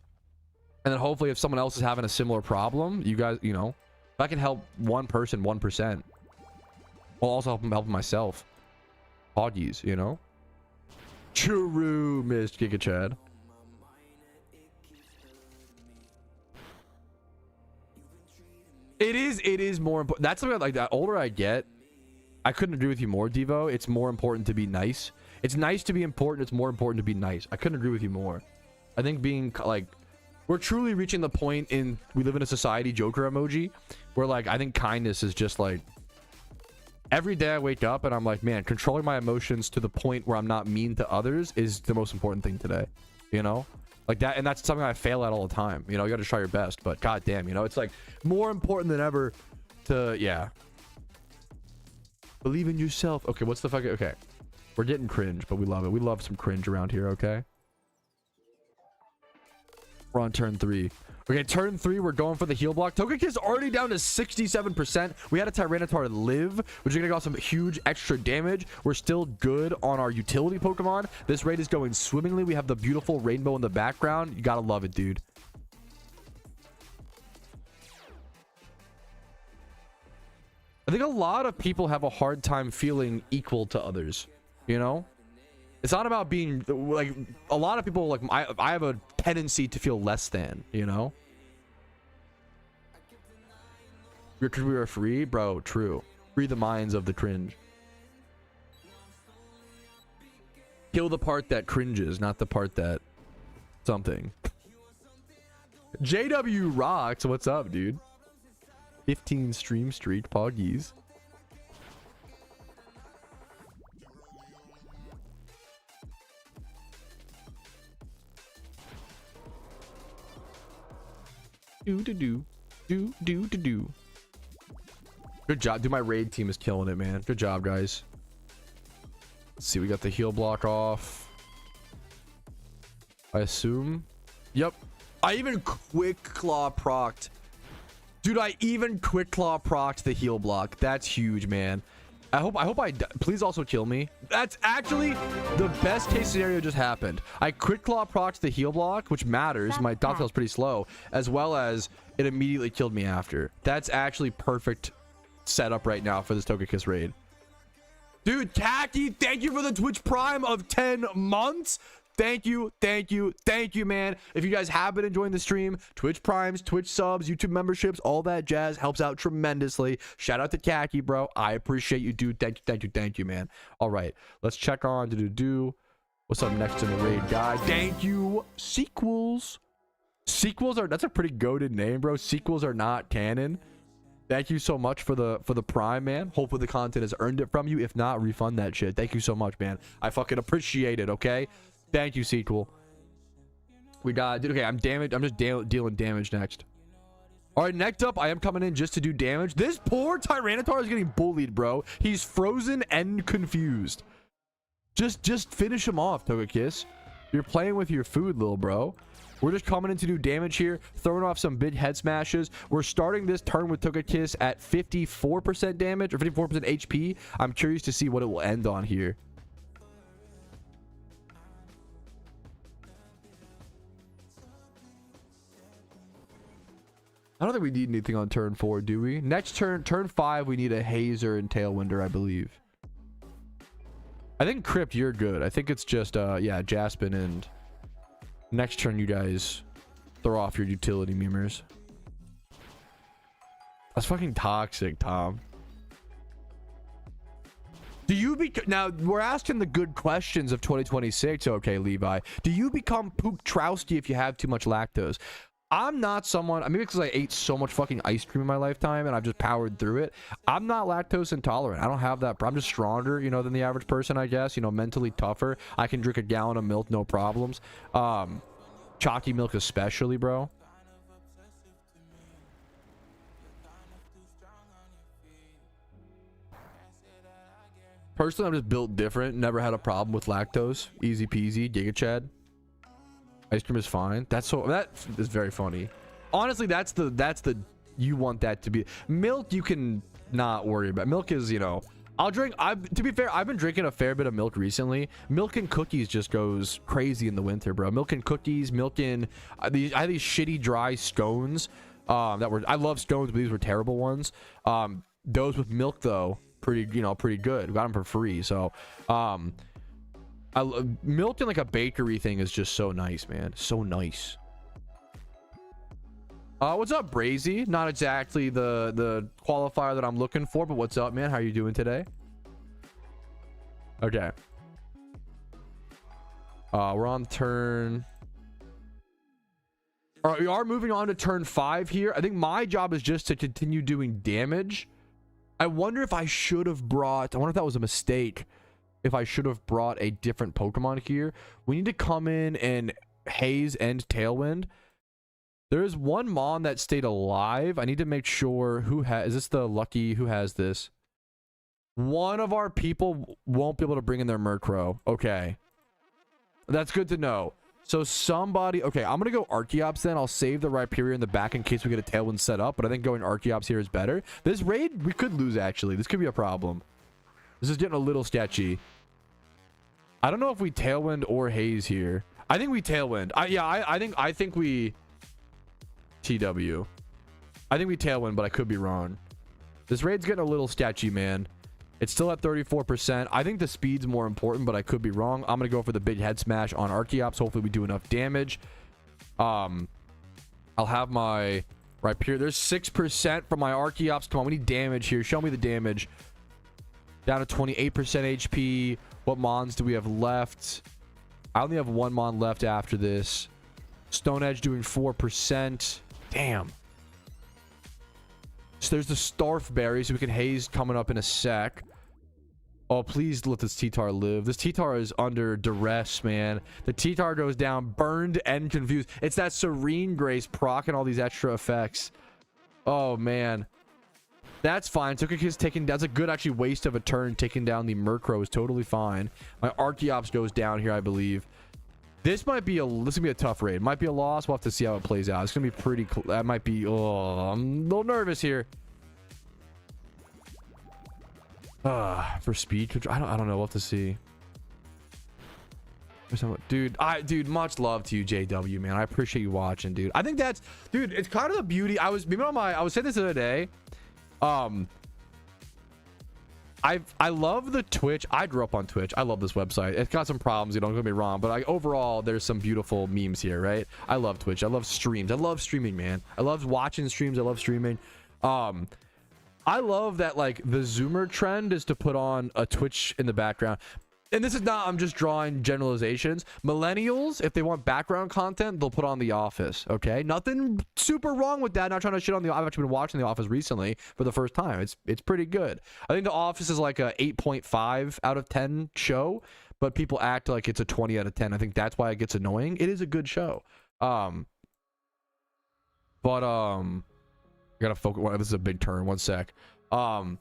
and then hopefully if someone else is having a similar problem, you guys, you know, if I can help one person 1%, I'll also help myself. Hoggies, you know. True, missed Giga Chad. It is more important. That's something like that. Older I get, I couldn't agree with you more, Devo. It's more important to be nice. It's nice to be important. It's more important to be nice. I couldn't agree with you more. I think being like, we're truly reaching the point in, we live in a society, Joker emoji, where like, I think kindness is just like, every day I wake up and I'm like, man, controlling my emotions to the point where I'm not mean to others is the most important thing today, you know? Like that, and that's something I fail at all the time. You know, you got to try your best, but goddamn, you know, it's like more important than ever to, yeah. Believe in yourself. Okay, what's the fucking, okay. We're getting cringe, but we love it. We love some cringe around here, okay? We're on turn 3. Okay, turn 3, we're going for the heal block. Togekiss already down to 67%. We had a Tyranitar live, which is gonna got some huge extra damage. We're still good on our utility Pokemon. This raid is going swimmingly. We have the beautiful rainbow in the background. You gotta love it, dude. I think a lot of people have a hard time feeling equal to others, you know? It's not about being like, a lot of people like, I have a tendency to feel less than, you know? Because we are free, bro. True. Free the minds of the cringe. Kill the part that cringes, not the part that something. JW rocks. What's up, dude? 15 stream streak, Poggies. Do. Good job, dude. My raid team is killing it, man. Good job, guys. Let's see, we got the heal block off, I assume. Yep. I even quick claw procced. Dude, I even quick claw procced the heal block. That's huge, man. I hope please also kill me. That's actually the best case scenario just happened. I quick claw procced the heal block, which matters. My dot tail's pretty slow, as well as it immediately killed me after. That's actually perfect setup right now for this Togekiss raid. Dude, Khaki, thank you for the Twitch Prime of 10 months. Thank you, man. If you guys have been enjoying the stream, Twitch Primes, Twitch subs, YouTube memberships, all that jazz helps out tremendously. Shout out to Khaki, bro. I appreciate you, dude. Thank you, man. All right, let's check on what's up next in the raid, guy. Thank you. Sequels are, that's a pretty goated name, bro. Sequels are not canon. Thank you so much for the Prime, man. Hopefully the content has earned it from you. If not, refund that shit. Thank you so much, man. I fucking appreciate it, okay? Thank you, sequel. We got, dude, okay, I'm damaged. I'm just dealing damage next. All right, next up, I am coming in just to do damage. This poor Tyranitar is getting bullied, bro. He's frozen and confused. Just finish him off, Togekiss. You're playing with your food, little bro. We're just coming in to do damage here, throwing off some big head smashes. We're starting this turn with Togekiss at 54% damage or 54% HP. I'm curious to see what it will end on here. I don't think we need anything on turn 4, do we? Next turn, turn 5, we need a Hazer and Tailwinder, I believe. I think Crypt, you're good. I think it's just, yeah, Jaspin, and next turn you guys throw off your utility memers. That's fucking toxic, Tom. Do you now we're asking the good questions of 2026, okay, Levi. Do you become Patrouski if you have too much lactose? I'm not someone, I mean, because I ate so much fucking ice cream in my lifetime and I've just powered through it. I'm not lactose intolerant. I don't have that. I'm just stronger, you know, than the average person, I guess. You know, mentally tougher. I can drink a gallon of milk, no problems. Chalky milk especially, bro. Personally, I'm just built different. Never had a problem with lactose. Easy peasy. Giga Chad. Ice cream is fine. That is very funny. Honestly, that's the you want that to be. Milk you can not worry about. Milk is, you know, I'll drink. To be fair, I've been drinking a fair bit of milk recently. Milk and cookies just goes crazy in the winter, bro. Milk and cookies, milk and I had these shitty dry scones I love scones, but these were terrible ones. Those with milk though, pretty good. Got them for free. So milk in like a bakery thing is just so nice, man. So nice. What's up, Brazy? Not exactly the qualifier that I'm looking for, but what's up, man? How are you doing today? Okay. We're on turn. All right, we are moving on to turn 5 here. I think my job is just to continue doing damage. I wonder if I should have brought. I wonder if that was a mistake. If I should have brought a different Pokemon here. We need to come in and Haze and Tailwind. There is one Mon that stayed alive. I need to make sure who has. Is this the lucky? Who has this? One of our people won't be able to bring in their Murkrow. Okay. That's good to know. So somebody. Okay, I'm going to go Archeops then. I'll save the Rhyperior in the back in case we get a Tailwind set up. But I think going Archeops here is better. This raid, we could lose actually. This could be a problem. This is getting a little sketchy. I don't know if we Tailwind or Haze here. I think we Tailwind. I think we TW. I think we Tailwind, but I could be wrong. This raid's getting a little sketchy, man. It's still at 34%. I think the speed's more important, but I could be wrong. I'm going to go for the big head smash on Archeops. Hopefully we do enough damage. I'll have my Rhyperior. There's 6% from my Archeops. Come on, we need damage here. Show me the damage. Down to 28% HP. What Mons do we have left? I only have one Mon left after this. Stone Edge doing 4%. Damn. So there's the Starf Berry, so we can Haze coming up in a sec. Oh, please let this T-Tar live. This T-Tar is under duress, man. The T-Tar goes down, burned and confused. It's that Serene Grace proc and all these extra effects. Oh, man. That's fine. Togekiss taking. That's a good actually waste of a turn. Taking down the Murkrow is totally fine. My Archeops goes down here, I believe. This might be a tough raid. Might be a loss. We'll have to see how it plays out. It's gonna be pretty. That might be. Oh, I'm a little nervous here. For speed control, I don't know. We'll have to see. Dude, much love to you, JW, man. I appreciate you watching, dude. I think that's, dude. It's kind of the beauty. I was saying this the other day. I love the Twitch. I grew up on Twitch. I love this website. It's got some problems, you know, don't get me wrong, but overall there's some beautiful memes here, right? I love Twitch. I love streams. I love streaming, man. I love watching streams. I love streaming. I love that, like, the Zoomer trend is to put on a Twitch in the background. And this is not, I'm just drawing generalizations. Millennials, if they want background content, they'll put on The Office, okay? Nothing super wrong with that. Not trying to shit on the. I've actually been watching The Office recently for the first time. It's pretty good. I think The Office is like a 8.5 out of 10 show, but people act like it's a 20 out of 10. I think that's why it gets annoying. It is a good show. I gotta focus. Well, this is a big turn. One sec. But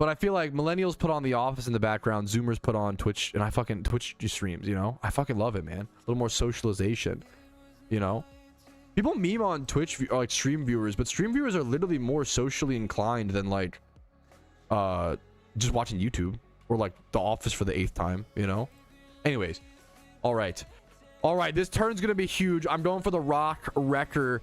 I feel like millennials put on The Office in the background, Zoomers put on Twitch, and Twitch streams, you know? I fucking love it, man. A little more socialization. you know? People meme on Twitch or like stream viewers, but stream viewers are literally more socially inclined than like just watching YouTube or like The Office for the 8th time, you know? Anyways, all right, this turn's gonna be huge. I'm going for the Rock Wrecker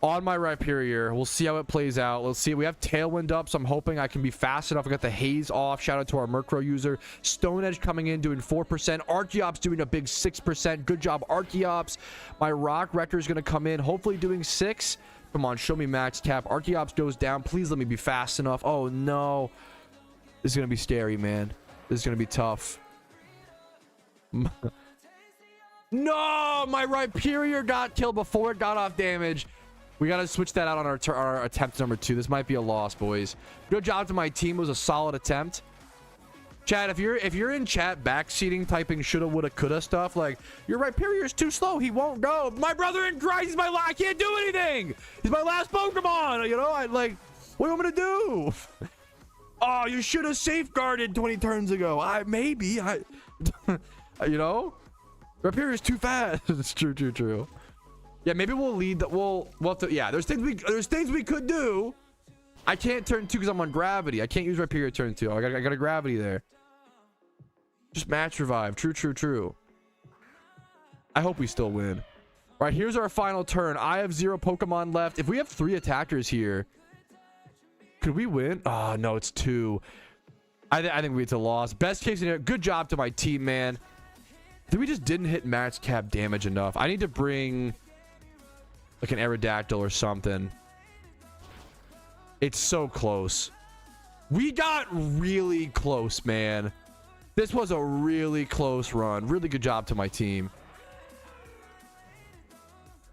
on my Rhyperior. We'll see how it plays out. Let's see. We have Tailwind up, so I'm hoping I can be fast enough. I got the Haze off. Shout out to our Murkrow user. Stone Edge coming in doing 4%. Archeops doing a big 6%. Good job, Archeops. My Rock Wrecker is going to come in, hopefully doing 6. Come on, show me max cap. Archeops goes down. Please let me be fast enough. Oh, no. This is going to be scary, man. This is going to be tough. No, my Rhyperior got killed before it got off damage. We got to switch that out on our attempt number 2. This might be a loss, boys. Good job to my team. It was a solid attempt. Chat, if you're in chat backseating, typing shoulda, woulda, coulda stuff, like, your Rhyperior is too slow. He won't go. My brother in Christ is I can't do anything. He's my last Pokemon. You know, what do you want me to do? Oh, you should have safeguarded 20 turns ago. Maybe. You know? Rhyperior is too fast. It's true. Yeah, maybe we'll lead the we'll have to, yeah, there's things we could do. I can't turn 2 because I'm on gravity. I can't use Rhyperior turn 2. I got a gravity there. Just match revive. True. I hope we still win. All right, here's our final turn. I have 0 Pokemon left. If we have 3 attackers here, could we win? Oh no, it's 2. I think it's a loss. Best case scenario. Good job to my team, man. I think we just didn't hit max cap damage enough. I need to bring like an Aerodactyl or something. It's so close. We got really close, man. This was a really close run. Really good job to my team.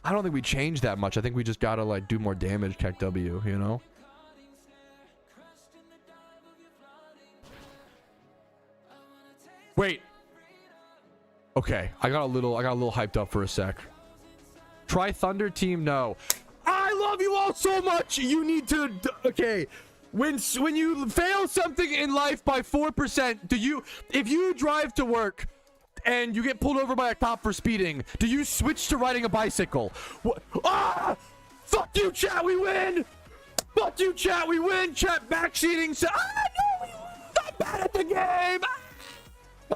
I don't think we changed that much. I think we just gotta like do more damage, Kek W, you know? Wait. Okay, I got a little hyped up for a sec. Try Thunder Team, no. I love you all so much. You need to, okay. When you fail something in life by 4%, if you drive to work and you get pulled over by a cop for speeding, do you switch to riding a bicycle? What? Ah! Fuck you, chat, we win! Fuck you, chat, we win! Chat backseating. No, I'm bad at the game!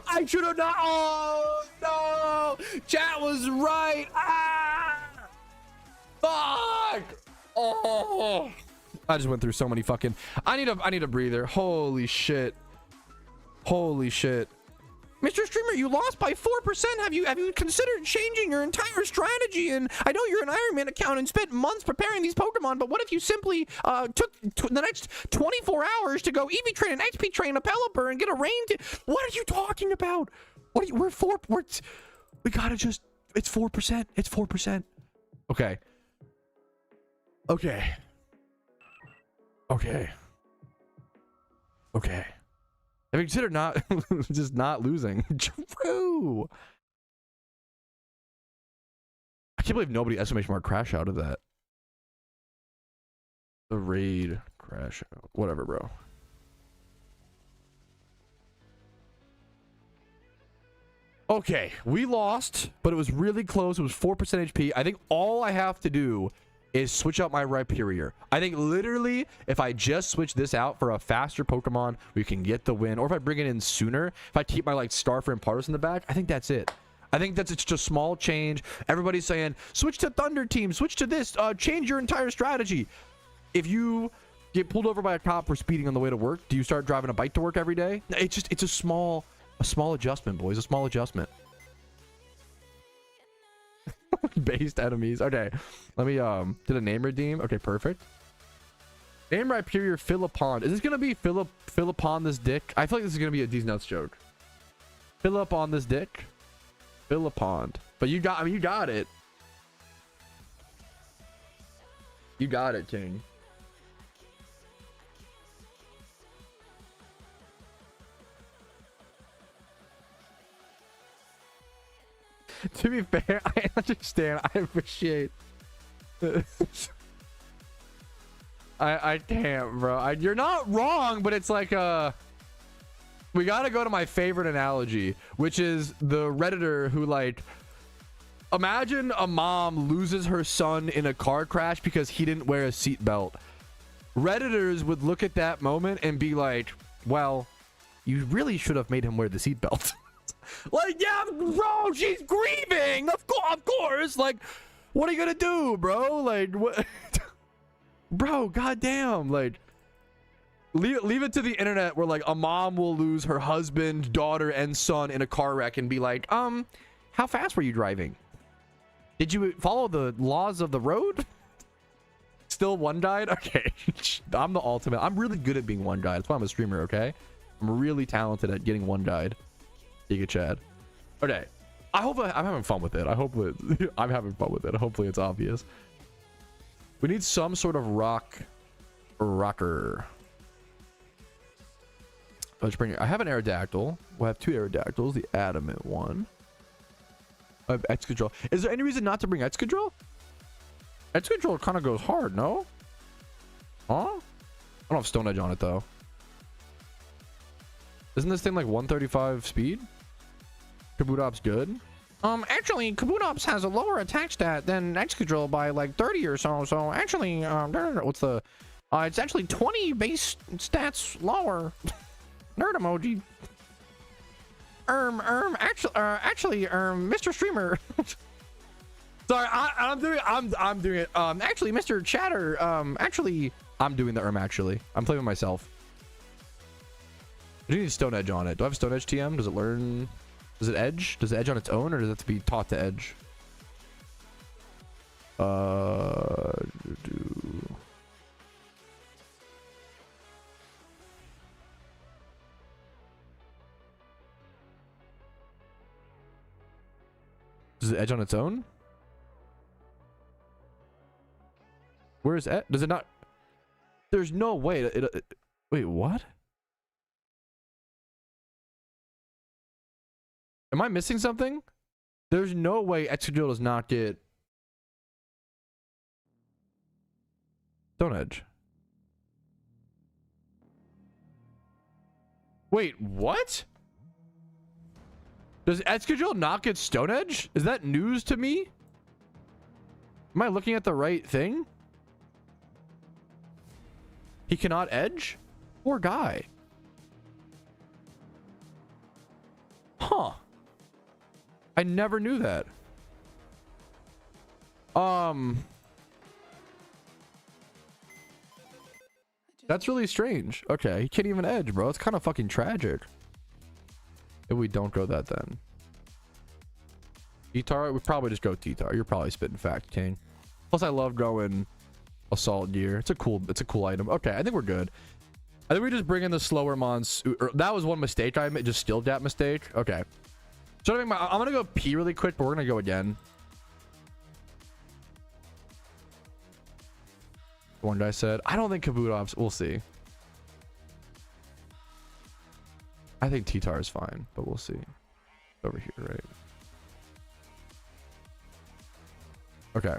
I should have not. Oh, no! Chat was right! Fuck! Oh! I just went through so many fucking. I need a breather. Holy shit! Mr. Streamer, you lost by 4%. Have you considered changing your entire strategy? And I know you're an Iron Man account and spent months preparing these Pokemon, but what if you simply took the next 24 hours to go EV train an XP train a Pelipper and get a rain? What are you talking about? We gotta just. It's 4%. It's 4%. Okay. Have you considered not just not losing? True. I can't believe nobody exclamation mark crash out of that. The raid crash out. Whatever, bro. Okay, we lost, but it was really close. It was 4% HP. I think all I have to do is switch out my Rhyperior. I think literally if I just switch this out for a faster Pokemon, we can get the win. Or if I bring it in sooner, if I keep my like Starfer and Pardos in the back, I think that's it. I think it's just a small change. Everybody's saying switch to Thunder Team, switch to this, change your entire strategy. If you get pulled over by a cop for speeding on the way to work, do you start driving a bike to work every day? It's a small adjustment, boys. A small adjustment. Based enemies. Okay, let me did a name redeem. Okay, perfect. Name Rhyperior Philippon. Is this gonna be Philip on this dick? I feel like this is gonna be a D's Nuts joke. Philip on this dick. Philippon. But you got it. You got it, King. To be fair, I understand. I appreciate. I can't, bro. You're not wrong, but it's like we gotta go to my favorite analogy, which is the Redditor who like imagine a mom loses her son in a car crash because he didn't wear a seatbelt. Redditors would look at that moment and be like, well, you really should have made him wear the seatbelt. Like, yeah, bro, she's grieving. Of course. Like, what are you gonna do, bro? Like, what? Bro, goddamn. Like, leave it to the internet where, like, a mom will lose her husband, daughter, and son in a car wreck and be like, how fast were you driving? Did you follow the laws of the road? Still one died? Okay. I'm the ultimate. I'm really good at being one died. That's why I'm a streamer, okay? I'm really talented at getting one died. Giga Chad. Okay. I hope I'm having fun with it. I hope I'm having fun with it. Hopefully it's obvious. We need some sort of rocker. Let's bring it. I have an Aerodactyl. We'll have 2 Aerodactyls. The adamant one. I have Excadrill. Is there any reason not to bring Excadrill? Excadrill kind of goes hard, no? Huh? I don't have Stone Edge on it, though. Isn't this thing like 135 speed? Kabutops good? Actually, Kabutops has a lower attack stat than Excadrill by like 30 or so. So actually, what's the... it's actually 20 base stats lower. Nerd emoji. Actually, Mr. Streamer. Sorry, I'm doing it. Actually, Mr. Chatter. Actually, I'm doing the actually. I'm playing with myself. I do need Stone Edge on it. Do I have Stone Edge TM? Does it learn? Does it edge? Does it edge on its own, or does it have to be taught to edge? Does it edge on its own? Where is it? Does it not? There's no way. Wait, what? Am I missing something? There's no way Excadrill does not get Stone Edge. Wait, what? Does Excadrill not get Stone Edge? Is that news to me? Am I looking at the right thing? He cannot edge? Poor guy. Huh. I never knew that. That's really strange. Okay, he can't even edge, bro. It's kind of fucking tragic. If we don't go that then. T-Tar? We'd probably just go T-Tar. You're probably spitting fact, King. Plus I love going Assault Gear. It's a cool item. Okay, I think we're good. I think we just bring in the slower mons. That was one mistake I made, just still that mistake. Okay. So I'm gonna go pee really quick, but we're gonna go again. One guy said, I don't think Kabutops. We'll see. I think T-Tar is fine, but we'll see. Over here, right? Okay.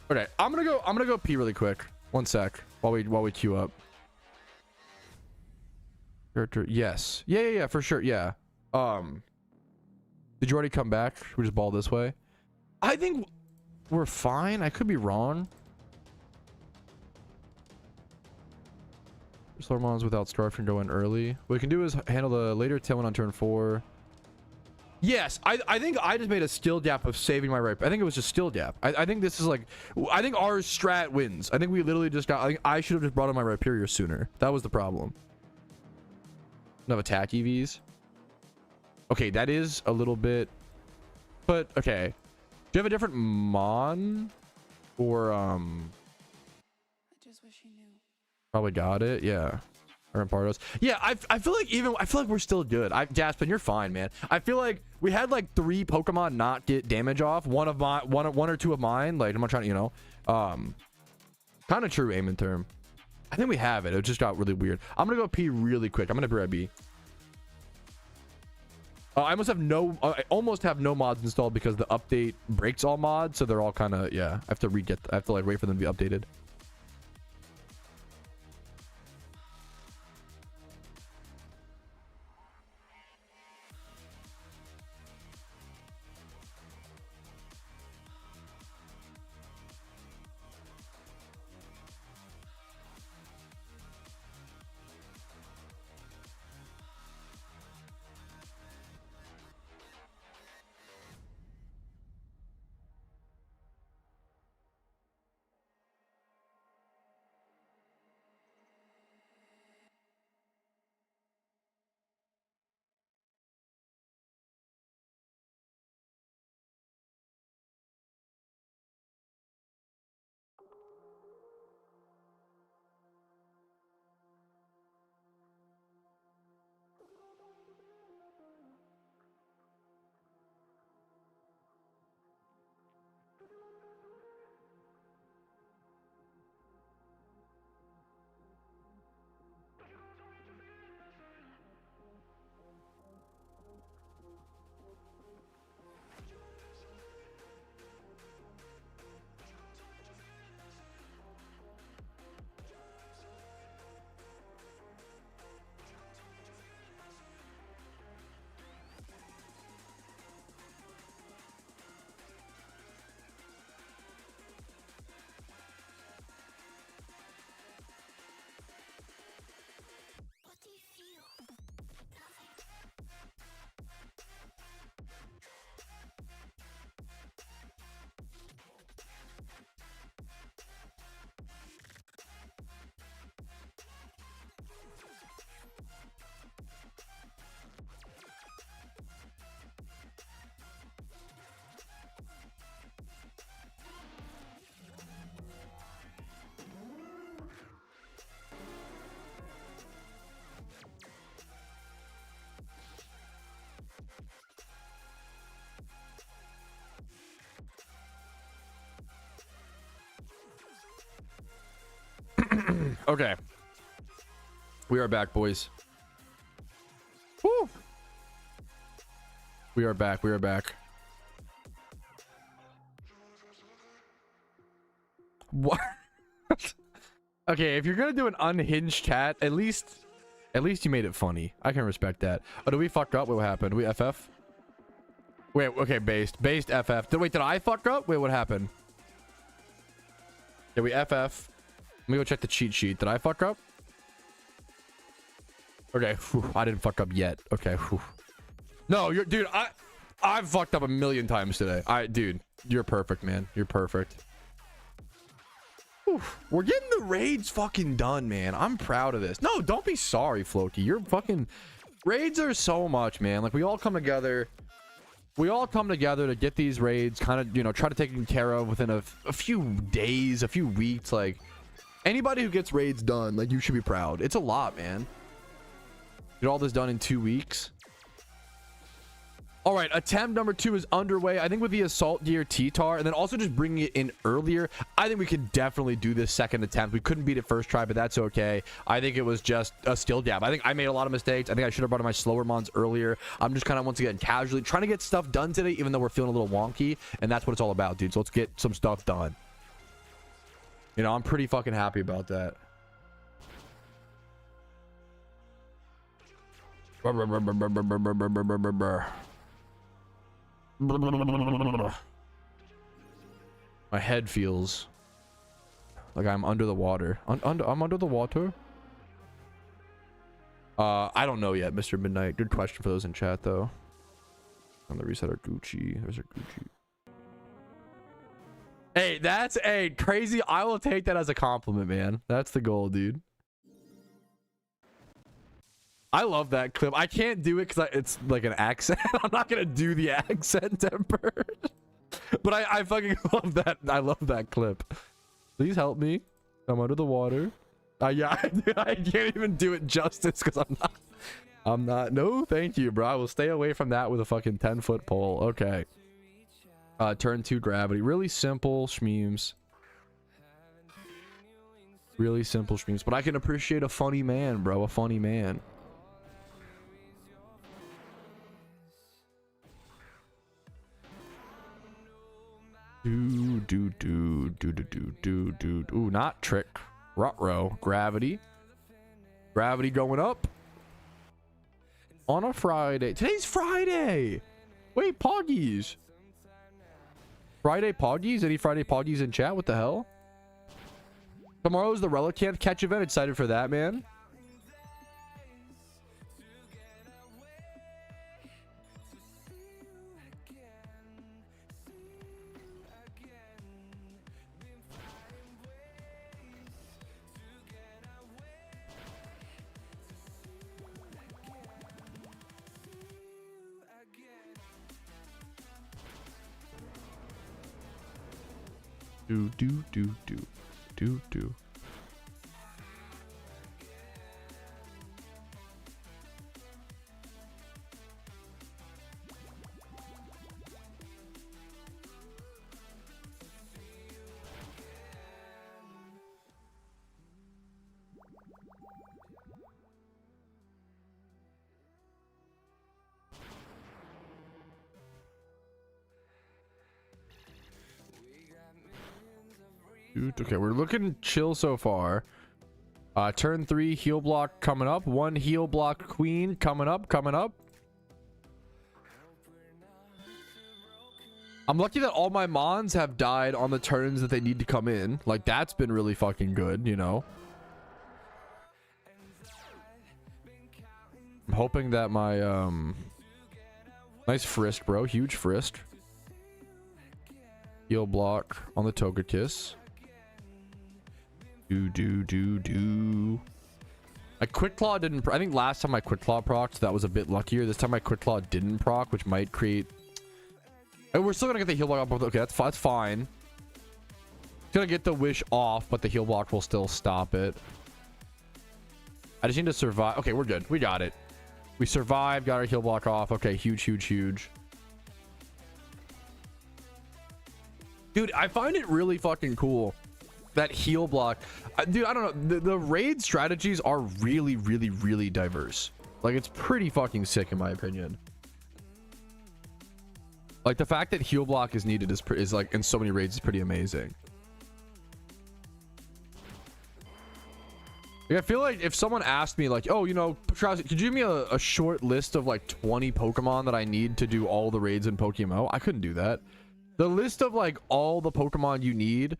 Okay, I'm gonna go pee really quick. One sec while we queue up. Character, yes. Yeah, for sure. Yeah. Did you already come back? Should we just ball this way? I think we're fine. I could be wrong. Slower mons without Scarf can go in early. What we can do is handle the later tailwind on turn 4. Yes, I think I just made a skill gap of saving my right. I think it was just skill gap. I think this is like, I think our strat wins. I think we literally just got, I think I should have just brought in my Rhyperior sooner. That was the problem. No attack EVs. Okay, that is a little bit, but okay. Do you have a different mon? Or, I just wish you knew. Probably got it, yeah. Pardos. Yeah, I feel like we're still good. Jaspin, you're fine, man. I feel like we had like 3 Pokemon not get damage off. One or two of mine. Like, I'm not trying to, you know. Kind of true aim in term. I think we have it. It just got really weird. I'm gonna go pee really quick. I'm gonna be right B. I almost have no mods installed because the update breaks all mods, so they're all kind of, yeah. I have to like wait for them to be updated. Okay. We are back, boys. Woo. We are back. We are back. What? Okay, if you're gonna do an unhinged chat, at least you made it funny. I can respect that. Oh, did we fuck up? Wait, what happened? We FF? Wait, okay, based FF. Wait, did I fuck up? Wait, what happened? Did we FF? Let me go check the cheat sheet. Did I fuck up? Okay, whew, I didn't fuck up yet. Okay, whew. No, you're, dude, I've fucked up a million times today. Dude, you're perfect, man. You're perfect. Whew, we're getting the raids fucking done, man. I'm proud of this. No, don't be sorry, Floki. You're fucking... Raids are so much, man. Like, we all come together. We all come together to get these raids kind of, you know, try to take them care of within a few days, a few weeks. Like, anybody who gets raids done, like, you should be proud. It's a lot, man. Get all this done in 2 weeks. All right, attempt number 2 is underway. I think with the assault gear T-Tar, and then also just bringing it in earlier, I think we could definitely do this second attempt. We couldn't beat it first try, but that's okay. I think it was just a skill gap. I think I made a lot of mistakes. I think I should have brought in my slower mons earlier. I'm just kind of, once again, casually trying to get stuff done today, even though we're feeling a little wonky, and that's what it's all about, dude. So let's get some stuff done. You know, I'm pretty fucking happy about that. My head feels like I'm under the water. I'm under the water. I don't know yet, Mr. Midnight. Good question for those in chat, though. I'm gonna reset our Gucci. There's our Gucci. Hey, that's a crazy. I will take that as a compliment, man. That's the goal, dude. I love that clip. I can't do it because it's like an accent. I'm not gonna do the accent, Temper. But I fucking love that. I love that clip. Please help me. I'm under the water. Yeah, I can't even do it justice because I'm not. No, thank you, bro. I will stay away from that with a fucking 10-foot pole. Okay. Turn 2 gravity. Really simple schmemes. Really simple schmemes. But I can appreciate a funny man, bro. A funny man. Ooh, not trick. Ruh-roh. Gravity. Gravity going up. On a Friday. Today's Friday. Wait, Poggies. Friday Poggies? Any Friday Poggies in chat? What the hell? Tomorrow's the Relicanth catch event. Excited for that, man. Do. Okay, we're looking chill so far. Turn 3 heal block coming up. 1 heal block queen coming up. I'm lucky that all my mons have died on the turns that they need to come in. Like, that's been really fucking good, you know. I'm hoping that my nice frisk, bro. Huge frisk. Heal block on the Togekiss. Do. My Quick Claw didn't. I think last time my Quick Claw procced, that was a bit luckier. This time my Quick Claw didn't proc, which might create. And we're still gonna get the heal block up. Okay, that's fine. It's gonna get the wish off, but the heal block will still stop it. I just need to survive. Okay, we're good. We got it. We survived. Got our heal block off. Okay, huge. Dude, I find it really fucking cool that heal block. Dude, I don't know. The raid strategies are really, really, really diverse. Like, it's pretty fucking sick in my opinion. Like, the fact that heal block is needed is like in so many raids is pretty amazing. Like, I feel like if someone asked me like, oh, you know, Patrouski, could you give me a short list of like 20 Pokemon that I need to do all the raids in PokeMMO? I couldn't do that. The list of like all the Pokemon you need.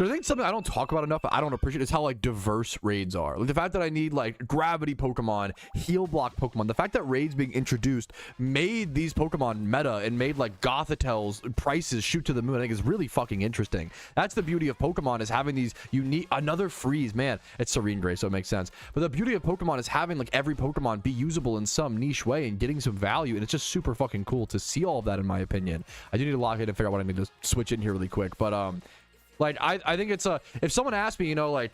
I think something I don't talk about enough, but I don't appreciate is how like diverse raids are. Like the fact that I need like gravity Pokemon, heal block Pokemon, the fact that raids being introduced made these Pokemon meta and made like Gothitel's prices shoot to the moon. I think is really fucking interesting. That's the beauty of Pokemon, is having these unique, another freeze, man. It's Serene Gray, so it makes sense. But the beauty of Pokemon is having like every Pokemon be usable in some niche way and getting some value, and it's just super fucking cool to see all of that in my opinion. I do need to lock it and figure out what I need to switch in here really quick, but like, I think it's if someone asked me, you know, like,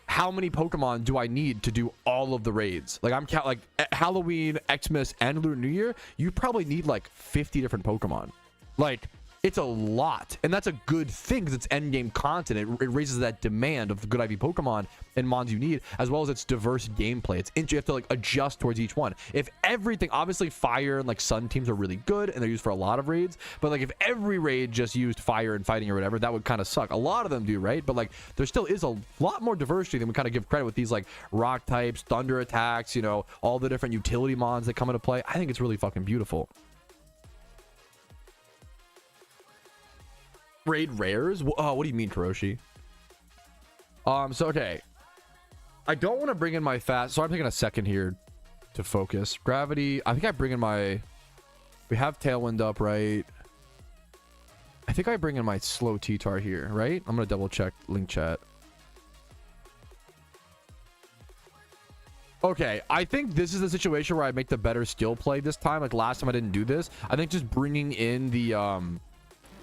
how many Pokemon do I need to do all of the raids? Like, I'm like Halloween, Xmas, and Lunar New Year, you probably need like 50 different Pokemon. Like, it's a lot, and that's a good thing because it's end game content. It raises that demand of the good IV Pokemon and mons you need, as well as its diverse gameplay. It's you have to like adjust towards each one. If everything, obviously fire and like sun teams are really good and they're used for a lot of raids, but like if every raid just used fire and fighting or whatever, that would kind of suck. A lot of them do, right? But like there still is a lot more diversity than we kind of give credit with these like rock types, thunder attacks, you know, all the different utility mons that come into play. I think it's really fucking beautiful. Raid rares? What do you mean, Karoshi? So okay, I don't want to bring in my fast, so I'm taking a second here to focus. Gravity, I think I bring in my, we have Tailwind up, right? I think I bring in my slow T-Tar here, right? I'm gonna double check link chat. Okay, I think this is the situation where I make the better skill play this time. Like last time I didn't do this. I think just bringing in the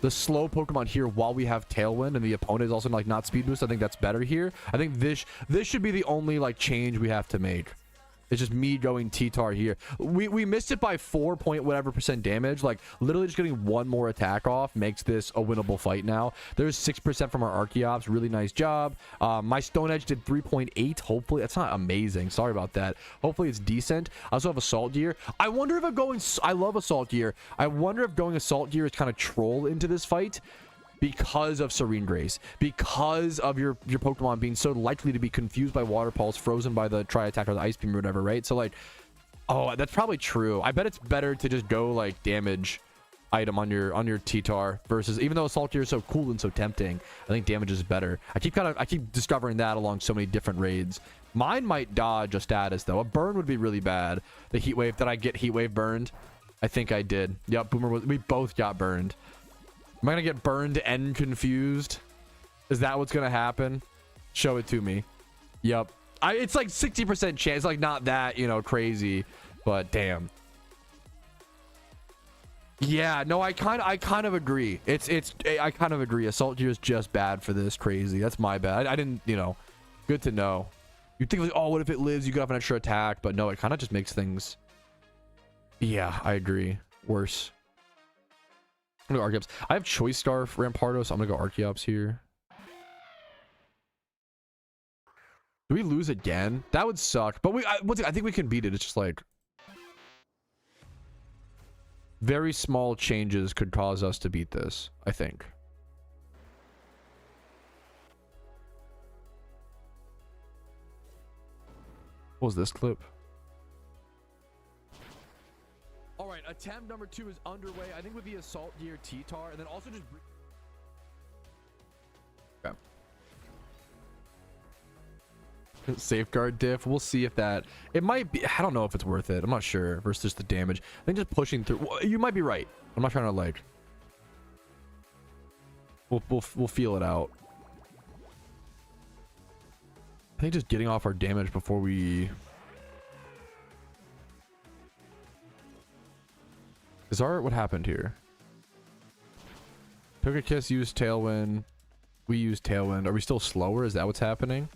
slow Pokemon here while we have Tailwind and the opponent is also like not speed boost, I think that's better here. I think this should be the only like change we have to make. It's just me going T-Tar here. We missed it by 4 point whatever % damage. Like literally just getting one more attack off makes this a winnable fight now. There's 6% from our Archeops. Really nice job. My Stone Edge did 3.8. Hopefully that's not amazing. Sorry about that. Hopefully it's decent. I also have Assault Gear. I wonder if I'm going, I love Assault Gear. I wonder if going Assault Gear is kind of troll into this fight, because of Serene Grace, because of your Pokemon being so likely to be confused by Water Pulse, frozen by the Tri-Attack or the Ice Beam or whatever, right? So like, oh, that's probably true. I bet it's better to just go like damage item on your T-Tar versus, even though Assault Gear is so cool and so tempting, I think damage is better. I keep discovering that along so many different raids. Mine might dodge a status though. A burn would be really bad. The Heat Wave, did I get Heat Wave burned? I think I did. Yep, Boomer was, we both got burned. Am I gonna get burned and confused? Is that what's gonna happen? Show it to me. Yep. It's like 60% chance. Like not that, you know, crazy, but damn. Yeah, no, I kind of agree. I kind of agree. Assault Gear is just bad for this. Crazy. That's my bad. I didn't, you know. Good to know. You'd think like, oh, what if it lives? You could have an extra attack, but no, it kind of just makes things. Yeah, I agree. Worse. I'm gonna go Archeops. I have Choice Scarf Rampardo, so I'm gonna go Archeops here. Do we lose again? That would suck. But I think we can beat it. It's just like very small changes could cause us to beat this, I think. What was this clip? All right, attempt number 2 is underway. I think with the Assault Gear T-Tar, and then also just... Okay. Safeguard diff. We'll see if that... It might be... I don't know if it's worth it. I'm not sure. Versus just the damage. I think just pushing through... Well, you might be right. I'm not trying to like... We'll feel it out. I think just getting off our damage before we... What happened here? Togekiss used Tailwind. We used Tailwind. Are we still slower? Is that what's happening?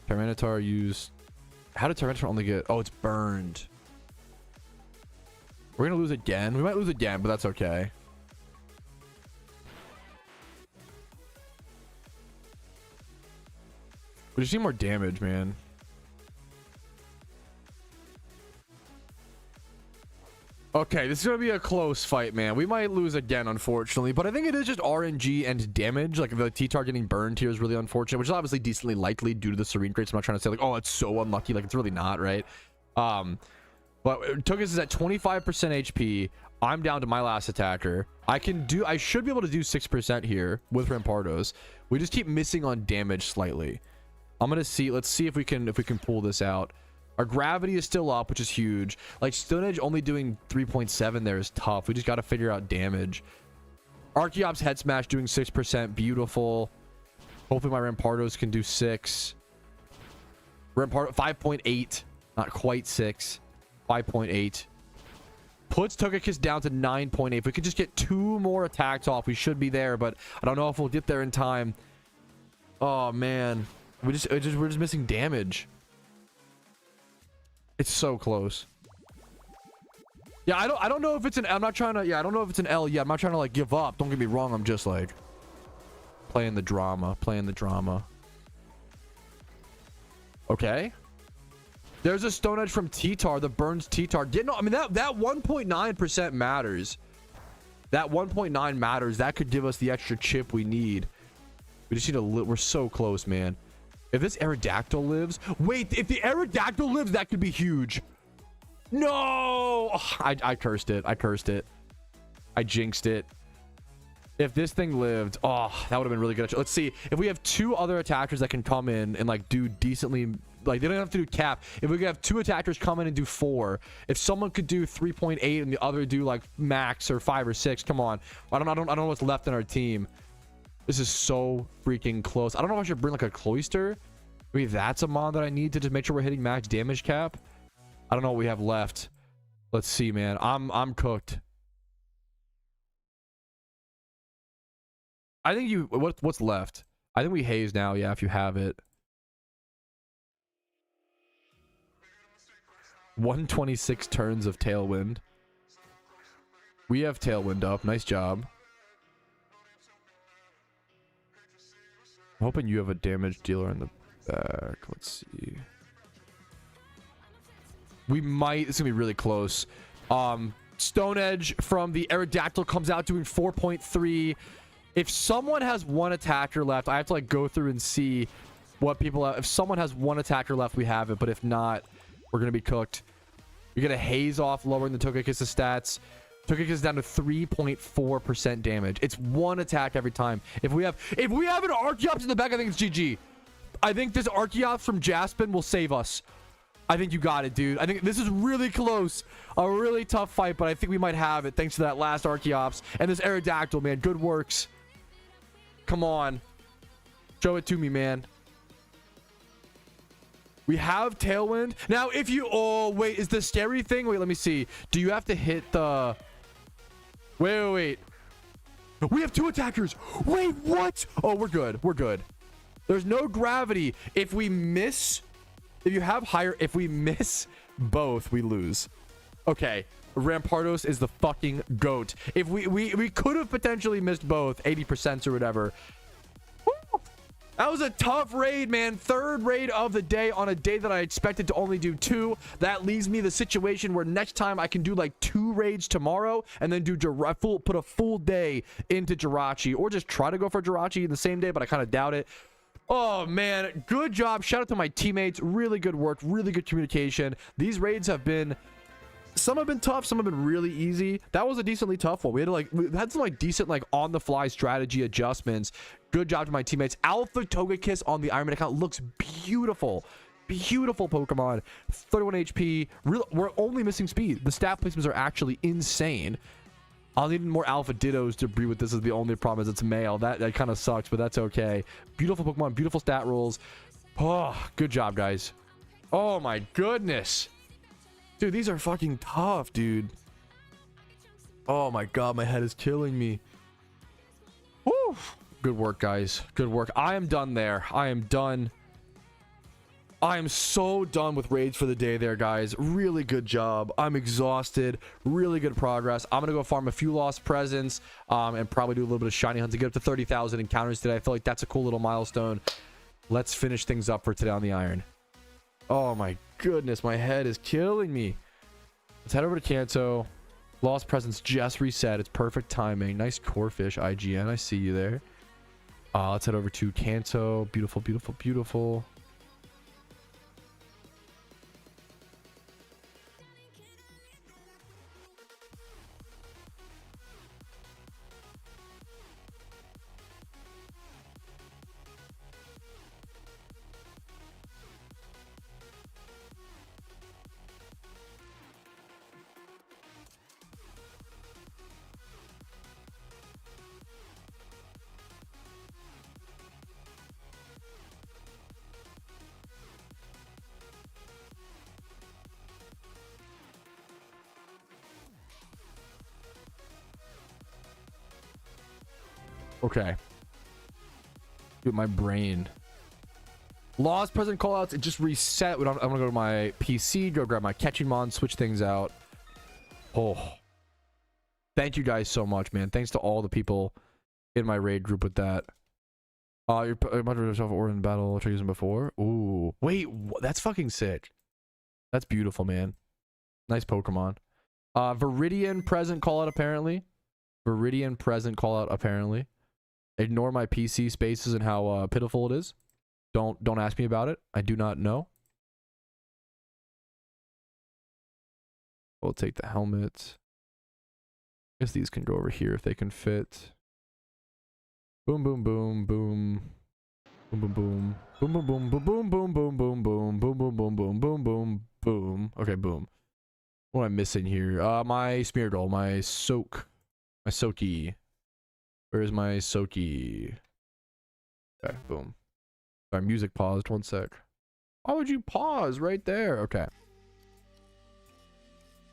Tyranitar used... How did Tyranitar only get... Oh, it's burned. We're gonna lose again. We might lose again, but that's okay. We just need more damage, man. Okay, this is gonna be a close fight, man. We might lose again, unfortunately, but I think it is just RNG and damage. Like the T-Tar getting burned here is really unfortunate, which is obviously decently likely due to the serene crates. I'm not trying to say like, oh, it's so unlucky. Like it's really not, right? But Togekiss is at 25% HP. I'm down to my last attacker. I should be able to do 6% here with Rampardos. We just keep missing on damage slightly. I'm gonna see. Let's see if we can pull this out. Our gravity is still up, which is huge. Like Stone Edge only doing 3.7 there is tough. We just got to figure out damage. Archeops Head Smash doing 6%. Beautiful. Hopefully my Rampardos can do 6. Rampart 5.8. Not quite 6. 5.8. Puts Togekiss down to 9.8. If we could just get 2 more attacks off, we should be there. But I don't know if we'll get there in time. Oh, man. We're just missing damage. It's so close. Yeah, I don't know if it's an, I'm not trying to, yeah, I don't know if it's an L yet. I'm not trying to like give up. Don't get me wrong. I'm just like playing the drama. Okay. There's a Stone Edge from T-Tar that burns T-Tar. No, I mean that 1.9% matters. That 1.9 matters. That could give us the extra chip we need. We just need a we're so close, man. If this Aerodactyl lives, wait, if the Aerodactyl lives, that could be huge. No, oh, I cursed it. I jinxed it. If this thing lived, oh, that would have been really good. Let's see if we have 2 other attackers that can come in and like do decently. Like they don't have to do cap. If we could have 2 attackers come in and do 4, if someone could do 3.8 and the other do like max or 5 or 6, come on. I don't know what's left in our team. This is so freaking close. I don't know if I should bring like a Cloyster. Maybe that's a mod that I need to just make sure we're hitting max damage cap. I don't know what we have left. Let's see, man. I'm cooked. I think what's left? I think we haze now, yeah, if you have it. 126 turns of Tailwind. We have Tailwind up. Nice job. I'm hoping you have a damage dealer in the back. Let's see. We might. It's gonna be really close. Stone Edge from the Aerodactyl comes out doing 4.3. If someone has 1 attacker left, I have to like go through and see what people have. If someone has 1 attacker left, we have it. But if not, we're gonna be cooked. You're gonna haze off, lowering the Togekiss stats. Togekiss down to 3.4% damage. It's 1 attack every time. If we have an Archeops in the back, I think it's GG. I think this Archeops from Jaspin will save us. I think you got it, dude. I think this is really close. A really tough fight, but I think we might have it thanks to that last Archeops and this Aerodactyl, man. Good works. Come on. Show it to me, man. We have Tailwind. Now, if you... Oh, wait. Is the scary thing... Wait, let me see. Do you have to hit the... Wait. We have 2 attackers. Wait, what? Oh, we're good. There's no gravity. If we miss... If you have higher... If we miss both, we lose. Okay. Rampardos is the fucking GOAT. If we could have potentially missed both, 80% or whatever. Woo! That was a tough raid, man. 3rd raid of the day on a day that I expected to only do 2. That leaves me the situation where next time I can do like 2 raids tomorrow and then do put a full day into Jirachi, or just try to go for Jirachi in the same day, but I kind of doubt it. Oh, man. Good job. Shout out to my teammates. Really good work. Really good communication. These raids have been... Some have been tough. Some have been really easy. That was a decently tough one. We had some like decent like on the fly strategy adjustments. Good job to my teammates. Alpha Togekiss on the Iron Man account looks beautiful. Beautiful Pokemon. 31 HP. We're only missing speed. The stat placements are actually insane. I'll need more Alpha Dittos to breed with this. Is the only problem is it's male. That kind of sucks, but that's okay. Beautiful Pokemon. Beautiful stat rolls. Oh, good job, guys. Oh my goodness. Dude, these are fucking tough, dude. Oh my god, my head is killing me. Woo! Good work, guys. Good work. I am done there. I am done. I am so done with raids for the day there, guys. Really good job. I'm exhausted. Really good progress. I'm gonna go farm a few lost presents and probably do a little bit of shiny hunts to get up to 30,000 encounters today. I feel like that's a cool little milestone. Let's finish things up for today on the iron. Oh my goodness, my head is killing me. Let's head over to Kanto. Lost Presence just reset. It's perfect timing. Nice core fish, IGN. I see you there. Let's head over to Kanto. Beautiful, beautiful, beautiful. Okay. Dude, my brain. Lost present callouts. It just reset. I'm gonna go to my PC, go grab my catching mon, switch things out. Oh. Thank you guys so much, man. Thanks to all the people in my raid group with that. You're much yourself or in battle, which I used before. Ooh. Wait, that's fucking sick. That's beautiful, man. Nice Pokemon. Viridian present callout apparently. Viridian present callout apparently. Ignore my PC spaces and how pitiful it is. Don't ask me about it. I do not know. We'll take the helmet. I guess these can go over here if they can fit. Boom, boom, boom, boom. Boom, boom, boom. Boom, boom, boom, boom, boom, boom, boom, boom, boom, boom, boom, boom, boom, boom, boom, boom. Okay, boom. What am I missing here? My Smeargle, my Soak. My Soaky. Where's my Soaky? Okay, boom. Sorry, music paused. 1 sec. Why would you pause right there? Okay.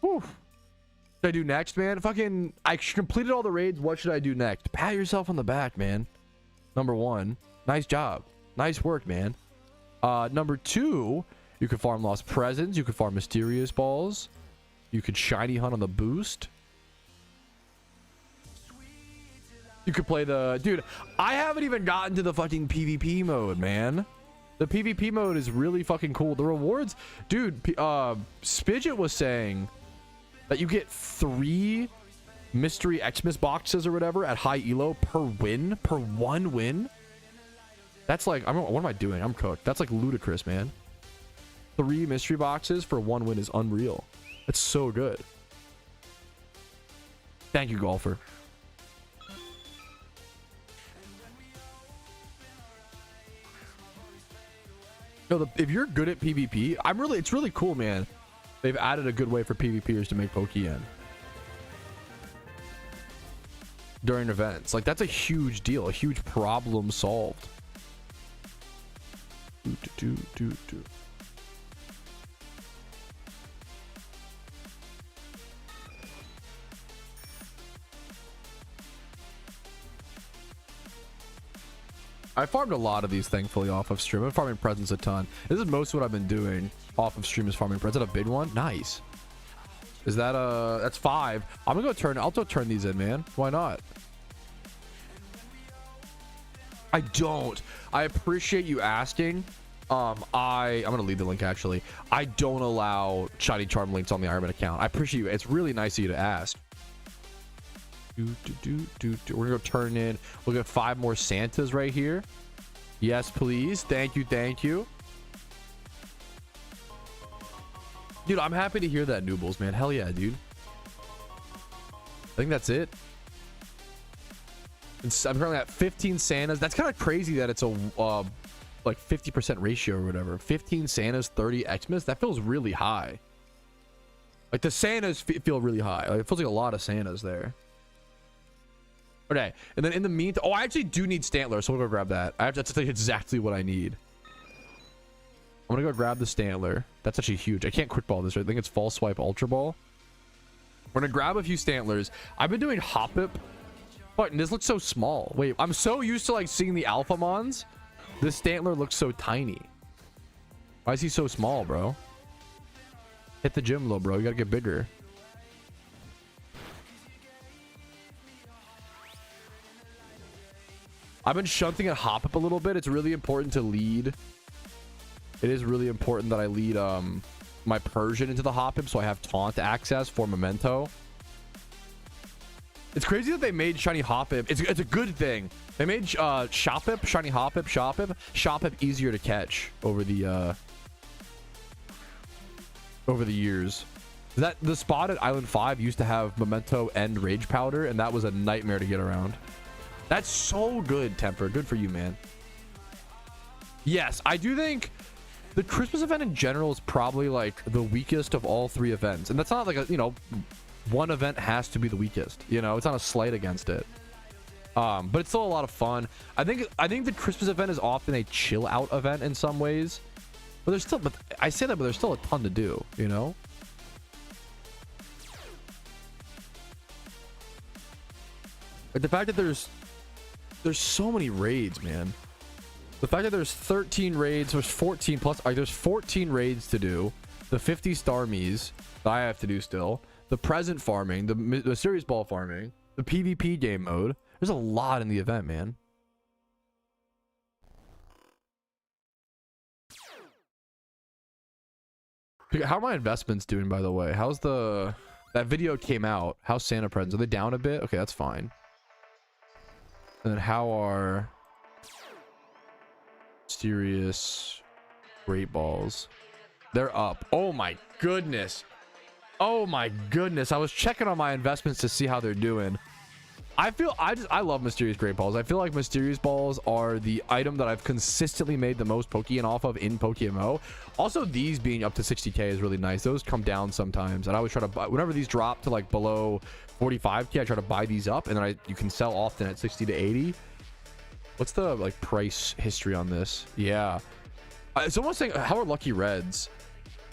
Whew. Should I do next, man? Fucking, I completed all the raids. What should I do next? Pat yourself on the back, man. Number 1. Nice job. Nice work, man. Number 2, you could farm Lost Presents. You could farm Mysterious Balls. You could Shiny Hunt on the boost. You could play the... Dude, I haven't even gotten to the fucking PvP mode, man. The PvP mode is really fucking cool. The rewards... Dude, Spidget was saying that you get 3 mystery Xmas boxes or whatever at high elo per win. Per 1 win. That's like... what am I doing? I'm cooked. That's like ludicrous, man. 3 mystery boxes for 1 win is unreal. That's so good. Thank you, golfer. No, if you're good at PvP, it's really cool, man. They've added a good way for PvPers to make Pokeyen during events. Like, that's a huge deal, a huge problem solved. I farmed a lot of these, thankfully, off of stream. I'm farming presents a ton. This is most of what I've been doing off of stream is farming presents. Is that a big one? Nice. Is that that's 5. I'm gonna go turn these in, man. Why not? I don't. I appreciate you asking. I'm gonna leave the link actually. I don't allow shiny charm links on the Ironman account. I appreciate you. It's really nice of you to ask. We're gonna go turn in. We'll get 5 more Santas right here. Yes, please. Thank you. Thank you. Dude, I'm happy to hear that, Noobles, man. Hell yeah, dude. I think that's it. I'm currently at 15 Santas. That's kind of crazy that it's a like 50% ratio or whatever. 15 Santas, 30 Xmas. That feels really high. Like the Santas feel really high. Like, it feels like a lot of Santas there. Okay, and then in the meantime, I actually do need Stantler, so we'll go grab that. I have to tell you exactly what I need. I'm gonna go grab the Stantler. That's actually huge. I can't quick ball this, right? I think it's False Swipe Ultra Ball. We're gonna grab a few Stantlers. I've been doing Hoppip, but this looks so small. Wait, I'm so used to like seeing the Alphamons. This Stantler looks so tiny. Why is he so small, bro? Hit the gym, though, bro. You gotta get bigger. I've been shunting at hop up a little bit. It's really important to lead. It is really important that I lead my Persian into the hop up so I have taunt access for Memento. It's crazy that they made shiny hop up. It's a good thing. They made shop up, shiny hop up, shop up easier to catch over the years. That the spot at Island 5 used to have Memento and Rage Powder, and that was a nightmare to get around. That's so good, Temper. Good for you, man. Yes, I do think the Christmas event in general is probably like the weakest of all 3 events. And that's not like a, you know, one event has to be the weakest. You know, it's not a slight against it. But it's still a lot of fun. I think the Christmas event is often a chill out event in some ways. But there's still, but I say that, but there's still a ton to do, you know? Like the fact that there's so many raids, man. The fact that there's 13 raids, there's 14 plus, like there's 14 raids to do. The 50 star Mies that I have to do still. The present farming, the serious ball farming, the PvP game mode. There's a lot in the event, man. How are my investments doing, by the way? How's that video came out? How's Santa presents? Are they down a bit? Okay, that's fine. And then how are serious great balls? They're up. Oh my goodness. Oh my goodness. I was checking on my investments to see how they're doing. I love Mysterious Great Balls. I feel like Mysterious Balls are the item that I've consistently made the most Pokeyen off of in PokeMMO. Also, these being up to 60k is really nice. Those come down sometimes, and I always try to buy whenever these drop to like below 45k. I try to buy these up, and then you can sell often at 60 to 80. What's the like price history on this? Yeah, someone's saying how are Lucky Reds?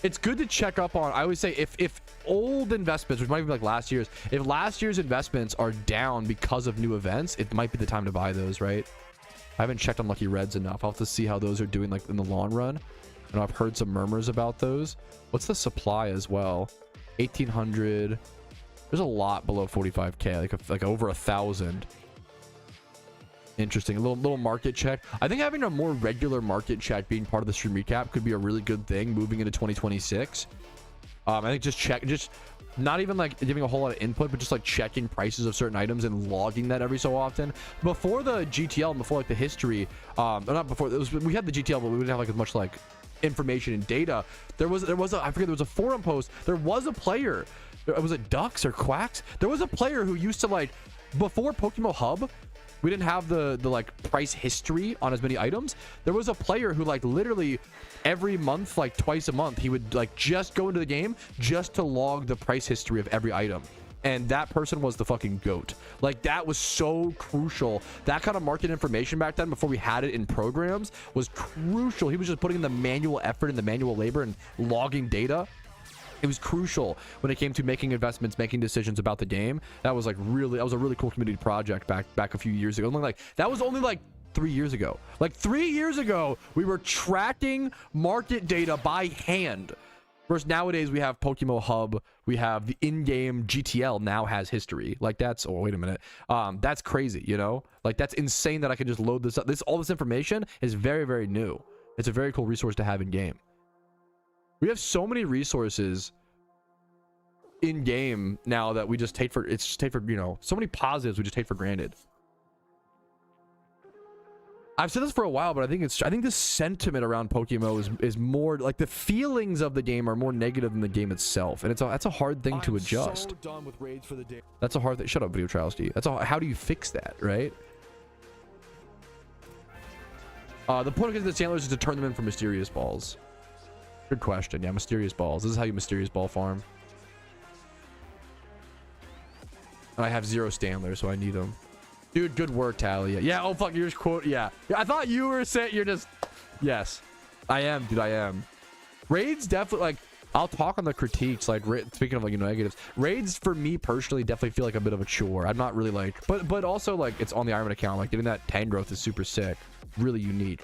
It's good to check up on. I always say if old investments, which might be like last year's, if last year's investments are down because of new events, it might be the time to buy those, right? I haven't checked on Lucky Reds enough. I'll have to see how those are doing like in the long run. I know I've heard some murmurs about those. What's the supply as well? 1800. There's a lot below 45k, like over 1,000. Interesting. A little market check. I think having a more regular market check being part of the stream recap could be a really good thing moving into 2026. I think just not even like giving a whole lot of input, but just like checking prices of certain items and logging that every so often. Before the GTL, before like the history, not before, we had the GTL, but we didn't have like as much like information and data. There was I forget, there was a forum post. There was a player. Was it Ducks or Quacks? There was a player who used to like, before PokeMMO Hub, we didn't have the like price history on as many items. There was a player who like literally every month, like twice a month, he would like just go into the game just to log the price history of every item. And that person was the fucking GOAT. Like that was so crucial. That kind of market information back then, before we had it in programs, was crucial. He was just putting in the manual effort and the manual labor and logging data. It was crucial when it came to making investments, making decisions about the game. That was like really, that was a really cool community project back a few years ago. That was only like 3 years ago. Like 3 years ago, we were tracking market data by hand. Whereas nowadays we have PokeMMO Hub, we have the in-game GTL now has history. Like that's, oh wait a minute, that's crazy, you know? Like that's insane that I can just load this up. All this information is very, very new. It's a very cool resource to have in game. We have so many resources in game now that we just take for, you know, so many positives we just take for granted. I've said this for a while, but I think the sentiment around PokeMMO is more like the feelings of the game are more negative than the game itself, and that's a hard thing to adjust. So done with raids for the day. That's a hard thing. Shut up, Video Trialsty. How do you fix that, right? The point of the Sandlers is to turn them in for Mysterious Balls. Good question. Yeah, Mysterious Balls. This is how you Mysterious Ball farm. And I have 0 Standlers, so I need them. Dude, good work, Talia. Yeah, oh fuck, you're just quote. Yeah. I thought you were saying you're just. Yes. I am, dude, I am. Raids definitely, like, I'll talk on the critiques, like, speaking of, like, you know, negatives. Raids, for me, personally, definitely feel like a bit of a chore. I'm not really, like, but also, like, it's on the Ironman account. Like, getting that Tangrowth is super sick. Really unique.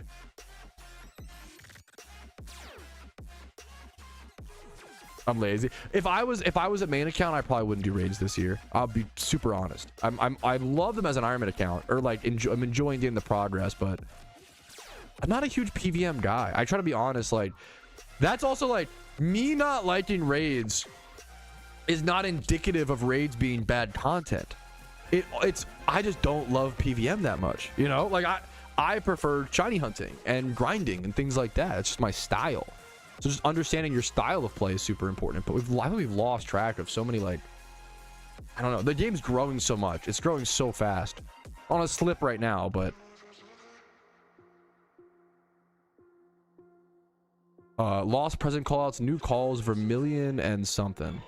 I'm lazy. If I was a main account, I probably wouldn't do raids this year. I'll be super honest. I love them as an Ironman account, or like I'm enjoying getting the progress, but I'm not a huge PVM guy. I try to be honest. Like that's also like me not liking raids is not indicative of raids being bad content. It's I just don't love PVM that much, you know. Like I prefer shiny hunting and grinding and things like that. It's just my style. So just understanding your style of play is super important. But we've lost track of so many, like, I don't know. The game's growing so much. It's growing so fast. On a slip right now, but lost present callouts, new calls, Vermilion and something.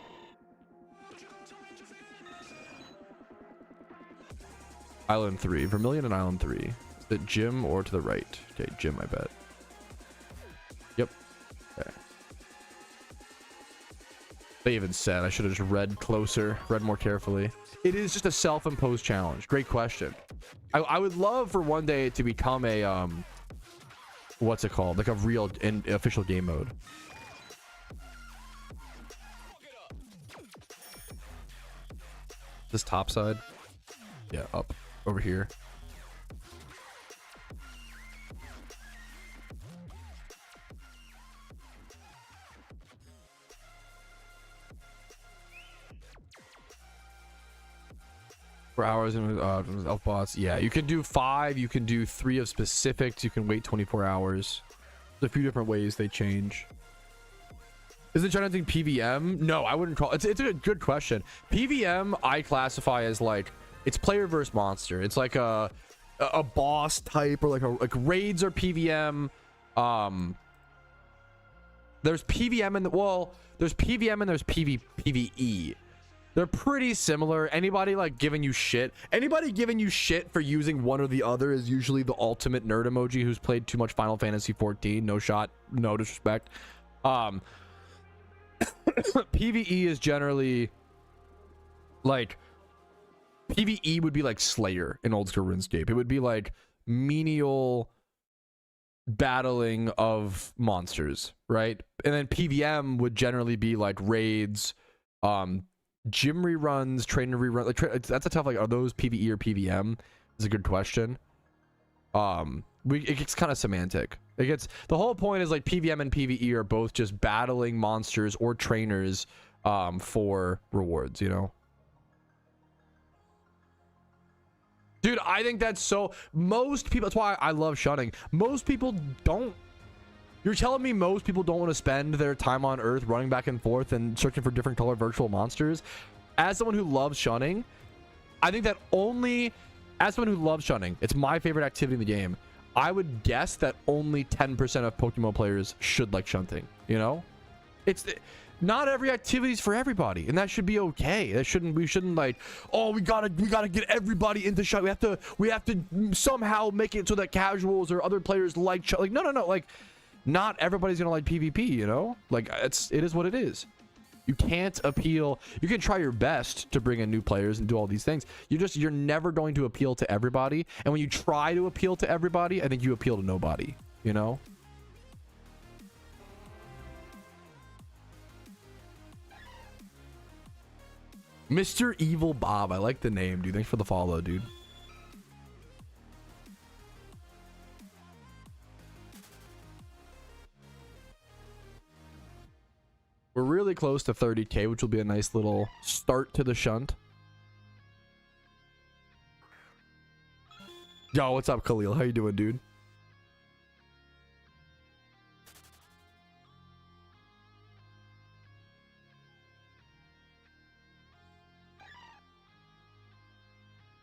Island 3. Vermilion and Island 3. Is it gym or to the right? Okay, gym, I bet. Yep. Okay. They even said I should have just read closer, read more carefully. It is just a self-imposed challenge. Great question. I would love for one day to become a what's it called? Like a real and official game mode. This top side? Yeah, up over here. For hours and elf bots. Yeah, you can do 5, you can do 3 of specifics, you can wait 24 hours. There's a few different ways they change. Is it anything PVM? No, I wouldn't call it's a good question. PVM I classify as like it's player versus monster. It's like a boss type, or like raids are PVM. There's PVM and there's PVM and there's PvE. They're pretty similar. Anybody like giving you shit for using one or the other is usually the ultimate nerd emoji who's played too much Final Fantasy 14. No shot, no disrespect. PvE is generally like PvE would be like Slayer in old school RuneScape. It would be like menial battling of monsters, right? And then PVM would generally be like raids, gym reruns, trainer reruns. Like that's a tough, like, are those PvE or PVM? Is a good question. It gets kind of semantic. It gets, the whole point is like PVM and PvE are both just battling monsters or trainers for rewards, you know. Dude, I think that's so, most people, that's why I love shunning. Most people don't, you're telling me most people don't want to spend their time on Earth running back and forth and searching for different color virtual monsters? As someone who loves shunning, I think that as someone who loves shunning, it's my favorite activity in the game. I would guess that only 10% of PokeMMO players should like shunting, you know? It's not every activity is for everybody, and that should be okay. We shouldn't like, oh, we gotta get everybody into shunting. We have to somehow make it so that casuals or other players like shunting. Like, no, like, not everybody's gonna like PvP, you know? Like, it is what it is. You can't appeal. You can try your best to bring in new players and do all these things. You're never going to appeal to everybody. And when you try to appeal to everybody, I think you appeal to nobody, you know? Mr. Evil Bob. I like the name, dude. Thanks for the follow, dude. We're really close to 30k, which will be a nice little start to the shunt. Yo, what's up, Khalil? How you doing, dude?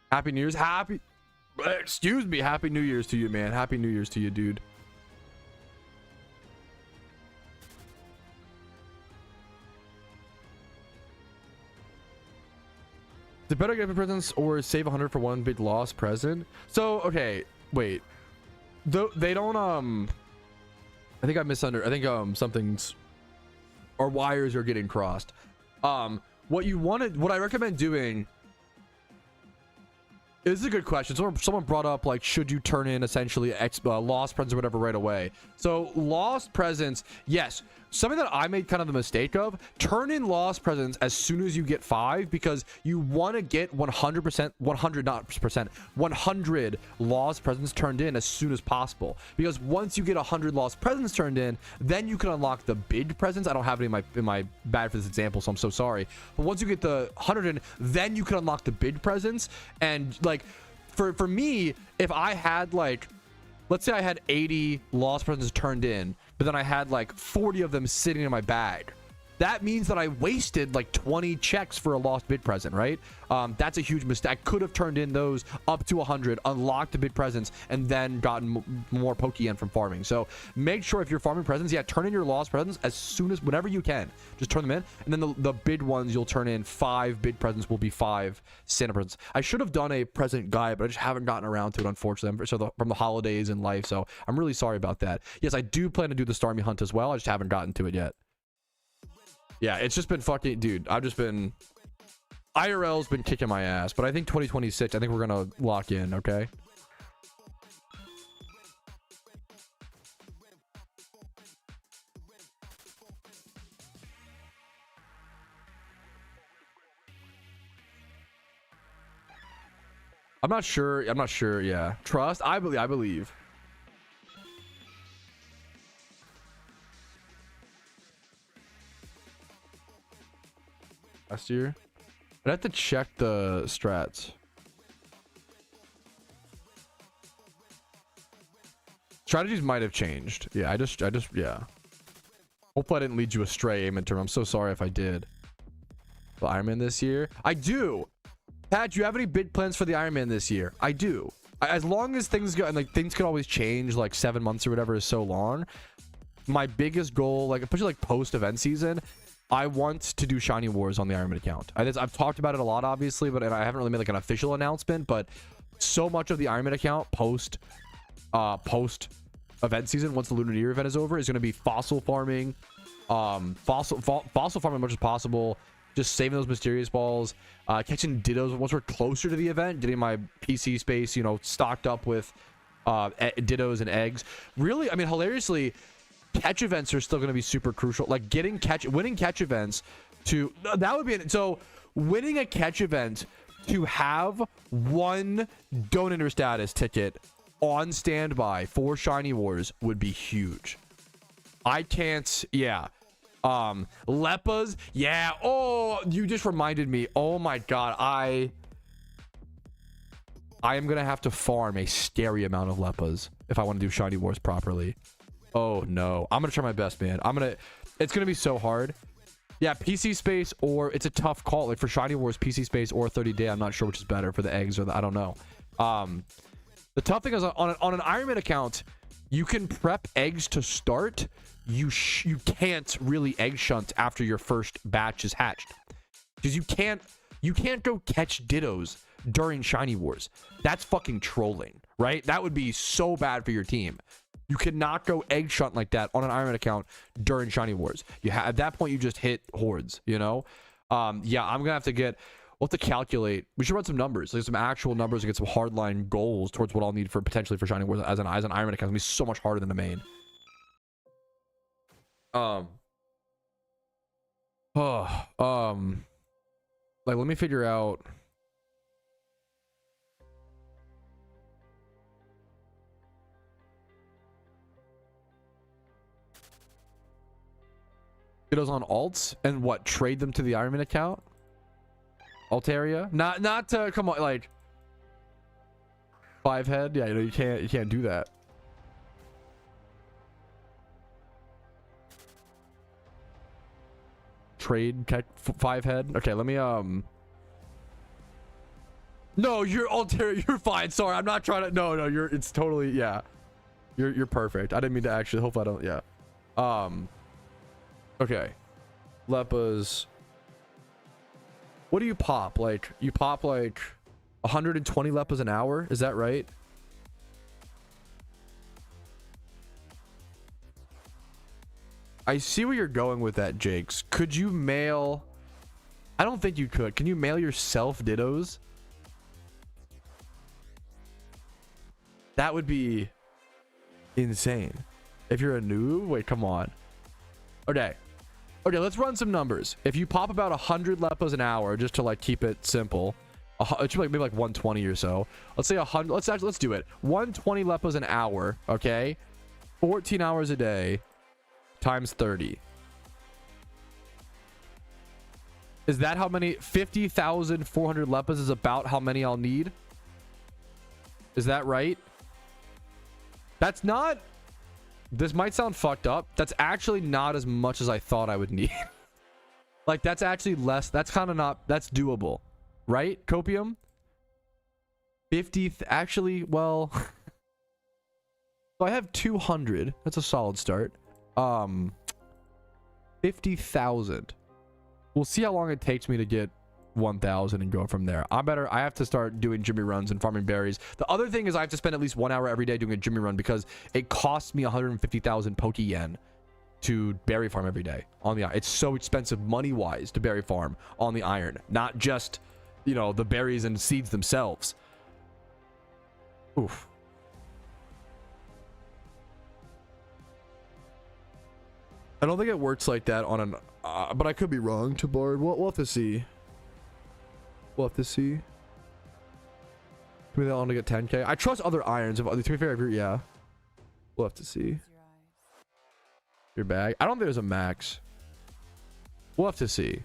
Happy New Year's. Excuse me. Happy New Year's to you, man. Happy New Year's to you, dude. Is it better to get presents or save 100 for one big lost present? So, okay, wait. They don't, I think I think, something's, our wires are getting crossed. What I recommend doing, this is a good question. Someone brought up, like, should you turn in essentially lost presents or whatever right away? So lost presents, yes, something that I made kind of the mistake of, turn in lost presents as soon as you get 5, because you want to get 100%, 100 not percent, 100 lost presents turned in as soon as possible. Because once you get 100 lost presents turned in, then you can unlock the big presents. I don't have it in my bag for this example, so I'm so sorry. But once you get the 100 in, then you can unlock the big presents. And like for me, if I had like, let's say I had 80 lost presents turned in, but then I had like 40 of them sitting in my bag. That means that I wasted like 20 checks for a lost bid present, right? That's a huge mistake. I could have turned in those up to 100, unlocked the bid presents, and then gotten more Pokeyen from farming. So make sure if you're farming presents, yeah, turn in your lost presents as soon as, whenever you can. Just turn them in. And then the bid ones, you'll turn in 5 bid presents will be 5 Santa presents. I should have done a present guide, but I just haven't gotten around to it, unfortunately. So from the holidays and life. So I'm really sorry about that. Yes, I do plan to do the Starmie hunt as well. I just haven't gotten to it yet. Yeah, it's just been fucking, dude, I've just been, IRL's been kicking my ass, but I think 2026, I think we're gonna lock in, okay? I'm not sure, yeah. Trust, I believe. Last year, I'd have to check the strats. Strategies might have changed. Yeah, I just yeah. Hopefully I didn't lead you astray, Aminter. I'm so sorry if I did. The Iron Man this year, I do. Pat, do you have any big plans for the Iron Man this year? I do. As long as things go, and like things can always change, like 7 months or whatever is so long. My biggest goal, like especially like post event season, I want to do Shiny Wars on the Iron Man account. I've talked about it a lot, obviously, but I haven't really made like an official announcement. But so much of the Iron Man account post event season, once the Lunar New Year event is over, is going to be fossil farming, fossil farming as much as possible, just saving those mysterious balls, catching Dittos once we're closer to the event, getting my PC space, you know, stocked up with Dittos and eggs. Really, I mean, hilariously, catch events are still going to be super crucial. Like winning catch events to, that would be, so winning a catch event to have 1 donator status ticket on standby for Shiny Wars would be huge. I can't, yeah. Leppas, yeah. Oh, you just reminded me. Oh my god, I am gonna have to farm a scary amount of Leppas if I want to do Shiny Wars properly. Oh no, I'm gonna try my best, man. It's gonna be so hard. Yeah, PC space, or it's a tough call. Like for Shiny Wars, PC space or 30-day. I'm not sure which is better for the eggs or the, I don't know. The tough thing is on an Iron Man account, you can prep eggs to start. You can't really egg shunt after your first batch is hatched, because you can't go catch Dittos during Shiny Wars. That's fucking trolling, right? That would be so bad for your team. You cannot go egg shunt like that on an Iron Man account during Shiny Wars. At that point, you just hit hordes, you know? Yeah, I'm gonna have to calculate. We should run some numbers, like some actual numbers, and get some hardline goals towards what I'll need for potentially for Shiny Wars as an Iron Man account. It's gonna be so much harder than the main. Like, let me figure out. Dittos on alts and what, trade them to the Iron Man account? Altaria? Not to, come on, like 5 head? Yeah, you know, you can't do that. Trade 5 head. Okay, let me no, you're Altaria, you're fine. Sorry, I'm not trying to, no, it's totally, yeah. You're perfect. I didn't mean to actually, hope I don't, yeah. Okay. Leppas. What do you pop? Like, you pop like 120 Leppas an hour? Is that right? I see where you're going with that, Jakes. Could you mail? I don't think you could. Can you mail yourself Dittos? That would be insane. If you're a noob, wait, come on. Okay. Okay, let's run some numbers. If you pop about 100 lepos an hour, just to like keep it simple, it should be like maybe like 120 or so. Let's say 100. Let's do it. 120 lepos an hour. Okay, 14 hours a day times 30. Is that how many? 50,400 lepos is about how many I'll need. Is that right? That's not. This might sound fucked up. That's actually not as much as I thought I would need. Like, that's actually less. That's kind of not. That's doable. Right? Copium? 50. Actually, well. So I have 200. That's a solid start. 50,000. We'll see how long it takes me to get 1,000 and go from there. I have to start doing Jimmy runs and farming berries. The other thing is I have to spend at least 1 hour every day doing a Jimmy run because it costs me 150,000 Pokeyen to berry farm every day on the. It's so expensive money wise to berry farm on the iron, not just, you know, the berries and seeds themselves. Oof. I don't think it works like that on an but I could be wrong. To board, we'll have to see. We'll have to see. Give me that long to get 10k. I trust other irons. To be fair, yeah. We'll have to see. Your bag. I don't think there's a max. We'll have to see.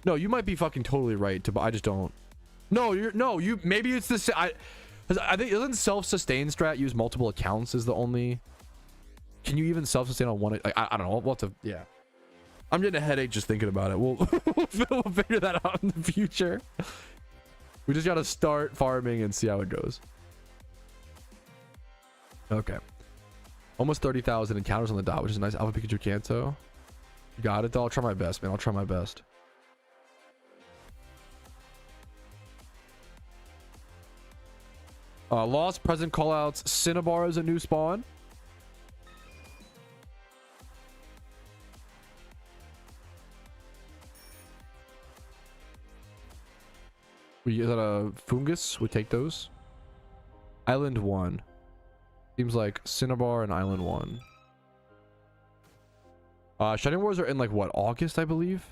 No, you might be fucking totally right. I just don't. No, you. Maybe it's the. I think doesn't self-sustain strat use multiple accounts? Is the only. Can you even self-sustain on one? Like, I don't know. We'll have to. Yeah. I'm getting a headache just thinking about it. We'll figure that out in the future. We just gotta start farming and see how it goes. Okay. Almost 30,000 encounters on the dot, which is nice. Alpha Pikachu Kanto. Got it though. I'll try my best, man. I'll try my best. Lost present callouts. Cinnabar is a new spawn. Is that a fungus? We take those. Island 1. Seems like Cinnabar and Island 1. Shining Wars are in like what? August, I believe?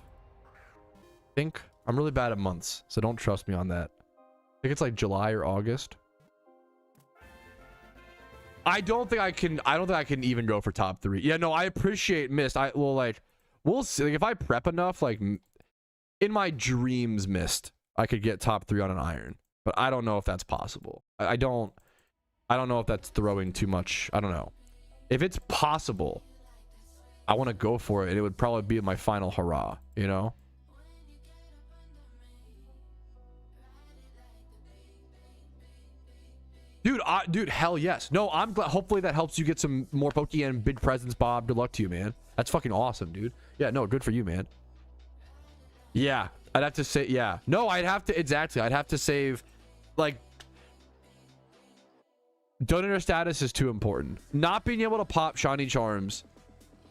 I think. I'm really bad at months, so don't trust me on that. I think it's like July or August. I don't think I can even go for top 3. Yeah, no, I appreciate Mist. We'll see. Like, if I prep enough, like in my dreams, Mist, I could get top 3 on an iron, but I don't know if that's possible. I don't know if that's throwing too much. I don't know. If it's possible, I want to go for it, and it would probably be my final hurrah, you know? Dude, hell yes. No, I'm glad. Hopefully that helps you get some more Pokeyen big presents, Bob. Good luck to you, man. That's fucking awesome, dude. Yeah, no, good for you, man. Yeah, I'd have to say, yeah. No, I'd have to save, like, donator status is too important. Not being able to pop shiny charms.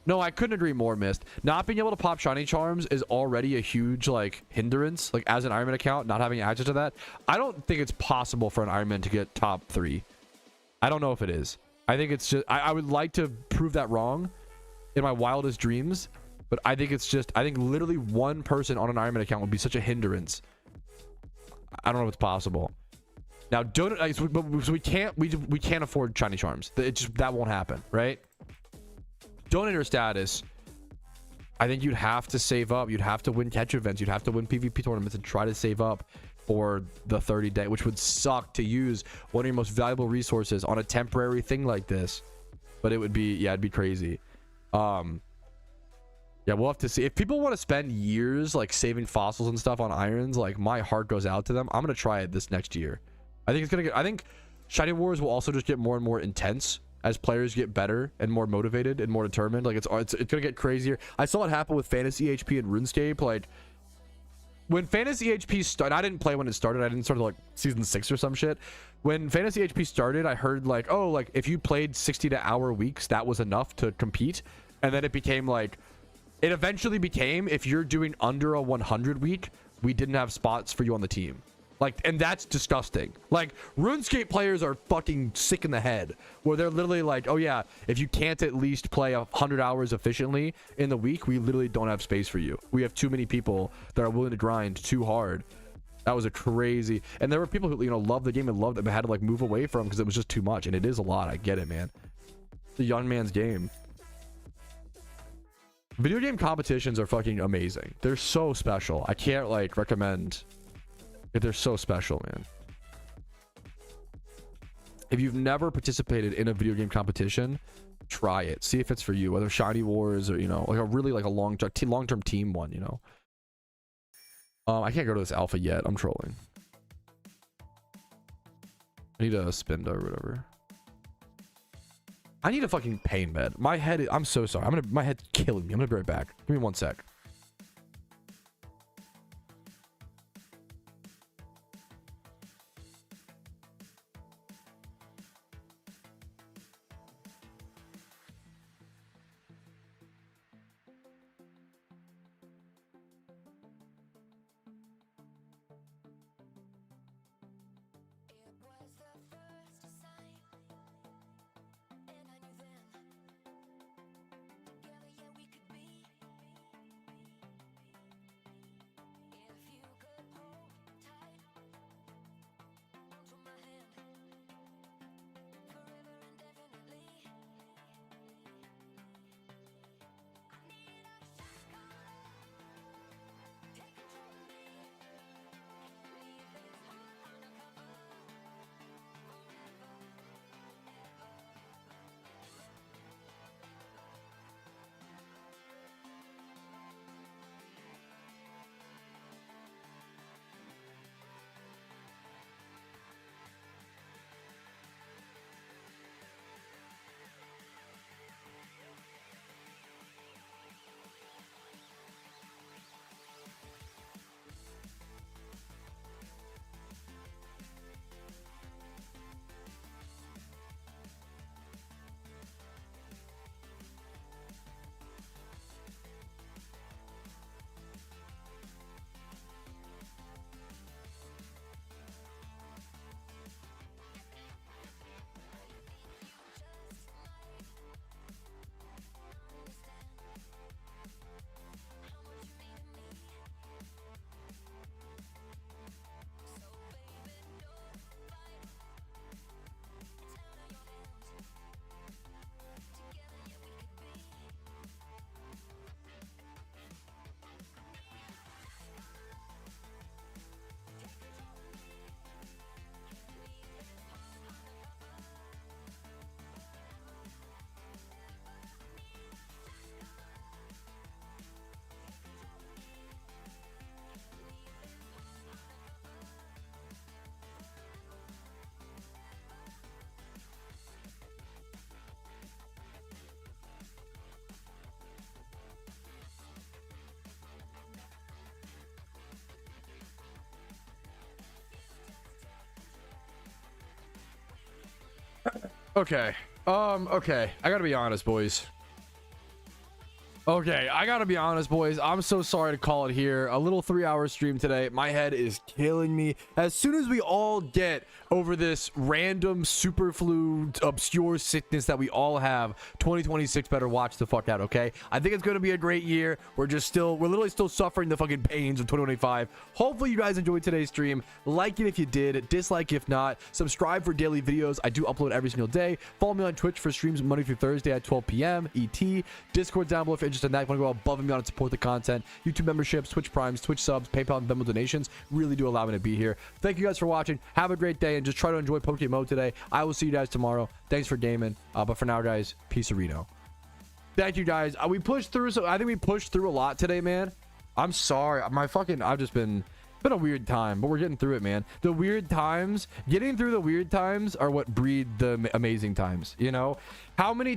No, I couldn't agree more, Mist. Not being able to pop shiny charms is already a huge, like, hindrance. Like, as an Ironman account, not having access to that. I don't think it's possible for an Ironman to get top 3. I don't know if it is. I think it's just, I would like to prove that wrong in my wildest dreams. But I think it's just, I think literally one person on an Ironman account would be such a hindrance. I don't know if it's possible. Now, so we can't afford shiny charms. That won't happen, right? Donator status, I think you'd have to save up. You'd have to win catch events. You'd have to win PvP tournaments and try to save up for the 30-day, which would suck to use one of your most valuable resources on a temporary thing like this. But it would be, yeah, it'd be crazy. Yeah, we'll have to see. If people want to spend years like saving fossils and stuff on irons, like, my heart goes out to them. I'm gonna try it this next year. I think Shiny Wars will also just get more and more intense as players get better and more motivated and more determined. Like, it's gonna get crazier. I saw it happen with Fantasy HP and RuneScape. Like, when Fantasy HP started, I didn't play when it started. I didn't start like season 6 or some shit. When Fantasy HP started, I heard like, oh, like if you played 60-hour weeks, that was enough to compete. And then it became like, it eventually became, if you're doing under a 100 week, we didn't have spots for you on the team. Like, and that's disgusting. Like, RuneScape players are fucking sick in the head, where they're literally like, oh yeah, if you can't at least play 100 hours efficiently in the week, we literally don't have space for you. We have too many people that are willing to grind too hard. That was a crazy, and there were people who, you know, loved the game and loved it, but had to like move away from because it was just too much. And it is a lot. I get it, man. It's a young man's game. Video game competitions are fucking amazing. They're so special. I can't like recommend. They're so special, man. If you've never participated in a video game competition, try it. See if it's for you. Whether Shiny Wars or, you know, like a really like a long-term team one, you know. I can't go to this alpha yet. I'm trolling. I need a Spinda or whatever. I need a fucking pain med. My head. I'm so sorry. My head's killing me. I'm gonna be right back. Give me 1 sec. Okay. Okay. I gotta be honest, boys. Okay, I gotta be honest, boys. I'm so sorry to call it here. A little 3-hour stream today. My head is killing me. As soon as we all get over this random super flu obscure sickness that we all have, 2026 better watch the fuck out, okay? I think it's gonna be a great year. We're literally still suffering the fucking pains of 2025. Hopefully you guys enjoyed today's stream. Like it if you did, dislike if not. Subscribe for daily videos. I do upload every single day. Follow me on Twitch for streams Monday through Thursday at 12 p.m. ET. Discord down below if you're interested in that. If you want to go above and beyond and support the content. YouTube memberships, Twitch Primes, Twitch subs, PayPal and Venmo donations really do allow me to be here. Thank you guys for watching. Have a great day and just try to enjoy PokeMMO today. I will see you guys tomorrow. Thanks for gaming. But for now, guys, peace Reno. Thank you guys. We pushed through, so I think we pushed through a lot today, man. I'm sorry. I've just been a weird time, but we're getting through it, man. The weird times, getting through the weird times are what breed the amazing times, you know? How many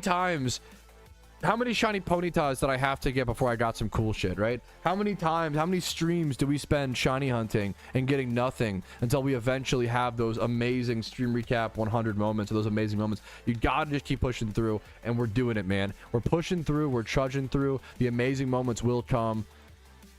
shiny ponytas did I have to get before I got some cool shit, right? How many streams do we spend shiny hunting and getting nothing until we eventually have those amazing stream recap 100 moments, or those amazing moments? You gotta just keep pushing through, and we're doing it, man. We're pushing through, we're trudging through. The amazing moments will come.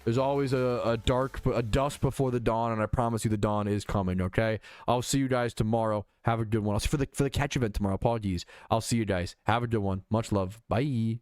There's always a dusk before the dawn, and I promise you the dawn is coming, okay? I'll see you guys tomorrow. Have a good one. I'll see for the catch event tomorrow. Apologies. I'll see you guys. Have a good one. Much love. Bye.